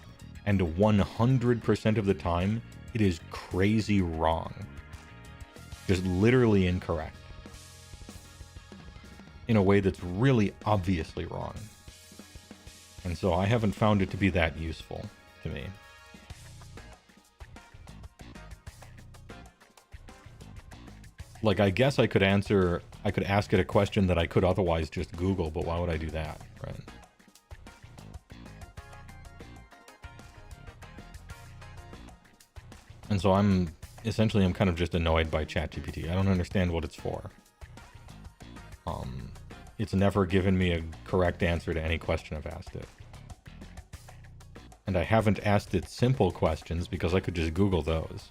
and 100% of the time, it is crazy wrong. Just literally incorrect. In a way that's really obviously wrong. And so I haven't found it to be that useful to me. Like, I guess I could ask it a question that I could otherwise just Google, but why would I do that, right? And so I'm kind of just annoyed by ChatGPT. I don't understand what it's for. It's never given me a correct answer to any question I've asked it. And I haven't asked it simple questions because I could just Google those.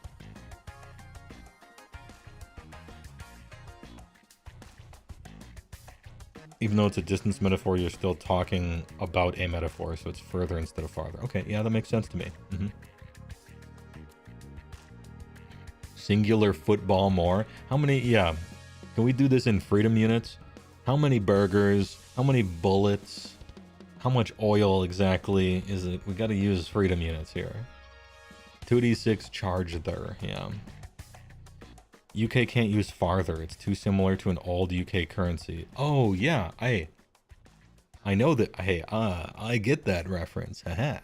Even though it's a distance metaphor, you're still talking about a metaphor, so it's further instead of farther. Okay, yeah, that makes sense to me. Singular football more. How many, yeah. Can we do this in freedom units? How many burgers? How many bullets? How much oil exactly is it? We gotta use freedom units here. 2d6 charge there, yeah. UK can't use farther. It's too similar to an old UK currency. Oh, yeah. I know that. Hey, I get that reference. Haha.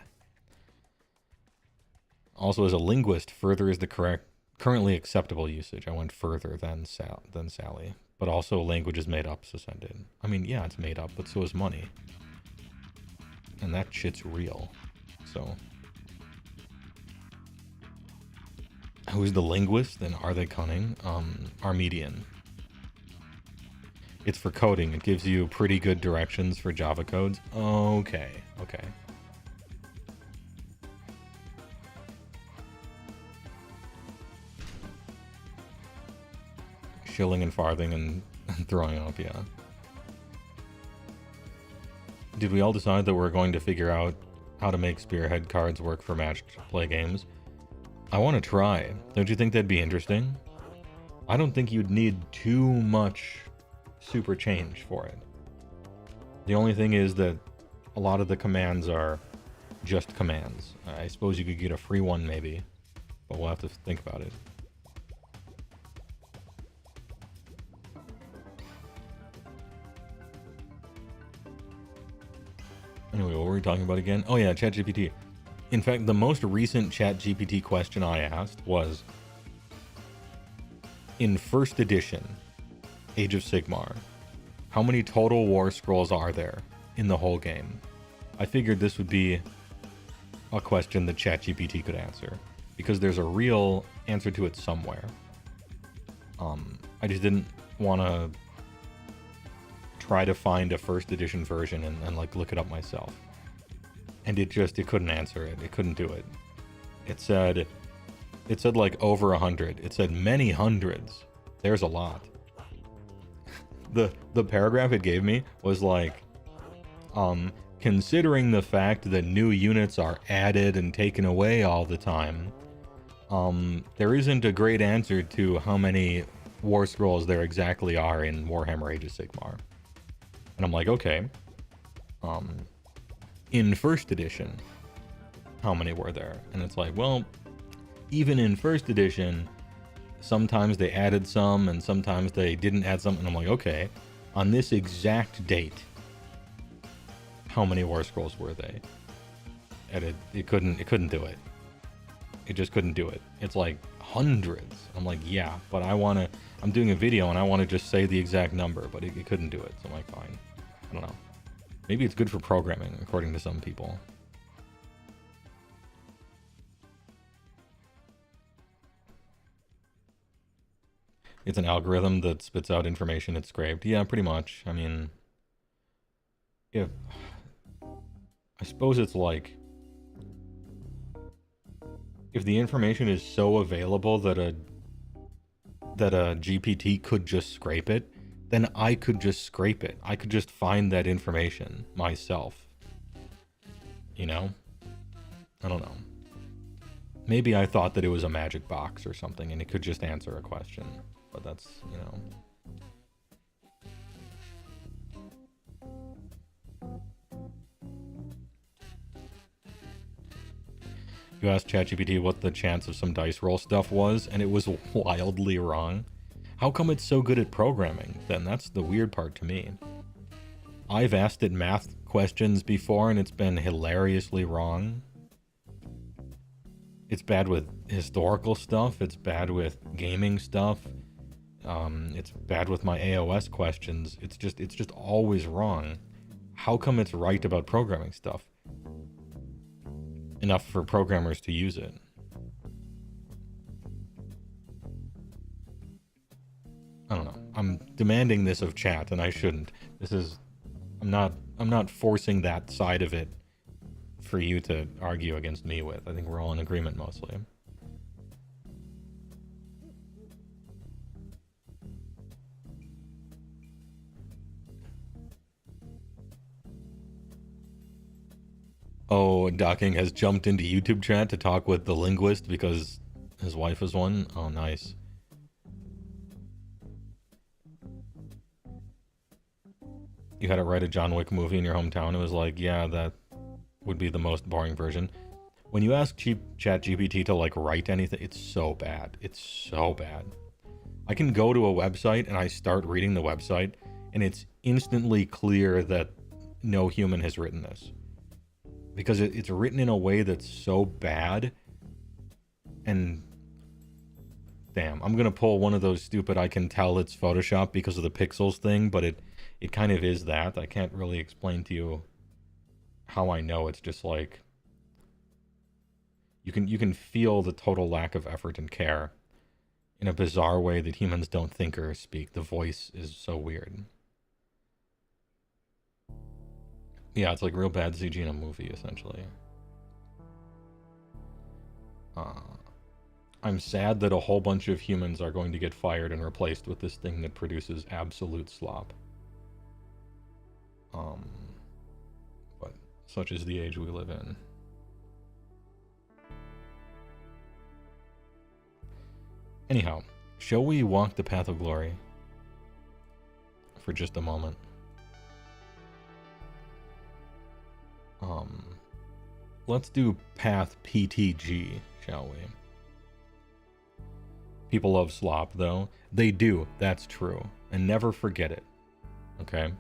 Also, as a linguist, further is the currently acceptable usage. I went further than Sally. But also, language is made up, so send in. I mean, yeah, it's made up, but so is money. And that shit's real. So... who's the linguist, and are they cunning? Armedian. It's for coding. It gives you pretty good directions for Java codes. Okay, okay. Shilling and farthing and throwing up, yeah. Did we all decide that we're going to figure out how to make Spearhead cards work for matched play games? I want to try. Don't you think that'd be interesting? I don't think you'd need too much super change for it. The only thing is that a lot of the commands are just commands. I suppose you could get a free one maybe, but we'll have to think about it. Anyway, what were we talking about again? Oh yeah, ChatGPT. In fact, the most recent ChatGPT question I asked was, in first edition, Age of Sigmar, how many total war scrolls are there in the whole game? I figured this would be a question that ChatGPT could answer, because there's a real answer to it somewhere. I just didn't want to try to find a first edition version and like look it up myself. And it couldn't answer it. It couldn't do it. It said like over 100. It said many hundreds. There's a lot. The paragraph it gave me was like, considering the fact that new units are added and taken away all the time, there isn't a great answer to how many war scrolls there exactly are in Warhammer Age of Sigmar. And I'm like, okay, in first edition, how many were there? And it's like, well, even in first edition, sometimes they added some and sometimes they didn't add some. And I'm like, okay, on this exact date, how many war scrolls were they? And it couldn't do it. It just couldn't do it. It's like hundreds. I'm like, yeah, but I'm doing a video and I want to just say the exact number, but it couldn't do it. So I'm like, fine. I don't know. Maybe it's good for programming, according to some people. It's an algorithm that spits out information it's scraped. Yeah, pretty much. I mean, I suppose it's like, if the information is so available that a GPT could just scrape it, then I could just scrape it. I could just find that information myself. You know? I don't know. Maybe I thought that it was a magic box or something and it could just answer a question. But that's, you know. You asked ChatGPT what the chance of some dice roll stuff was, and it was wildly wrong. How come it's so good at programming, then? That's the weird part to me. I've asked it math questions before, and it's been hilariously wrong. It's bad with historical stuff. It's bad with gaming stuff. It's bad with my AoS questions. It's just always wrong. How come it's right about programming stuff? Enough for programmers to use it. I don't know. I'm demanding this of chat, and I shouldn't. I'm not forcing that side of it for you to argue against me with. I think we're all in agreement mostly. Oh, Docking has jumped into YouTube chat to talk with the linguist because his wife is one. Oh, nice. You had to write a John Wick movie in your hometown. It was like, yeah, that would be the most boring version. When you ask ChatGPT to like write anything, it's so bad. It's so bad. I can go to a website and I start reading the website and it's instantly clear that no human has written this. Because it's written in a way that's so bad. And damn, I'm gonna pull one of those stupid I can tell it's Photoshop because of the pixels thing, but it kind of is that. I can't really explain to you how I know. It's just like you can feel the total lack of effort and care in a bizarre way that humans don't think or speak. The voice is so weird. Yeah, it's like real bad CG in a movie, essentially. I'm sad that a whole bunch of humans are going to get fired and replaced with this thing that produces absolute slop. But such is the age we live in. Anyhow, shall we walk the path of glory for just a moment? Let's do path PTG, shall we? People love slop, though. They do, that's true. And never forget it, okay?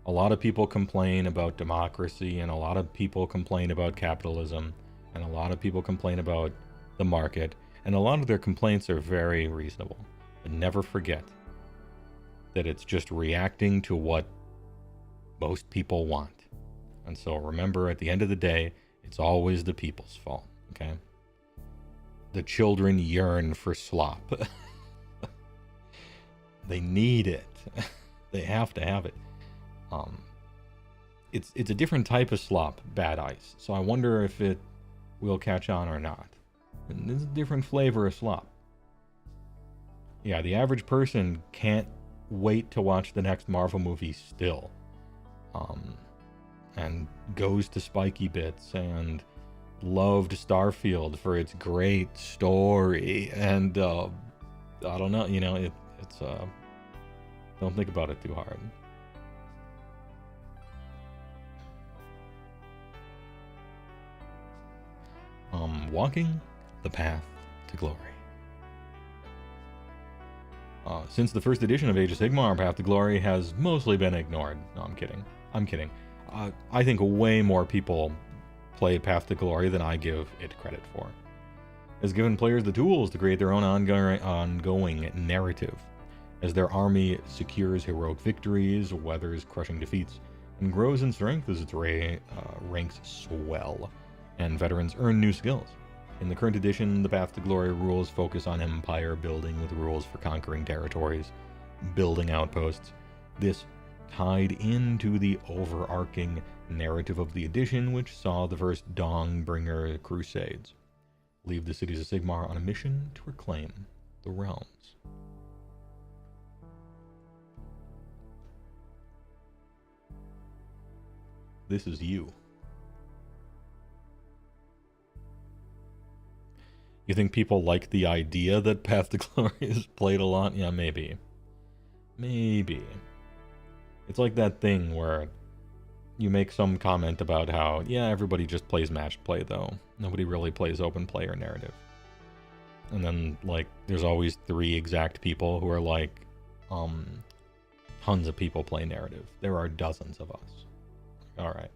A lot of people complain about democracy, and a lot of people complain about capitalism, and a lot of people complain about the market, and a lot of their complaints are very reasonable. But never forget that it's just reacting to what most people want. And so remember, at the end of the day, it's always the people's fault, okay? The children yearn for slop. They need it. They have to have it. It's a different type of slop, bad ice. So I wonder if it will catch on or not. And this is a different flavor of slop. Yeah, the average person can't wait to watch the next Marvel movie still. And goes to Spiky Bits and loved Starfield for its great story. And I don't know, you know, it's don't think about it too hard. Walking the path to glory. Since the first edition of Age of Sigmar, Path to Glory has mostly been ignored. No, I'm kidding. I'm kidding. I think way more people play Path to Glory than I give it credit for. Has given players the tools to create their own ongoing narrative, as their army secures heroic victories, weathers crushing defeats, and grows in strength as its ranks swell, and veterans earn new skills. In the current edition, the Path to Glory rules focus on empire building with rules for conquering territories, building outposts. This tied into the overarching narrative of the edition, which saw the first Dawnbringer Crusades leave the cities of Sigmar on a mission to reclaim the realms. This is you. You think people like the idea that Path to Glory is played a lot? Yeah, maybe. Maybe. It's like that thing where you make some comment about how, yeah, everybody just plays matched play, though. Nobody really plays open play or narrative. And then, like, there's always 3 exact people who are like, tons of people play narrative. There are dozens of us. Alright.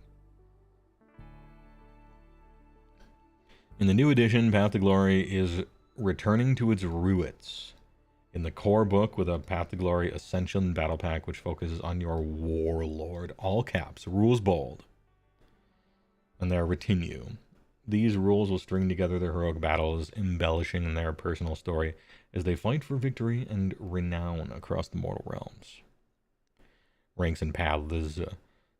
In the new edition, Path to Glory is returning to its roots in the core book with a Path to Glory Ascension battle pack, which focuses on your warlord, all caps, rules bold, and their retinue. These rules will string together their heroic battles, embellishing their personal story as they fight for victory and renown across the mortal realms. Ranks and paths.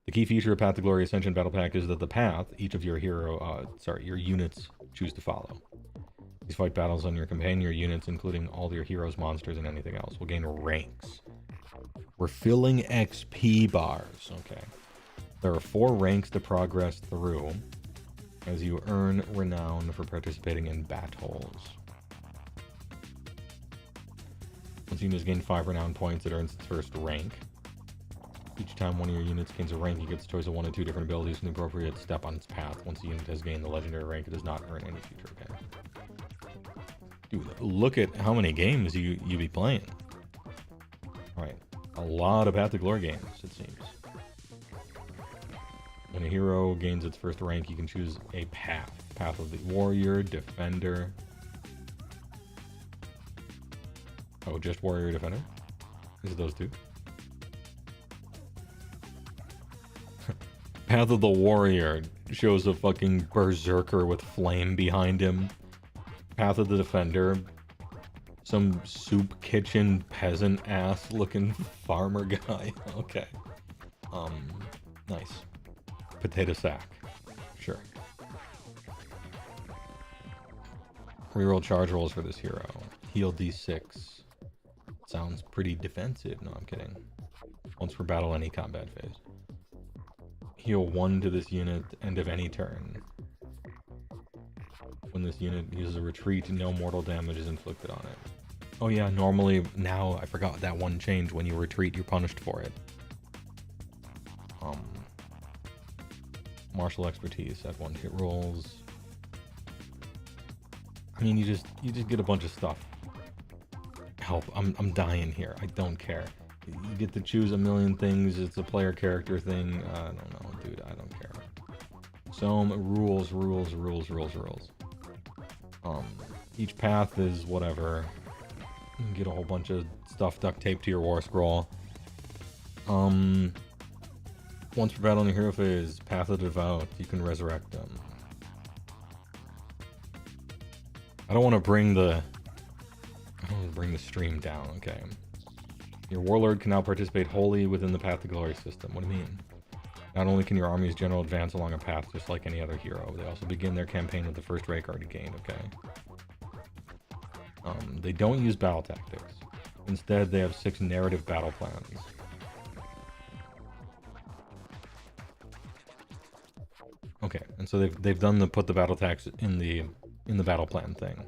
The key feature of Path to Glory Ascension Battle Pack is that the path each of your your units choose to follow. These fight battles on your companion, your units, including all your heroes, monsters, and anything else, will gain ranks. Refilling XP bars. Okay. There are 4 ranks to progress through as you earn renown for participating in battles. Once a unit has gained 5 renown points, it earns its first rank. Each time one of your units gains a rank, you get the choice of 1 or 2 different abilities from the appropriate step on its path. Once the unit has gained the legendary rank, it does not earn any future gain. Dude, look at how many games you be playing. Alright, a lot of Path to Glory games, it seems. When a hero gains its first rank, you can choose a path. Path of the Warrior, Defender. Oh, just Warrior, Defender? Is it those 2? Path of the Warrior shows a fucking berserker with flame behind him. Path of the Defender, some soup kitchen peasant ass looking farmer guy. Okay. Nice. potato sack. Sure. Reroll charge rolls for this hero. Heal D6. Sounds pretty defensive. No, I'm kidding. Once per battle, any combat phase. Heal 1 to this unit, end of any turn. When this unit uses a retreat, no mortal damage is inflicted on it. Oh yeah, normally, now, I forgot that one change. When you retreat, you're punished for it. Martial expertise, add 1 hit rolls. I mean, you just get a bunch of stuff. Help, I'm dying here. I don't care. You get to choose a million things. It's a player character thing. I don't know, dude. I don't care. So rules. Each path is whatever. You can get a whole bunch of stuff duct taped to your war scroll. Once per battle in your hero phase, Path of the Devout, you can resurrect them. I don't want to bring the stream down, okay. Your warlord can now participate wholly within the Path to Glory system. What do you mean? Not only can your army's general advance along a path just like any other hero, they also begin their campaign with the first rank already gained, okay. They don't use battle tactics. Instead, they have 6 narrative battle plans. Okay, and so they've done the put the battle tax in the battle plan thing.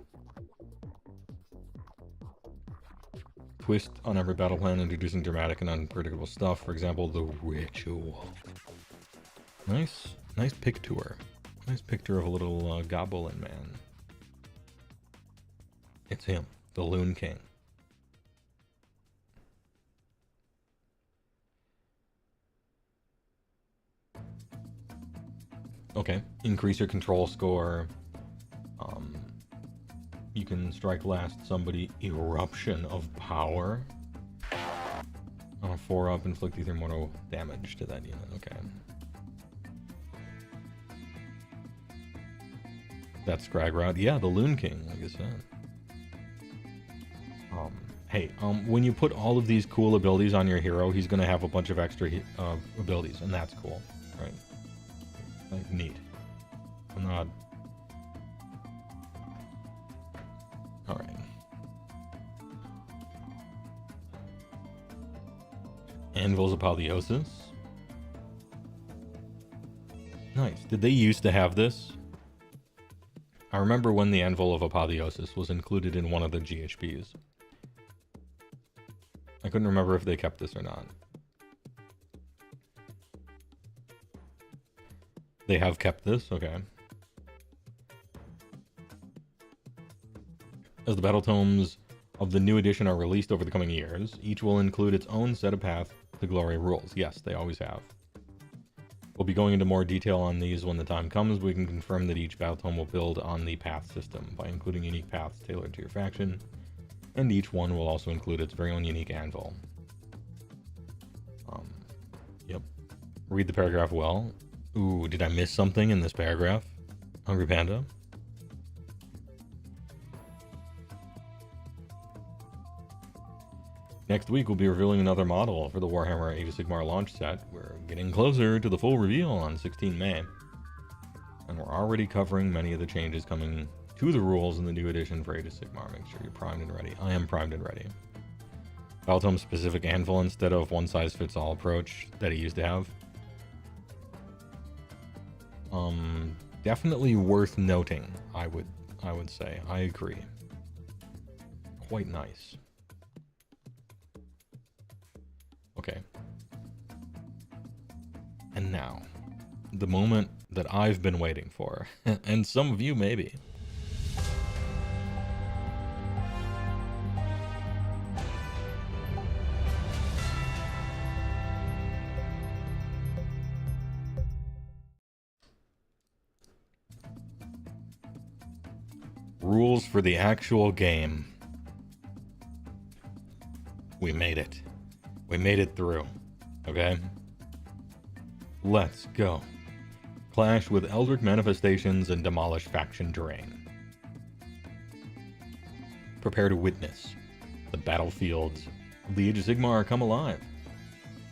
Twist on every battle plan, introducing dramatic and unpredictable stuff. For example, the ritual. Nice picture. Nice picture of a little goblin man. It's him, the Loon King. Okay, increase your control score. You can strike last somebody eruption of power. On a 4-up, inflict either mortal damage to that unit. Okay. That's Scragrod. Yeah, the Loon King, like I said. Hey, when you put all of these cool abilities on your hero, he's gonna have a bunch of extra abilities, and that's cool, right? Like, neat. I'm not... Alright. Anvil's Apotheosis. Nice. Did they used to have this? I remember when the Anvil of Apotheosis was included in one of the GHBs. I couldn't remember if they kept this or not. They have kept this? Okay. As the battle tomes of the new edition are released over the coming years, each will include its own set of Path to Glory rules. Yes, they always have. We'll be going into more detail on these when the time comes. We can confirm that each battle tome will build on the path system by including unique paths tailored to your faction, and each one will also include its very own unique anvil. Yep. Read the paragraph well. Ooh, did I miss something in this paragraph? Hungry Panda? Next week, we'll be revealing another model for the Warhammer Age of Sigmar launch set. We're getting closer to the full reveal on 16 May. And we're already covering many of the changes coming to the rules in the new edition for Age of Sigmar. Make sure you're primed and ready. I am primed and ready. Battletome specific anvil instead of one-size-fits-all approach that he used to have. Definitely worth noting, I would say. I agree. Quite nice. Okay. And now, the moment that I've been waiting for, and some of you maybe. Rules for the actual game. We made it. We made it through. Okay? Let's go. Clash with Eldritch manifestations and demolish faction terrain. Prepare to witness the battlefields of the Age of Sigmar come alive.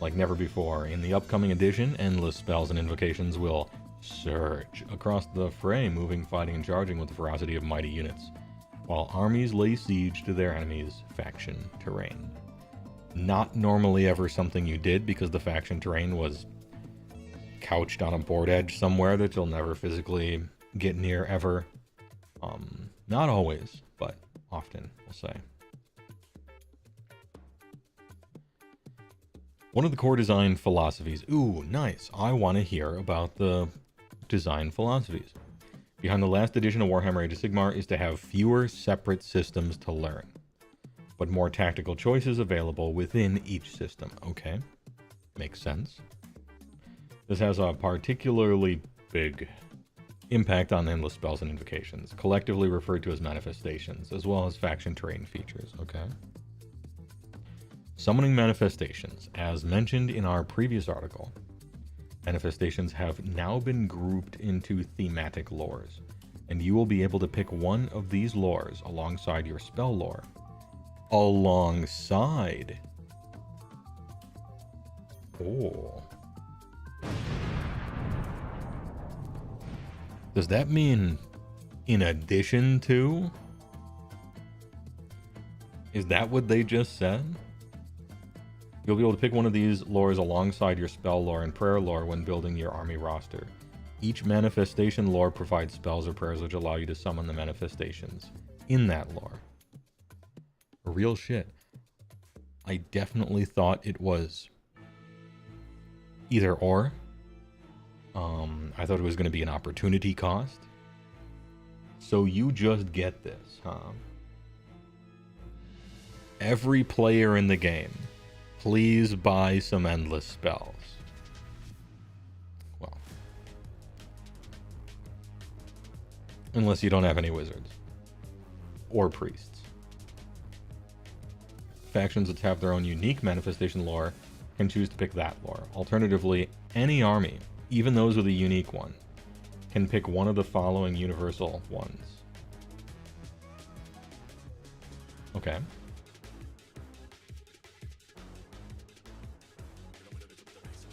like never before. In the upcoming edition, endless spells and invocations will surge across the fray, moving, fighting, and charging with the ferocity of mighty units, while armies lay siege to their enemies' faction terrain. Not normally ever something you did, because the faction terrain was couched on a board edge somewhere that you'll never physically get near ever. Not always, but often, we'll say. One of the core design philosophies. Ooh, nice. I want to hear about the design philosophies behind the last edition of Warhammer Age of Sigmar is to have fewer separate systems to learn, but more tactical choices available within each system. Okay, makes sense. This has a particularly big impact on endless spells and invocations, collectively referred to as manifestations, as well as faction terrain features. Okay. Summoning manifestations. As mentioned in our previous article, manifestations have now been grouped into thematic lores, and you will be able to pick one of these lores alongside your spell lore. Alongside. Oh. Does that mean in addition to? Is that what they just said? You'll be able to pick one of these lores alongside your spell lore and prayer lore when building your army roster. Each manifestation lore provides spells or prayers which allow you to summon the manifestations in that lore. Real shit. I definitely thought it was either or. I thought it was going to be an opportunity cost. So you just get this, huh? Every player in the game, please buy some endless spells. Well, unless you don't have any wizards or priests. Factions that have their own unique manifestation lore can choose to pick that lore. Alternatively, any army, even those with a unique one, can pick one of the following universal ones. Okay.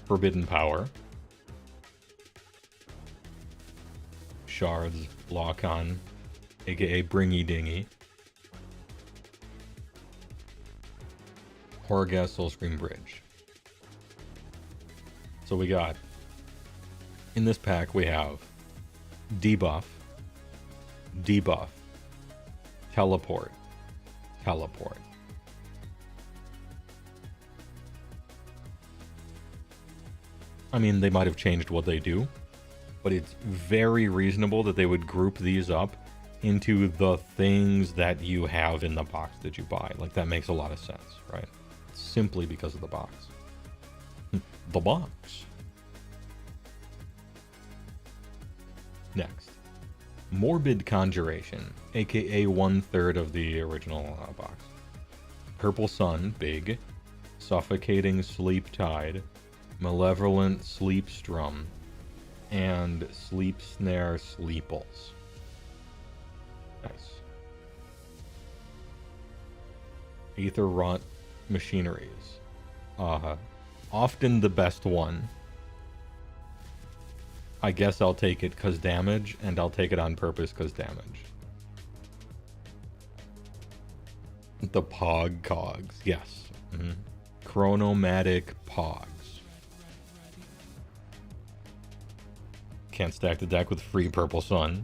Forbidden Power. Shards Lock On, aka Bringy Dingy. Horrorgas Soulscream Bridge. So we got, in this pack we have debuff, debuff, teleport, teleport. I mean, they might have changed what they do, but it's very reasonable that they would group these up into the things that you have in the box that you buy. Like, that makes a lot of sense, right? Simply because of the box. The box. Next. Morbid Conjuration, aka 1/3 of the original box. Purple Sun, big. Suffocating Sleep Tide. Malevolent Sleep Strum. And Sleep Snare Sleeples. Nice. Aether Rot Machineries. Often the best one. I guess I'll take it because damage, and I'll take it on purpose because damage. The Pog Cogs, yes. Chronomatic Pogs. Can't stack the deck with free Purple Sun.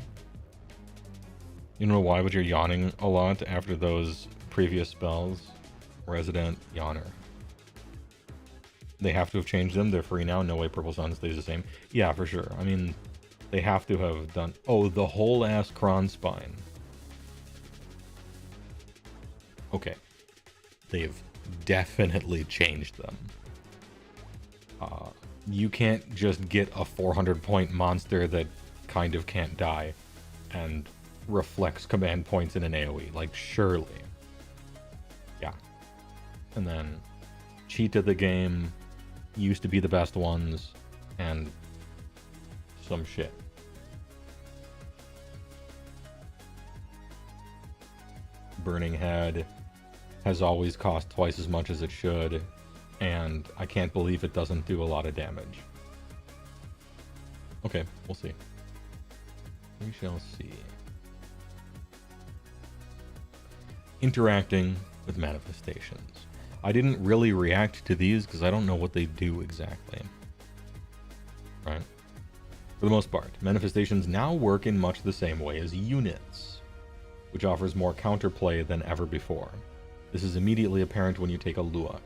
You don't know why, but you're yawning a lot after those previous spells. Resident Yawner. They have to have changed them. They're free now. No way Purple Sun stays the same. Yeah, for sure. I mean, they have to have done... Oh, the whole ass Kron Spine. Okay. They've definitely changed them. You can't just get a 400-point monster that kind of can't die and reflects command points in an AoE. Like, surely. Yeah. And then cheated the game, used to be the best ones, and some shit. Burning Head has always cost twice as much as it should. and I can't believe it doesn't do a lot of damage. Okay, we'll see. We shall see. Interacting with manifestations. I didn't really react to these because I don't know what they do exactly. Right? For the most part, manifestations now work in much the same way as units, which offers more counterplay than ever before. This is immediately apparent when you take a look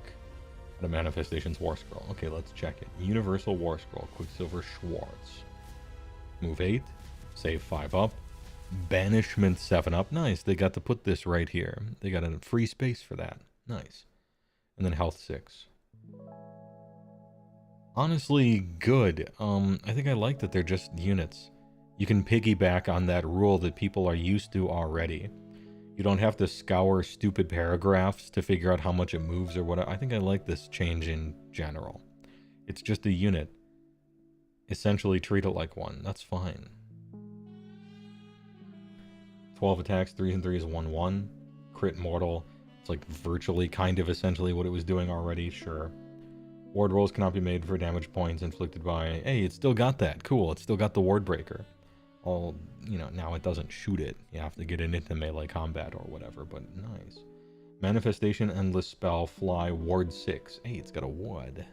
at a manifestations war scroll. Okay, let's check it. Universal war scroll, Quicksilver Schwartz. Move 8, save 5 up, banishment 7 up. Nice, they got to put this right here. They got a free space for that. Nice. And then health 6. Honestly, good. I think I like that they're just units. You can piggyback on that rule that people are used to already. You don't have to scour stupid paragraphs to figure out how much it moves or what. I think I like this change in general. It's just a unit. Essentially treat it like one. That's fine. 12 attacks, 3 and 3 is 1/1. Crit mortal. It's like virtually kind of essentially what it was doing already, sure. Ward rolls cannot be made for damage points inflicted by... Hey, it still got that. Cool, it still got the ward breaker. All, you know, now it doesn't shoot it. You have to get it into melee combat or whatever, but nice. Manifestation, Endless Spell, Fly, Ward 6. Hey, it's got a ward.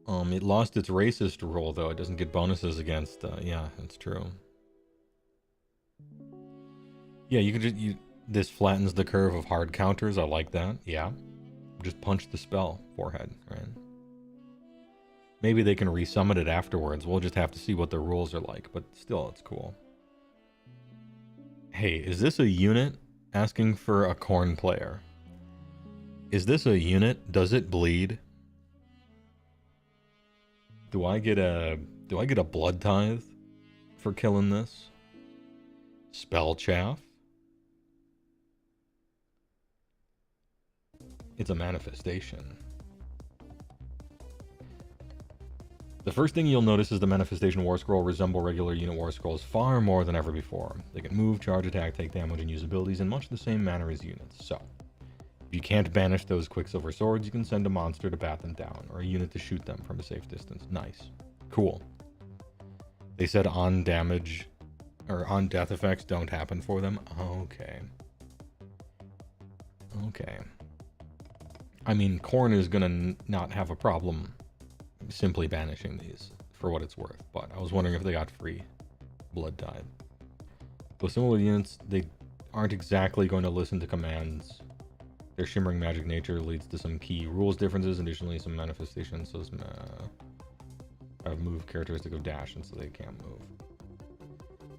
It lost its racist role, though. It doesn't get bonuses against... yeah, that's true. Yeah, you can just... This flattens the curve of hard counters. I like that. Yeah. Just punch the spell. Forehead, right? Maybe they can resummon it afterwards. We'll just have to see what the rules are like. But still, it's cool. Hey, is this a unit asking for a corn player? Is this a unit? Does it bleed? Do I get a blood tithe for killing this? Spell chaff? It's a manifestation. The first thing you'll notice is the manifestation war scroll resemble regular unit war scrolls far more than ever before. They can move, charge, attack, take damage, and use abilities in much the same manner as units. So, if you can't banish those Quicksilver swords, you can send a monster to bat them down, or a unit to shoot them from a safe distance. Nice. Cool. They said on damage, or on death effects don't happen for them. Okay. Okay. I mean, Korn is gonna not have a problem simply banishing these, for what it's worth, but I was wondering if they got free blood tithe. Though similar units, they aren't exactly going to listen to commands. Their shimmering magic nature leads to some key rules differences. Additionally, some manifestations so have move characteristic of dash, and so they can't move.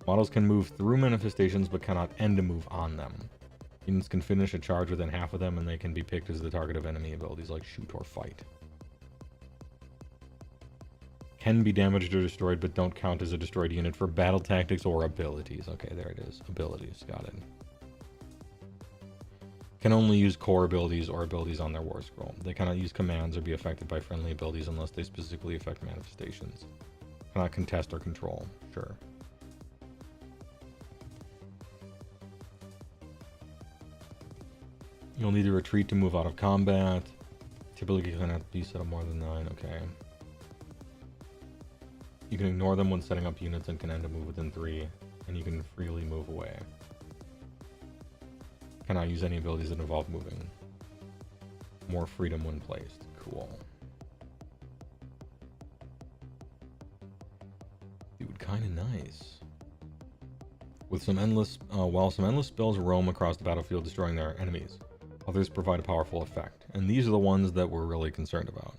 Models can move through manifestations, but cannot end a move on them. Units can finish a charge within half of them, and they can be picked as the target of enemy abilities like shoot or fight. Can be damaged or destroyed, but don't count as a destroyed unit for battle tactics or abilities. Okay, there it is. Abilities. Got it. Can only use core abilities or abilities on their war scroll. They cannot use commands or be affected by friendly abilities unless they specifically affect manifestations. Cannot contest or control. Sure. You'll need to retreat to move out of combat. Typically cannot be set up more than 9. Okay. You can ignore them when setting up units and can end a move within 3. And you can freely move away. Cannot use any abilities that involve moving. More freedom when placed. Cool. Dude, kind of nice. With some endless, while some endless spells roam across the battlefield destroying their enemies, others provide a powerful effect. And these are the ones that we're really concerned about.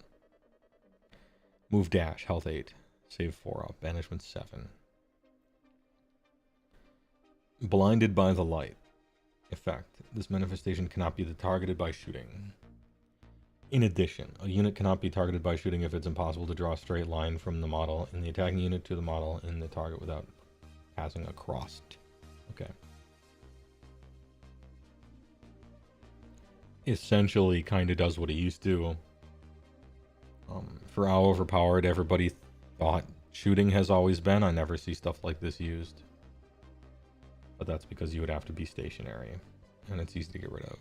Move dash, health 8. Save 4 up, banishment 7. Blinded by the light. Effect. This manifestation cannot be targeted by shooting. In addition, a unit cannot be targeted by shooting if it's impossible to draw a straight line from the model in the attacking unit to the model in the target without passing across. Okay. Essentially kind of does what it used to. For how overpowered everybody thought shooting has always been, I never see stuff like this used. But that's because you would have to be stationary, and it's easy to get rid of.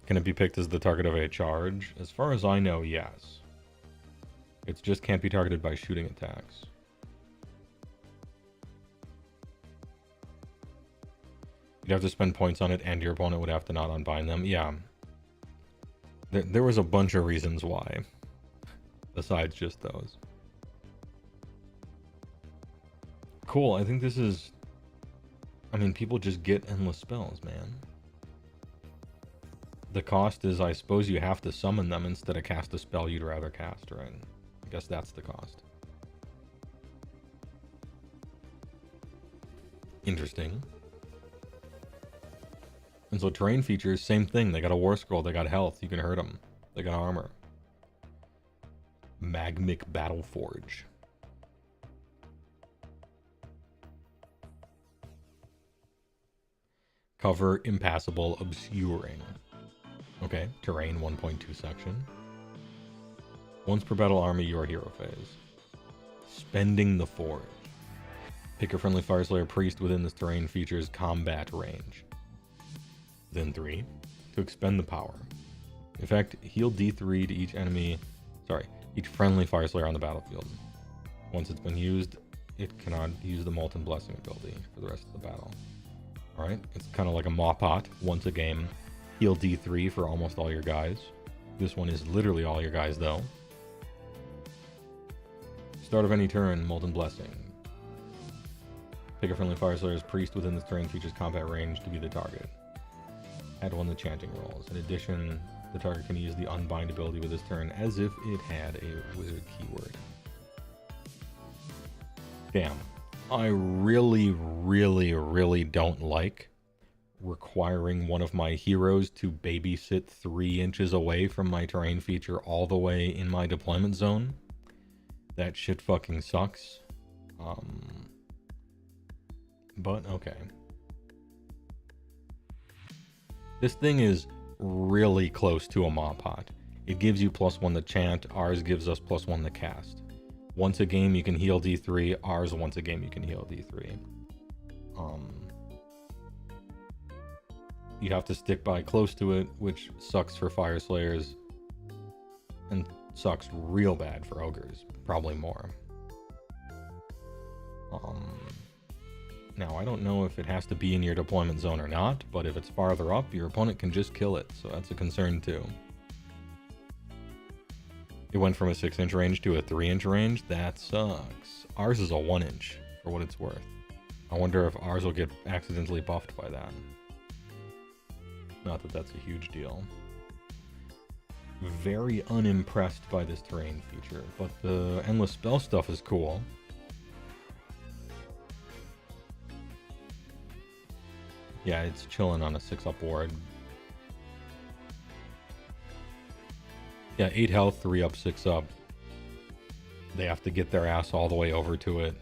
Can it be picked as the target of a charge? As far as I know, yes. It just can't be targeted by shooting attacks. You'd have to spend points on it, and your opponent would have to not unbind them. Yeah. There was a bunch of reasons why, besides just those. Cool, I think this is... I mean, people just get endless spells, man. The cost is, I suppose you have to summon them instead of cast a spell you'd rather cast, right? I guess that's the cost. Interesting. And so terrain features, same thing. They got a war scroll, they got health, you can hurt them. They got armor. Magmic Battle Forge. Cover impassable, obscuring. Okay, terrain 1.2 section. Once per battle army, your hero phase. Spending the Forge. Pick a friendly Fire Slayer priest within this terrain features combat range. Then 3. To expend the power. In effect, heal D3 to each enemy... Sorry, each friendly Fire Slayer on the battlefield. Once it's been used, it cannot use the Molten Blessing ability for the rest of the battle. Alright, it's kind of like a Mawpot. Once a game, heal D3 for almost all your guys. This one is literally all your guys, though. Start of any turn, Molten Blessing. Pick a friendly Fire Slayer's priest within this terrain features combat range to be the target. Add 1 to chanting rolls. In addition, the target can use the Unbind ability with this turn as if it had a wizard keyword. Damn. I really, really, really don't like requiring one of my heroes to babysit 3 inches away from my terrain feature all the way in my deployment zone. That shit fucking sucks. But okay. This thing is really close to a Mawpot. It gives you +1 to chant, ours gives us +1 to cast. Once a game you can heal D3, ours once a game you can heal D3. You have to stick by close to it, which sucks for Fire Slayers and sucks real bad for Ogres, probably more. Now I don't know if it has to be in your deployment zone or not, but if it's farther up, your opponent can just kill it, so that's a concern too. It went from a 6-inch range to a 3-inch range? That sucks. Ours is a 1-inch, for what it's worth. I wonder if ours will get accidentally buffed by that. Not that that's a huge deal. Very unimpressed by this terrain feature, but the endless spell stuff is cool. Yeah, it's chilling on a 6-up ward. Yeah, 8 health, 3 up, 6 up. They have to get their ass all the way over to it.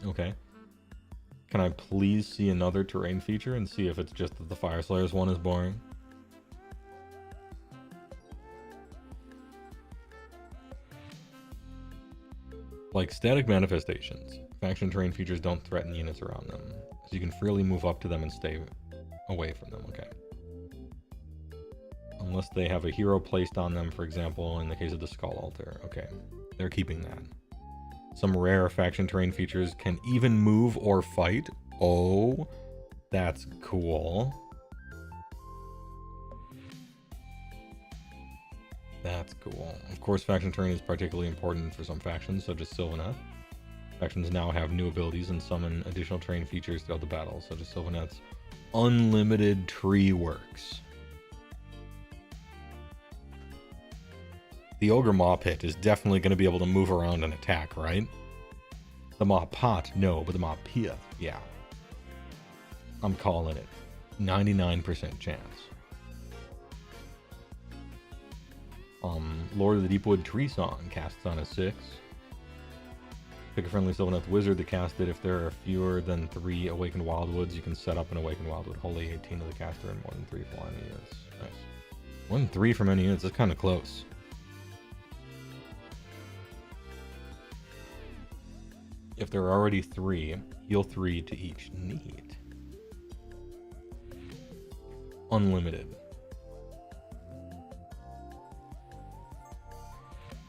Okay. Can I please see another terrain feature and see if it's just that the Fire Slayers one is boring? Like static manifestations. Faction terrain features don't threaten units around them, so you can freely move up to them and stay away from them, okay. Unless they have a hero placed on them, for example, in the case of the Skull Altar. Okay, they're keeping that. Some rare faction terrain features can even move or fight. Oh, that's cool. That's cool. Of course, faction terrain is particularly important for some factions, such as Sylvaneth. Factions now have new abilities and summon additional terrain features throughout the battle, such as Sylvaneth's Unlimited Tree Works. The Ogre Maw Pit is definitely going to be able to move around and attack, right? The Maw Pot, no, but the Maw Pit, yeah. I'm calling it. 99% chance. Lord of the Deepwood Tree Song casts on a 6. Pick a friendly Sylvaneth Wizard to cast it. If there are fewer than 3 Awakened Wildwoods, you can set up an Awakened Wildwood. Holy 18 to the caster and more than 3 for any units. Nice. More than 3 from any units, that's kind of close. If there are already 3, heal 3 to each. Neat. Unlimited.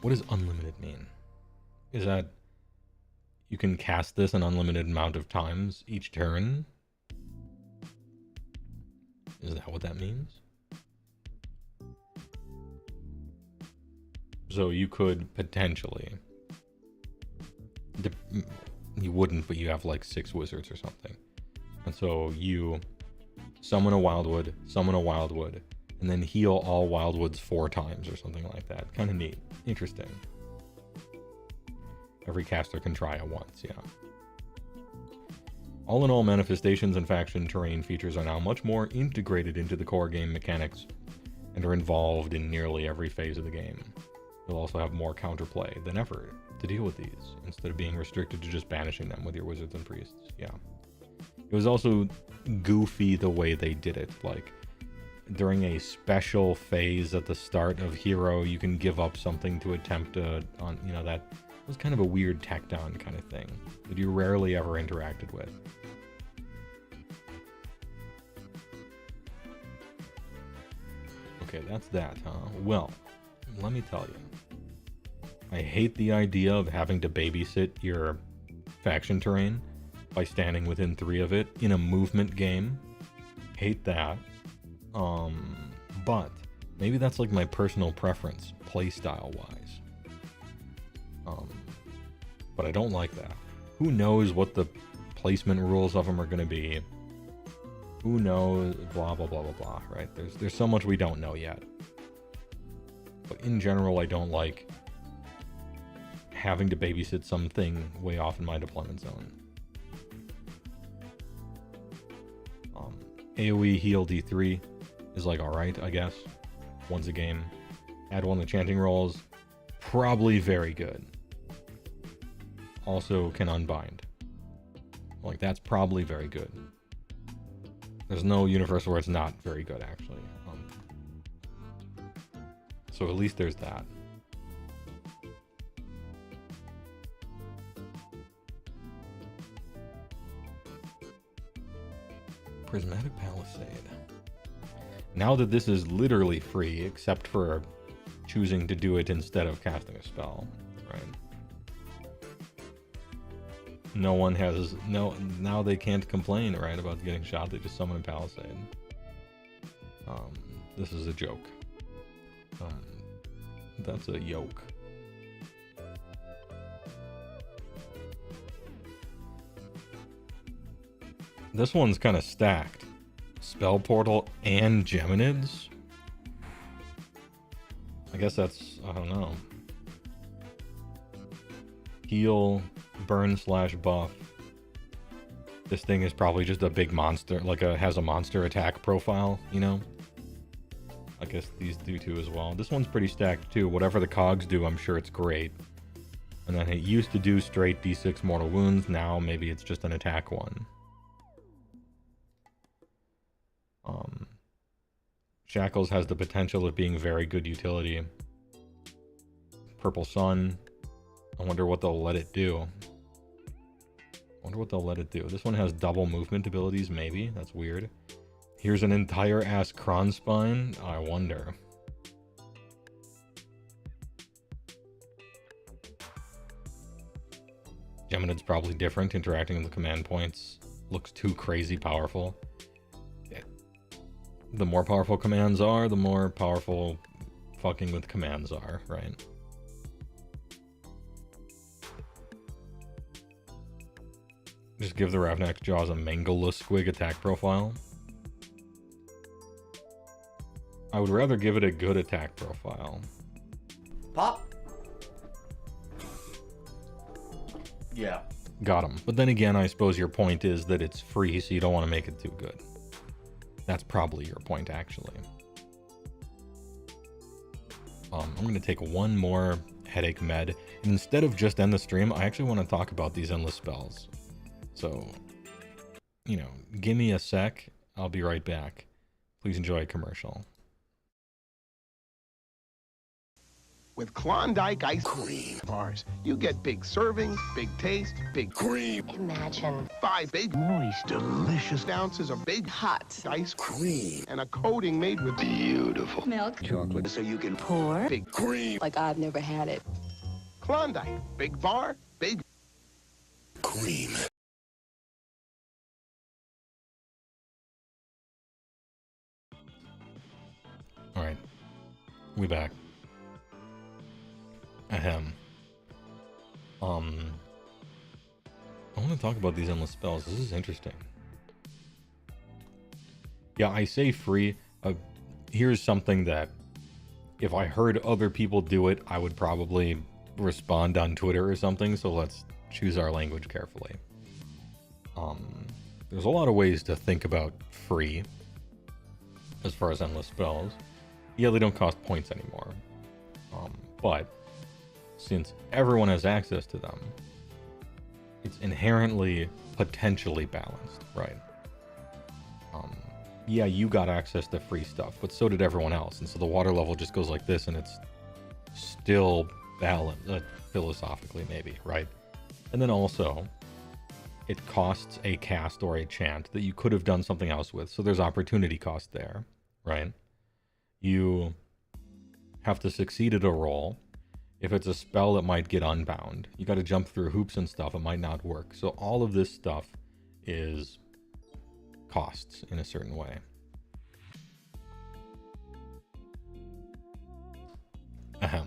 What does unlimited mean? Is that you can cast this an unlimited amount of times each turn? Is that what that means? So you could potentially... You wouldn't, but you have like 6 wizards or something. And so you summon a wildwood, and then heal all wildwoods 4 times or something like that. Kind of neat. Interesting. Every caster can try it once, yeah. All in all, manifestations and faction terrain features are now much more integrated into the core game mechanics and are involved in nearly every phase of the game. You'll also have more counterplay than ever to deal with these, instead of being restricted to just banishing them with your wizards and priests. Yeah. It was also goofy the way they did it. Like, during a special phase at the start of Hero, you can give up something to attempt that was kind of a weird tacked on kind of thing that you rarely ever interacted with. Okay, that's that, huh? Well, let me tell you. I hate the idea of having to babysit your faction terrain by standing within 3 of it in a movement game. Hate that. But maybe that's like my personal preference, playstyle wise. But I don't like that. Who knows what the placement rules of them are going to be? Who knows? Blah, blah, blah, blah, blah, right? There's so much we don't know yet. But in general, I don't like having to babysit something way off in my deployment zone. AoE heal D3 is like alright, I guess. Once a game. Add 1 to chanting rolls. Probably very good. Also can unbind. Like, that's probably very good. There's no universe where it's not very good, actually. So at least there's that. Prismatic Palisade. Now that this is literally free, except for choosing to do it instead of casting a spell, right? No one has, now they can't complain, right, about getting shot. They just summon a Palisade. This is a joke. That's a yoke. This one's kind of stacked. Spell Portal and Geminids? I guess that's, I don't know. Heal, burn / buff. This thing is probably just a big monster, like has a monster attack profile, you know? I guess these do too as well. This one's pretty stacked too. Whatever the cogs do, I'm sure it's great. And then it used to do straight D6 mortal wounds. Now maybe it's just an attack one. Shackles has the potential of being very good utility. Purple Sun. I wonder what they'll let it do. This one has double movement abilities, maybe. That's weird. Here's an entire ass Kron Spine. I wonder. Geminid's probably different. Interacting with the command points looks too crazy powerful. The more powerful commands are, the more powerful fucking with commands are, right? Just give the Ravnak Jaws a Mangleless Squig attack profile. I would rather give it a good attack profile. Pop. Yeah. Got him. But then again, I suppose your point is that it's free, so you don't want to make it too good. That's probably your point, actually. I'm going to take one more headache med. And instead of just end the stream, I actually want to talk about these endless spells. So, you know, give me a sec. I'll be right back. Please enjoy a commercial. With Klondike ice cream bars, you get big servings, big taste, big cream. Imagine 5 big, moist, delicious ounces of big, hot ice cream. And a coating made with beautiful Milk. chocolate so you can Pour. big cream. Like I've never had it. Klondike, big bar, big cream. All right, we back. Ahem. I want to talk about these endless spells. This is interesting. Yeah, I say free. Here's something that if I heard other people do it, I would probably respond on Twitter or something. So let's choose our language carefully. There's a lot of ways to think about free as far as endless spells. Yeah, they don't cost points anymore. But since everyone has access to them, it's inherently potentially balanced, right? Yeah, you got access to free stuff, but so did everyone else. And so the water level just goes like this, and it's still balanced, philosophically maybe, right? And then also, it costs a cast or a chant that you could have done something else with. So there's opportunity cost there, right? You have to succeed at a roll. If it's a spell that might get unbound, you got to jump through hoops and stuff. It might not work. So all of this stuff is costs in a certain way. Ahem.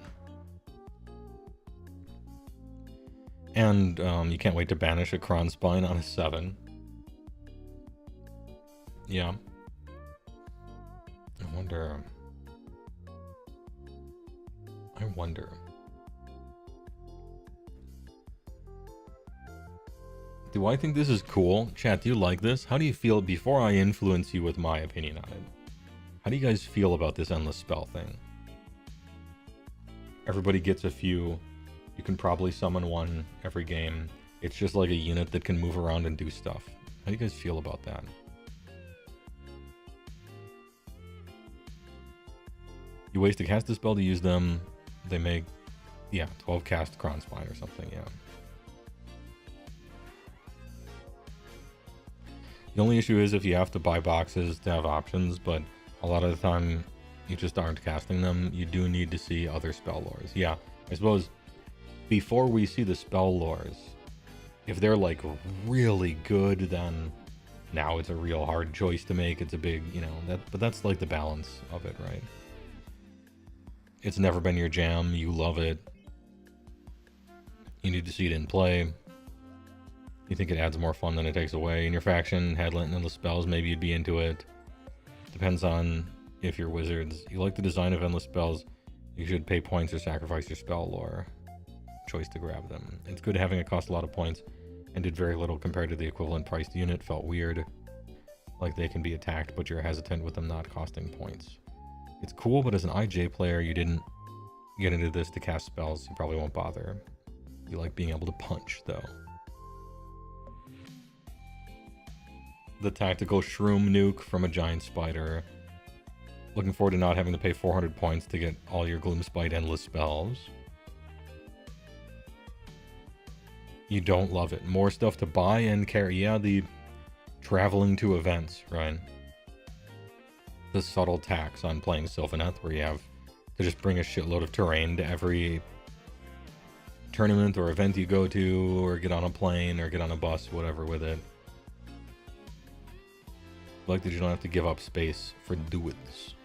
And you can't wait to banish a Kron Spine on a 7. Yeah. I wonder. Do I think this is cool? Chat, do you like this? How do you feel before I influence you with my opinion on it? How do you guys feel about this endless spell thing? Everybody gets a few. You can probably summon one every game. It's just like a unit that can move around and do stuff. How do you guys feel about that? You waste a cast a spell to use them. They make, 12 cast Kron Spine or something, yeah. The only issue is if you have to buy boxes to have options, but a lot of the time you just aren't casting them. You do need to see other spell lores. Yeah, I suppose before we see the spell lores, if they're like really good, then now it's a real hard choice to make. It's a big, but that's like the balance of it, right? It's never been your jam. You love it. You need to see it in play. You think it adds more fun than it takes away. In your faction, had endless spells, maybe you'd be into it. Depends on if you're wizards. You like the design of endless spells, you should pay points or sacrifice your spell lore. Choice to grab them. It's good having it cost a lot of points and did very little compared to the equivalent priced unit. Felt weird. Like they can be attacked, but you're hesitant with them not costing points. It's cool, but as an IJ player, you didn't get into this to cast spells. You probably won't bother. You like being able to punch, though. The tactical shroom nuke from a giant spider. Looking forward to not having to pay 400 points to get all your Gloomspite endless spells. You don't love it. More stuff to buy and carry. Yeah, the traveling to events, right? The subtle tax on playing Sylvaneth, where you have to just bring a shitload of terrain to every tournament or event you go to, or get on a plane, or get on a bus, whatever with it. Like that you don't have to give up space for dudes.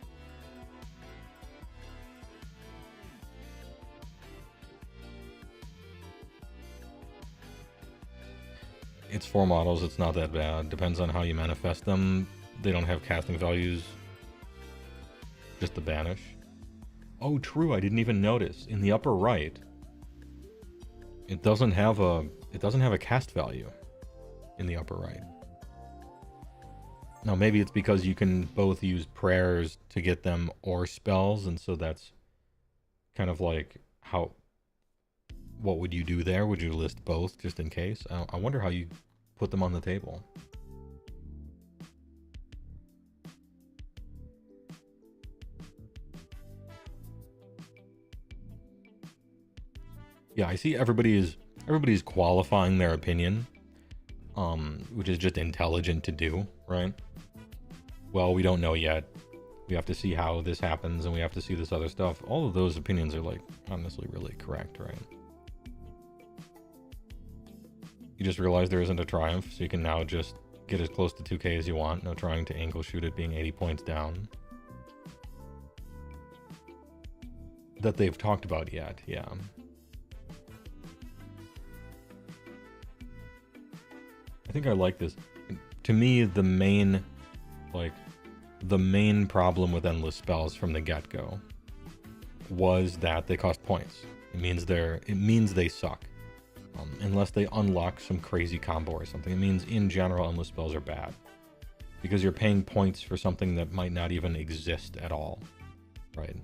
It's 4 models, it's not that bad. Depends on how you manifest them. They don't have casting values. Just the banish. Oh, true, I didn't even notice. In the upper right, it doesn't have a cast value in the upper right. Now, maybe it's because you can both use prayers to get them or spells, and so that's kind of like what would you do there? Would you list both just in case? I wonder how you put them on the table. Yeah, I see everybody's qualifying their opinion, which is just intelligent to do, right? Well, we don't know yet. We have to see how this happens, and we have to see this other stuff. All of those opinions are, like, honestly really correct, right? You just realize there isn't a triumph, so you can now just get as close to 2K as you want. No trying to angle shoot it being 80 points down. That they've talked about yet, yeah. I think I like this. To me, the main problem with endless spells from the get-go was that they cost points. It means they suck. Unless they unlock some crazy combo or something. It means in general endless spells are bad. Because you're paying points for something that might not even exist at all. Right?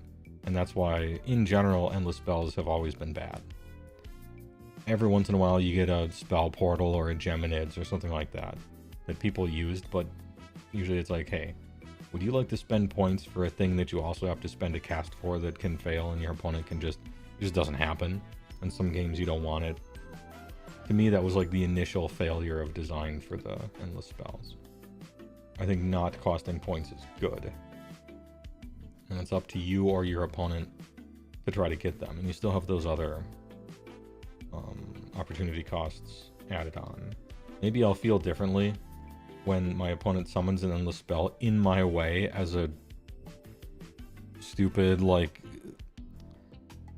And that's why, in general, endless spells have always been bad. Every once in a while you get a spell portal or a Geminids or something like that people used, but usually it's like, hey, would you like to spend points for a thing that you also have to spend a cast for that can fail and your opponent can it just doesn't happen? In some games you don't want it. To me, that was like the initial failure of design for the endless spells. I think not costing points is good. And it's up to you or your opponent to try to get them. And you still have those other opportunity costs added on. Maybe I'll feel differently when my opponent summons an endless spell in my way as a stupid, like,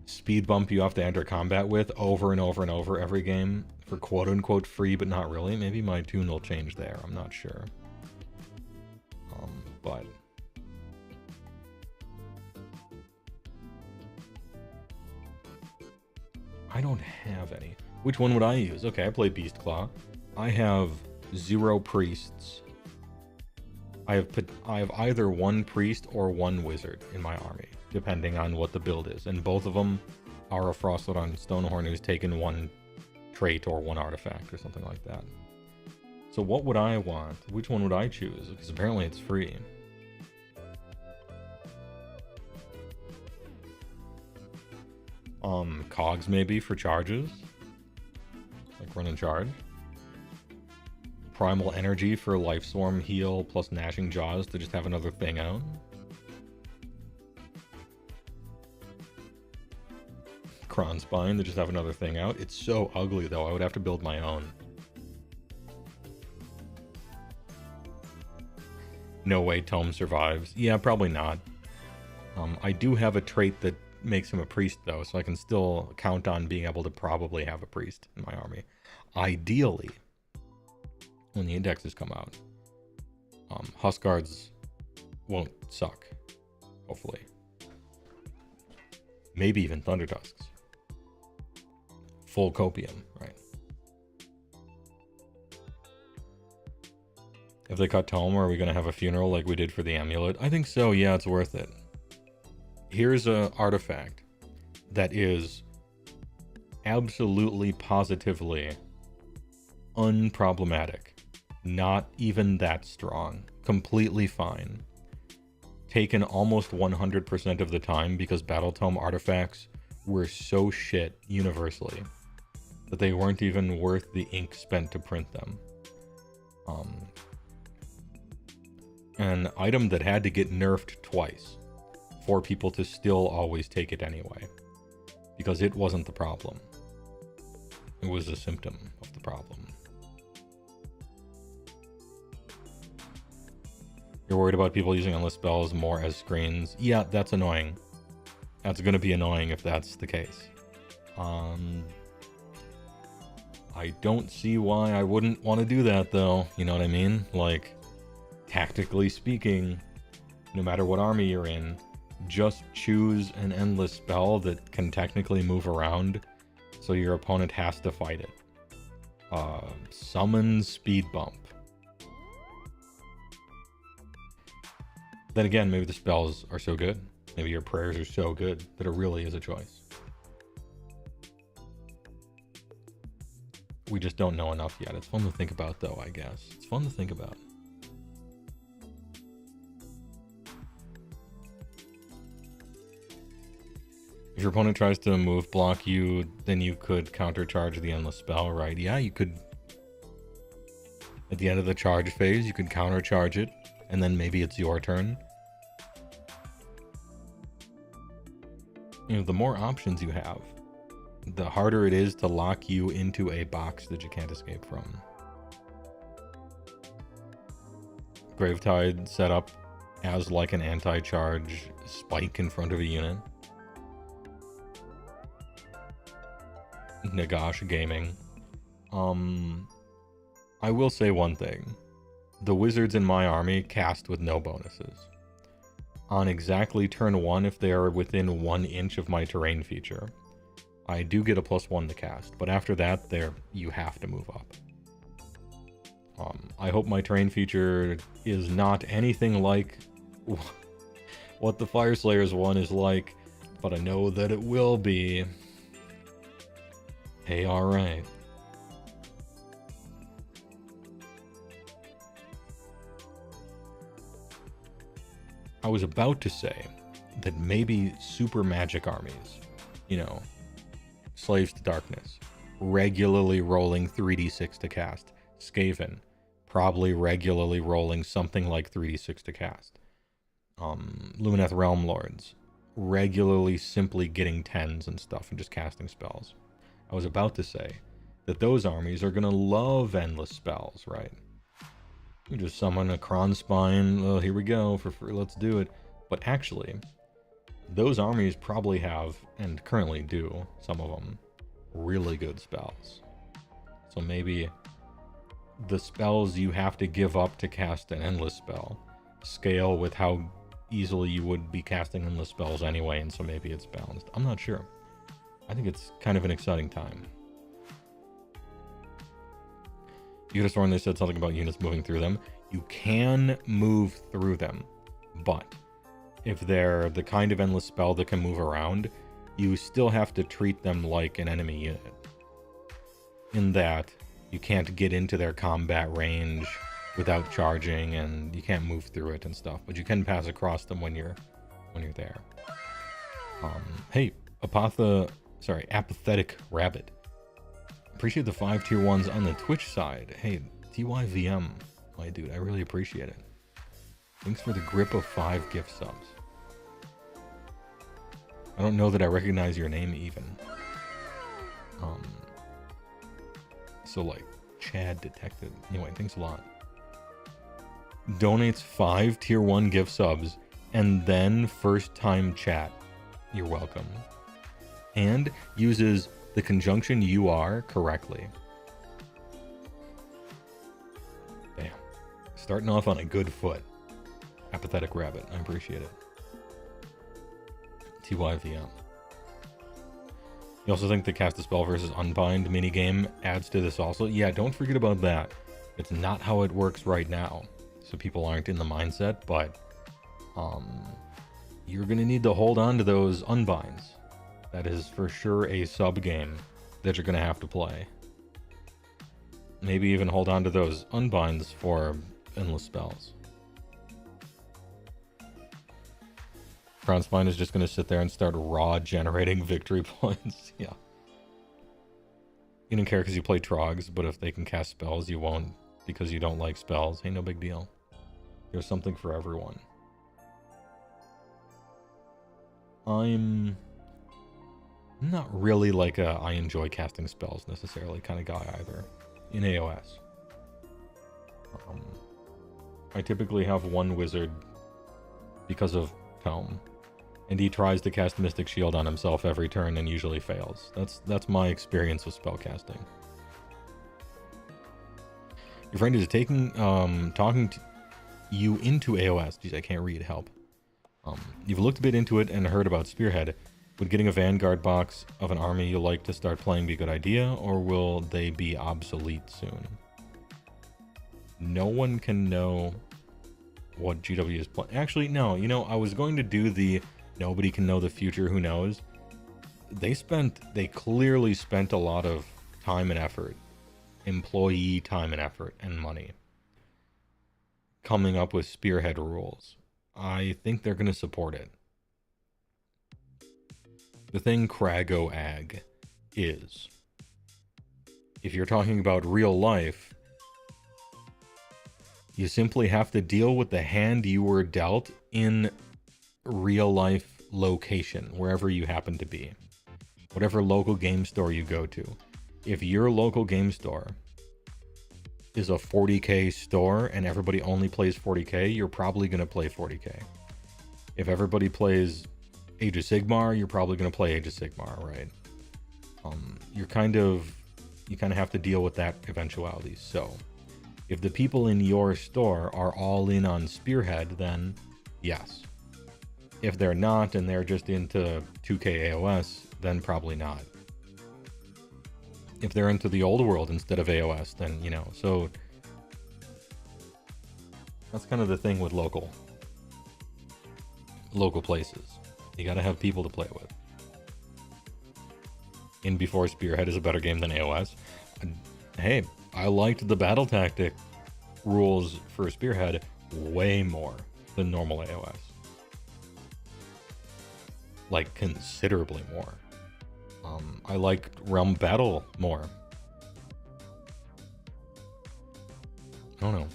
speed bump you have to enter combat with over and over and over every game for quote-unquote free, but not really. Maybe my tune will change there. I'm not sure. But I don't have any. Which one would I use? Okay, I play Beast Claw. I have 0 priests. I have either 1 priest or 1 wizard in my army, depending on what the build is. And both of them are a Frostwood Stonehorn who's taken 1 trait or 1 artifact or something like that. So what would I want? Which one would I choose? Because apparently it's free. Cogs maybe for charges. Like run and charge. Primal Energy for Life Swarm heal plus Gnashing Jaws to just have another thing out. Kron Spine to just have another thing out. It's so ugly though, I would have to build my own. No way Tome survives. Yeah, probably not. I do have a trait that makes him a priest though, so I can still count on being able to probably have a priest in my army. Ideally, when the indexes come out, Huskguards won't suck, hopefully. Maybe even Thunder Tusks. Full Copium, right? If they cut Tome, are we going to have a funeral like we did for the Amulet? I think so, yeah, it's worth it. Here's an artifact that is absolutely, positively unproblematic. Not even that strong. Completely fine. Taken almost 100% of the time because Battle Tome artifacts were so shit universally that they weren't even worth the ink spent to print them. An item that had to get nerfed twice for people to still always take it anyway. Because it wasn't the problem. It was a symptom of the problem. You're worried about people using endless spells more as screens? Yeah, that's annoying. That's gonna be annoying if that's the case. I don't see why I wouldn't want to do that though, you know what I mean? Like, tactically speaking, no matter what army you're in, just choose an endless spell that can technically move around so your opponent has to fight it. Summon Speed Bump. Then again, maybe the spells are so good. Maybe your prayers are so good that it really is a choice. We just don't know enough yet. It's fun to think about though, I guess. It's fun to think about. If your opponent tries to move block you, then you could countercharge the endless spell, right? Yeah, you could. At the end of the charge phase, you could countercharge it, and then maybe it's your turn. You know, the more options you have, the harder it is to lock you into a box that you can't escape from. Gravetide set up as like an anti-charge spike in front of a unit. Nagash Gaming. I will say one thing. The wizards in my army cast with no bonuses. On exactly turn 1, if they are within 1 inch of my terrain feature, I do get a +1 to cast, but after that, you have to move up. I hope my terrain feature is not anything like what the Fireslayers one is like, but I know that it will be. Hey, alright. I was about to say that maybe super magic armies, you know, Slaves to Darkness, regularly rolling 3d6 to cast. Skaven, probably regularly rolling something like 3d6 to cast. Lumineth Realm Lords, regularly simply getting 10s and stuff and just casting spells. I was about to say that those armies are going to love endless spells, right? You just summon a Kron Spine, well, here we go, for free, let's do it. But actually, those armies probably have, and currently do, some of them, really good spells. So maybe the spells you have to give up to cast an endless spell scale with how easily you would be casting endless spells anyway, and so maybe it's balanced. I'm not sure. I think it's kind of an exciting time. You could have sworn they said something about units moving through them. You can move through them, but if they're the kind of endless spell that can move around, you still have to treat them like an enemy unit. In that, you can't get into their combat range without charging, and you can't move through it and stuff, but you can pass across them when you're there. Hey, Apathetic Rabbit. Appreciate the 5 tier 1s on the Twitch side. Hey, TYVM, my dude, I really appreciate it. Thanks for the grip of 5 gift subs. I don't know that I recognize your name even. So like, Chad Detective. Anyway, thanks a lot. Donates 5 tier 1 gift subs and then first time chat. You're welcome. And uses the conjunction "you are" correctly. Damn. Starting off on a good foot. Apathetic Rabbit. I appreciate it. TYVM. You also think the cast a spell versus unbind minigame adds to this also? Yeah, don't forget about that. It's not how it works right now. So people aren't in the mindset, but you're going to need to hold on to those unbinds. That is for sure a sub-game that you're going to have to play. Maybe even hold on to those unbinds for endless spells. Crown Spine is just going to sit there and start raw generating victory points. Yeah. You don't care because you play Trogs, but if they can cast spells, you won't because you don't like spells. Hey, no big deal. There's something for everyone. I'm not really like a I enjoy casting spells necessarily kind of guy either in AoS. I typically have one wizard because of Tome, and he tries to cast Mystic Shield on himself every turn and usually fails. That's my experience with spellcasting. Your friend is talking to you into AoS. Geez, I can't read. Help. You've looked a bit into it and heard about Spearhead. Would getting a Vanguard box of an army you like to start playing be a good idea, or will they be obsolete soon? No one can know what GW is playing. Actually, no. You know, I was going to do the nobody can know the future, who knows? They clearly spent a lot of time and effort, employee time and effort and money, coming up with Spearhead rules. I think they're going to support it. The thing Krago Ag is, if you're talking about real life, you simply have to deal with the hand you were dealt in real life location, wherever you happen to be. Whatever local game store you go to. If your local game store is a 40K store and everybody only plays 40K, you're probably going to play 40K. If everybody plays Age of Sigmar, you're probably going to play Age of Sigmar, right? You kind of have to deal with that eventuality. So if the people in your store are all in on Spearhead, then yes. If they're not and they're just into 2K AoS, then probably not. If they're into the old world instead of AoS, then, you know, so that's kind of the thing with local places. You gotta have people to play with. In Before Spearhead is a better game than AoS. Hey, I liked the battle tactic rules for Spearhead way more than normal AoS. Like, considerably more. I liked Realm Battle more. I don't know.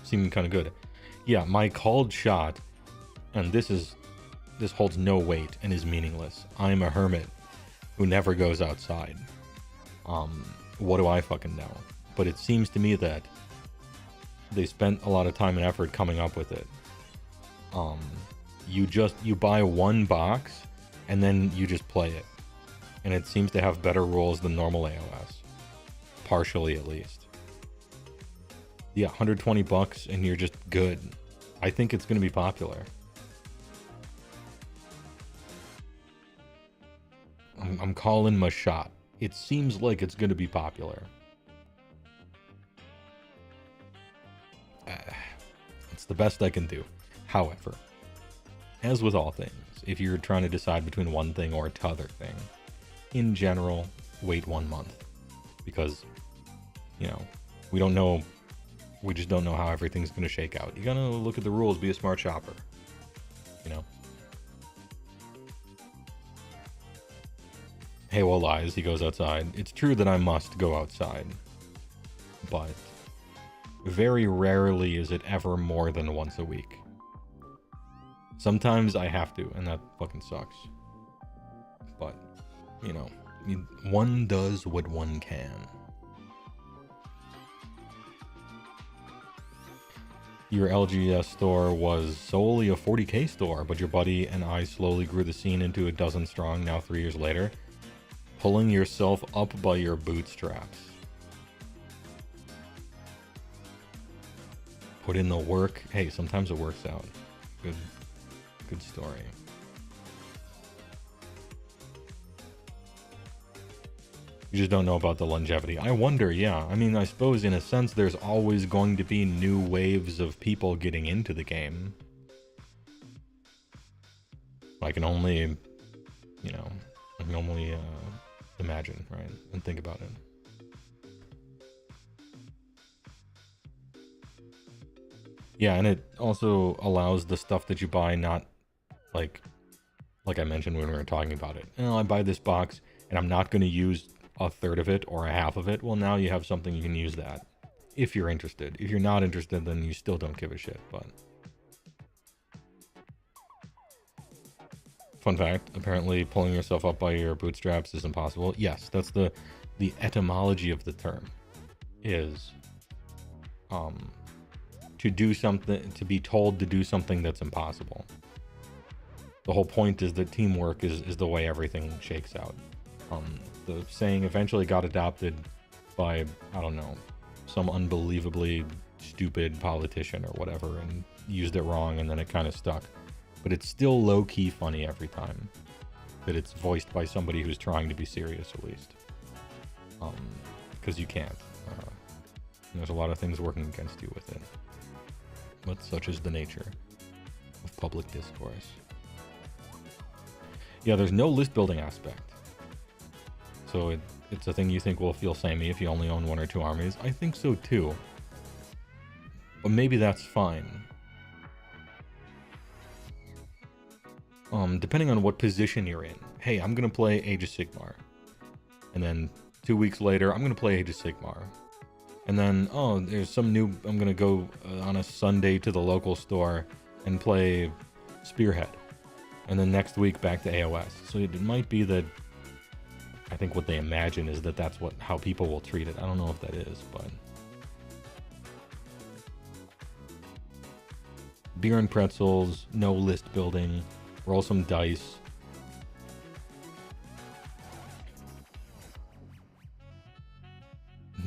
Seemed kind of good. Yeah, my called shot, and this holds no weight and is meaningless. I'm a hermit who never goes outside. What do I fucking know? But it seems to me that they spent a lot of time and effort coming up with it. You buy one box and then you just play it. And it seems to have better rules than normal AoS. Partially, at least. Yeah, 120 bucks and you're just good. I think it's going to be popular. I'm calling my shot. It seems like it's going to be popular. It's the best I can do. However, as with all things, if you're trying to decide between one thing or t'other thing, in general, wait 1 month. Because, you know, we just don't know how everything's going to shake out. You gotta look at the rules, be a smart shopper. You know? HeyWoah lies, he goes outside. It's true that I must go outside. But very rarely is it ever more than once a week. Sometimes I have to, and that fucking sucks. But, you know, one does what one can. Your LGS store was solely a 40K store, but your buddy and I slowly grew the scene into a dozen strong now 3 years later. Pulling yourself up by your bootstraps. Put in the work. Hey, sometimes it works out. Good story. You just don't know about the longevity. I wonder, yeah. I mean, I suppose in a sense there's always going to be new waves of people getting into the game. I can only, you know, imagine, right? And think about it. Yeah, and it also allows the stuff that you buy not, like I mentioned when we were talking about it. You know, I buy this box and I'm not going to use a third of it or a half of it. Well, now you have something you can use that. If you're interested. If you're not interested, then you still don't give a shit, but... Fun fact, apparently pulling yourself up by your bootstraps is impossible. Yes, that's the etymology of the term. Is to do something, to be told to do something that's impossible. The whole point is that teamwork is the way everything shakes out. The saying eventually got adopted by, I don't know, some unbelievably stupid politician or whatever, and used it wrong, and then it kind of stuck. But it's still low-key funny every time that it's voiced by somebody who's trying to be serious, at least. Because you can't. There's a lot of things working against you with it. But such is the nature of public discourse. Yeah, there's no list building aspect. So it's a thing you think will feel samey if you only own 1 or 2 armies. I think so too. But maybe that's fine. depending on what position you're in. Hey, I'm gonna play Age of Sigmar. And then 2 weeks later, I'm gonna play Age of Sigmar. And then, oh, there's some new, I'm gonna go on a Sunday to the local store and play Spearhead. And then next week back to AoS. So it might be that, I think what they imagine is that that's how people will treat it. I don't know if that is, but. Beer and pretzels, no list building, roll some dice.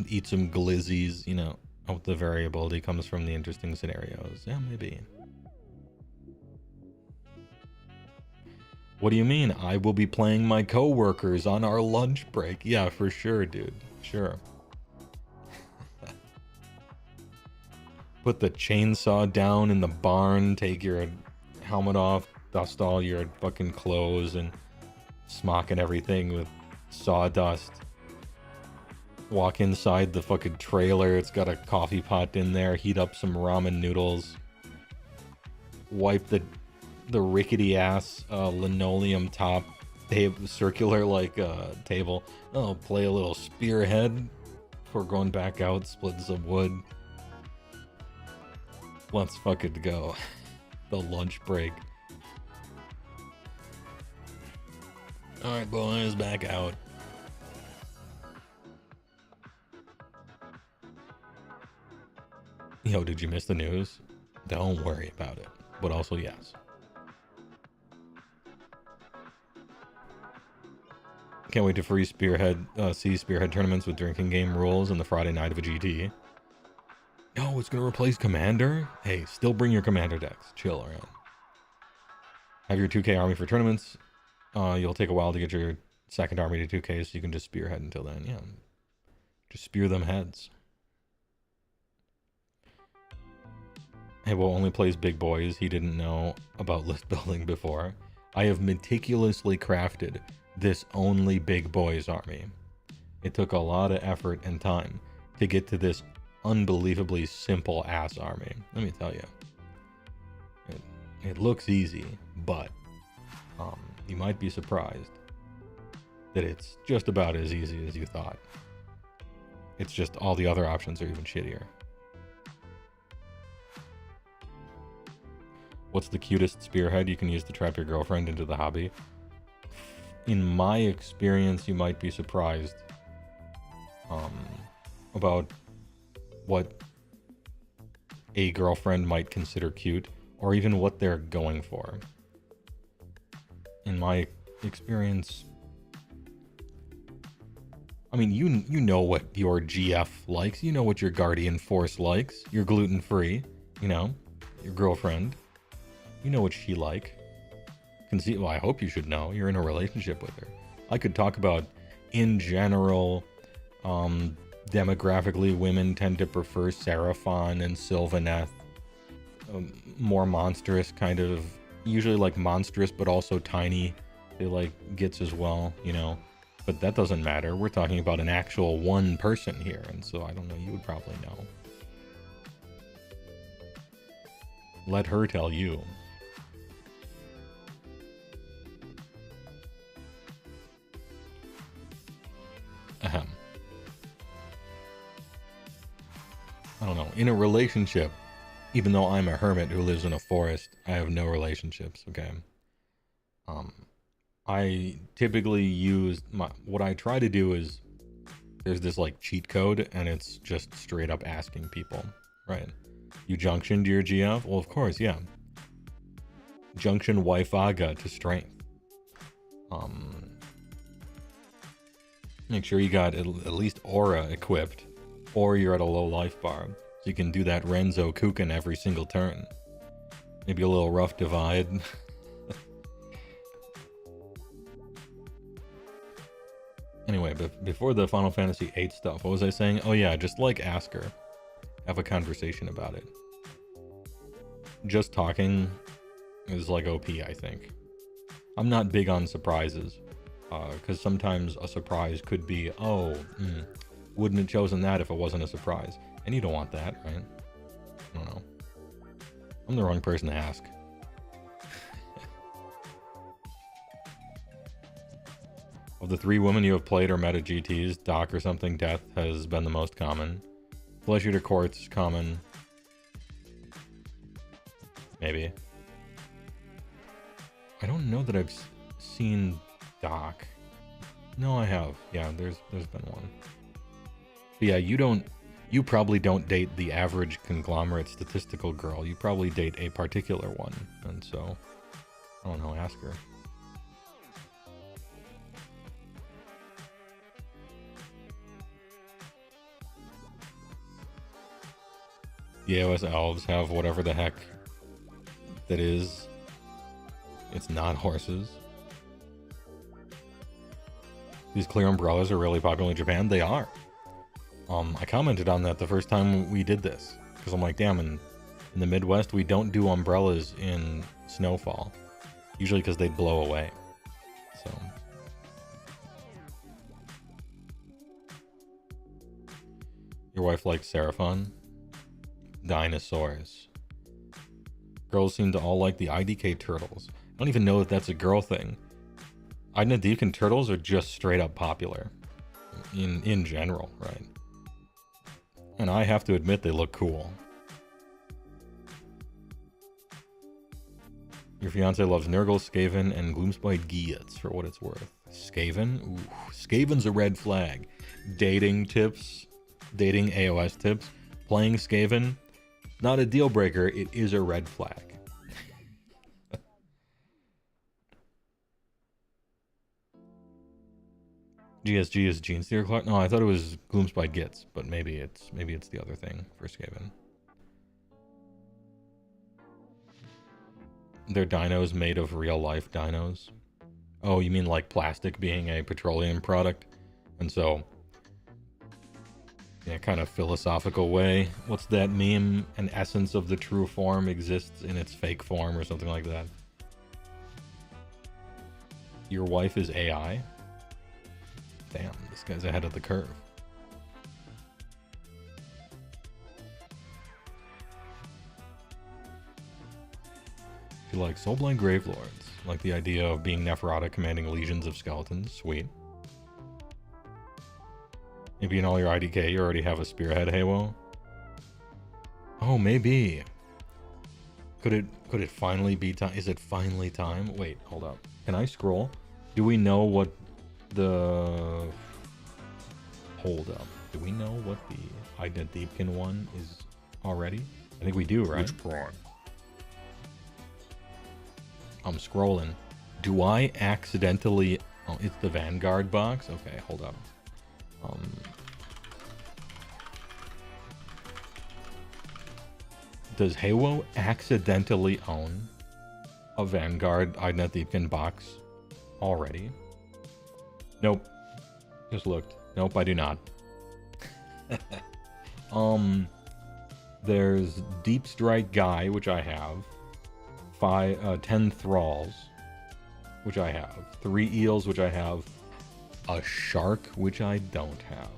Eat some glizzies, you know. Oh, the variability comes from the interesting scenarios. Yeah, maybe. What do you mean? I will be playing my coworkers on our lunch break. Yeah, for sure, dude. Sure. Put the chainsaw down in the barn, take your helmet off, dust all your fucking clothes, and smock and everything with sawdust. Walk inside the fucking trailer. It's got a coffee pot in there. Heat up some ramen noodles. Wipe the rickety ass linoleum top circular like table. Oh, play a little Spearhead before going back out, split some wood. Let's fucking go. The lunch break. Alright, boys, back out. Yo, did you miss the news? Don't worry about it. But also, yes. Can't wait to see Spearhead tournaments with drinking game rules on the Friday night of a GT. No, it's going to replace Commander? Hey, still bring your Commander decks. Chill around. Have your 2K army for tournaments. You'll take a while to get your second army to 2K, so you can just Spearhead until then. Yeah. Just spear them heads. HeyWoah only plays big boys. He didn't know about list building before. I have meticulously crafted this only big boys army. It took a lot of effort and time to get to this unbelievably simple ass army. Let me tell you, it looks easy, but you might be surprised that it's just about as easy as you thought. It's just all the other options are even shittier. What's the cutest spearhead you can use to trap your girlfriend into the hobby? In my experience, you might be surprised about what a girlfriend might consider cute, or even what they're going for. In my experience, I mean, you know what your GF likes, you know what your Guardian Force likes, your gluten-free, you know, your girlfriend, you know what she like. Well, I hope you should know. You're in a relationship with her. I could talk about, in general, demographically, women tend to prefer Seraphon and Sylvaneth. More monstrous, kind of, usually like monstrous, but also tiny. They like Gits as well, you know. But that doesn't matter. We're talking about an actual one person here, and so I don't know. You would probably know. Let her tell you. Ahem. I don't know. In a relationship, even though I'm a hermit who lives in a forest, I have no relationships, okay? I typically use what I try to do is, there's this like cheat code, and it's just straight up asking people, right? You junction to your GF? Well, of course, yeah. Junction Waifaga to strength. Make sure you got at least Aura equipped, or you're at a low life bar, so you can do that Renzo Kukin every single turn. Maybe a little rough divide. Anyway, but before the Final Fantasy VIII stuff, what was I saying? Oh yeah, just like ask her. Have a conversation about it. Just talking is like OP, I think. I'm not big on surprises. Because sometimes a surprise could be, wouldn't have chosen that if it wasn't a surprise. And you don't want that, right? I don't know. I'm the wrong person to ask. Of the 3 women you have played or met at GTs, Doc or something, Death has been the most common. Flesh Eater Quartz, common. Maybe. I don't know that I've seen Doc. No, I have. Yeah, there's been one. But yeah, you probably don't date the average conglomerate statistical girl. You probably date a particular one. And so, I don't know, ask her. The AoS elves have whatever the heck that is. It's not horses. These clear umbrellas are really popular in Japan. They are. I commented on that the first time we did this. Because I'm like, damn, in the Midwest, we don't do umbrellas in snowfall. Usually because they'd blow away. So. Your wife likes Seraphon? Dinosaurs. Girls seem to all like the IDK turtles. I don't even know if that's a girl thing. Deacon turtles are just straight up popular. In general, right? And I have to admit they look cool. Your fiance loves Nurgle, Skaven, and Gloomspite Geats for what it's worth. Skaven? Ooh, Skaven's a red flag. Dating tips. Dating AoS tips. Playing Skaven. Not a deal breaker, it is a red flag. GSG is Gene Steer Clark? No, I thought it was Gloomspite Gits, but maybe it's the other thing for Skaven. They're dinos made of real life dinos. Oh, you mean like plastic being a petroleum product? And so, in a kind of philosophical way, what's that meme? An essence of the true form exists in its fake form or something like that. Your wife is AI? Damn, this guy's ahead of the curve. You like Soulblind Gravelords. Like the idea of being Neferata commanding legions of skeletons. Sweet. Maybe in all your IDK you already have a Spearhead, HeyWoah? Oh, maybe. Could it finally be time? Is it finally time? Wait, hold up. Can I scroll? Do we know what the... Hold up. Do we know what the Ignet Deepkin one is already? I think we do, right? Which prawn? I'm scrolling. Do I accidentally... Oh, it's the Vanguard box? Okay, hold up. Does HeyWoah accidentally own a Vanguard Ignet Deepkin box already? Nope. Just looked. Nope, I do not. There's Deep Strike Guy, which I have. 10 Thralls, which I have. 3 Eels, which I have. A Shark, which I don't have.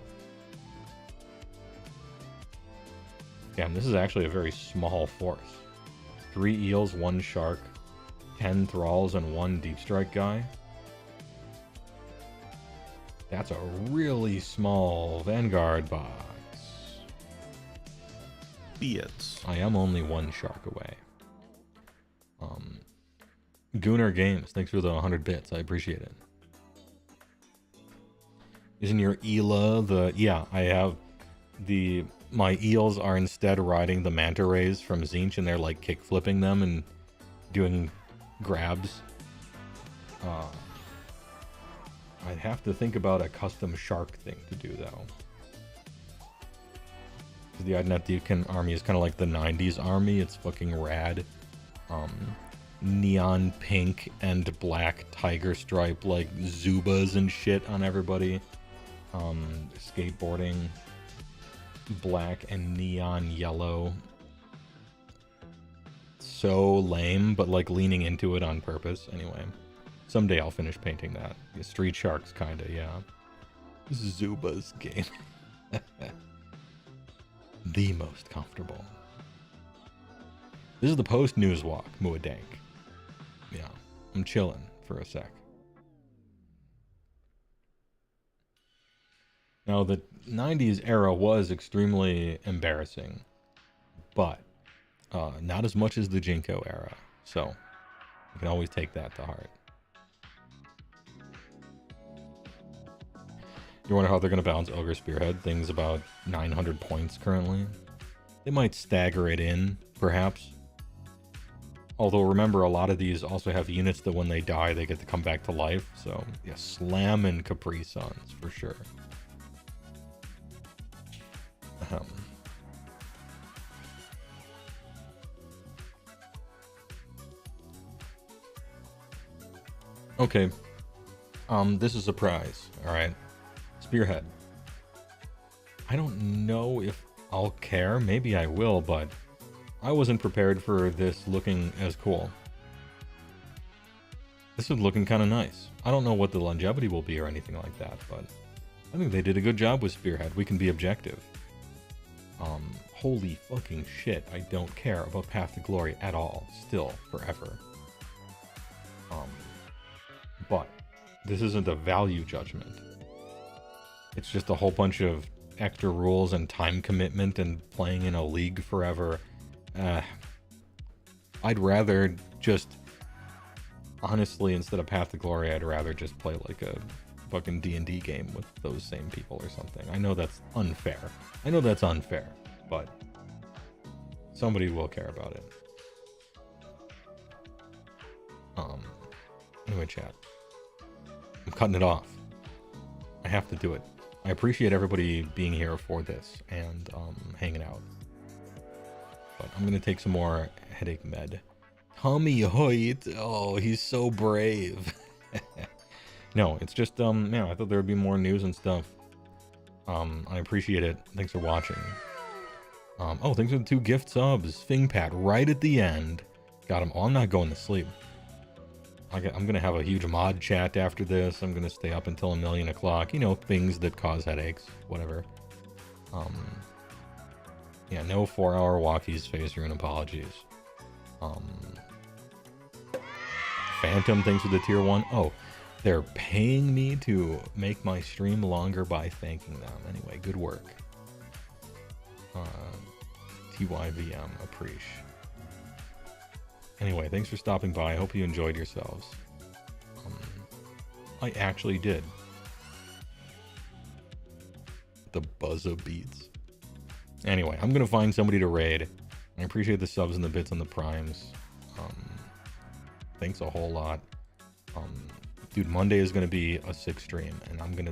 Damn, this is actually a very small force. 3 Eels, 1 Shark, 10 Thralls, and 1 Deep Strike Guy. That's a really small Vanguard box. Beats. I am only 1 Shark away. Gooner Games, thanks for the 100 bits. I appreciate it. Isn't your Ela the... Yeah, I have the... My eels are instead riding the manta rays from Zinch, and they're like kick flipping them and doing grabs. I'd have to think about a custom shark thing to do, though. The Ignet Deepkin army is kind of like the 90s army. It's fucking rad. Neon pink and black tiger stripe, like Zubas and shit on everybody. Skateboarding. Black and neon yellow. So lame, but like leaning into it on purpose. Anyway. Someday I'll finish painting that. The Street Sharks, kinda, yeah. Zuba's game. The most comfortable. This is the post-news walk, Muadank. Yeah, I'm chilling for a sec. Now, the 90s era was extremely embarrassing, but not as much as the Jinko era. So you can always take that to heart. You wonder how they're going to balance Ogre Spearhead? Things about 900 points currently. They might stagger it in, perhaps. Although remember, a lot of these also have units that when they die, they get to come back to life. So yeah, slamming Capri Suns for sure. Okay. This is a prize, alright? Spearhead. I don't know if I'll care. Maybe I will, but I wasn't prepared for this looking as cool. This is looking kind of nice. I don't know what the longevity will be or anything like that, but I think they did a good job with Spearhead. We can be objective. Holy fucking shit, I don't care about Path to Glory at all. Still, forever. But this isn't a value judgment. It's just a whole bunch of extra rules and time commitment and playing in a league forever. I'd rather just, honestly, instead of Path to Glory, I'd rather just play like a fucking D&D game with those same people or something. I know that's unfair. But somebody will care about it. Anyway, chat. I'm cutting it off. I have to do it. I appreciate everybody being here for this and hanging out. But I'm going to take some more headache med. Tommy Hoyt. Oh, he's so brave. No, it's just, yeah, I thought there would be more news and stuff. I appreciate it. Thanks for watching. Oh, thanks for the 2 gift subs. Fingpat right at the end. Got him. Oh, I'm not going to sleep. I'm going to have a huge mod chat after this. I'm going to stay up until 1,000,000 o'clock. You know, things that cause headaches. Whatever. Yeah, no 4-hour walkies, face rune apologies. Phantom, thanks for the tier 1. Oh, they're paying me to make my stream longer by thanking them. Anyway, good work. TYVM, appreciate. Anyway, thanks for stopping by. I hope you enjoyed yourselves. I actually did. The buzzer beats. Anyway, I'm going to find somebody to raid. I appreciate the subs and the bits and the primes. Thanks a whole lot. Dude, Monday is going to be a sick stream, and I'm going to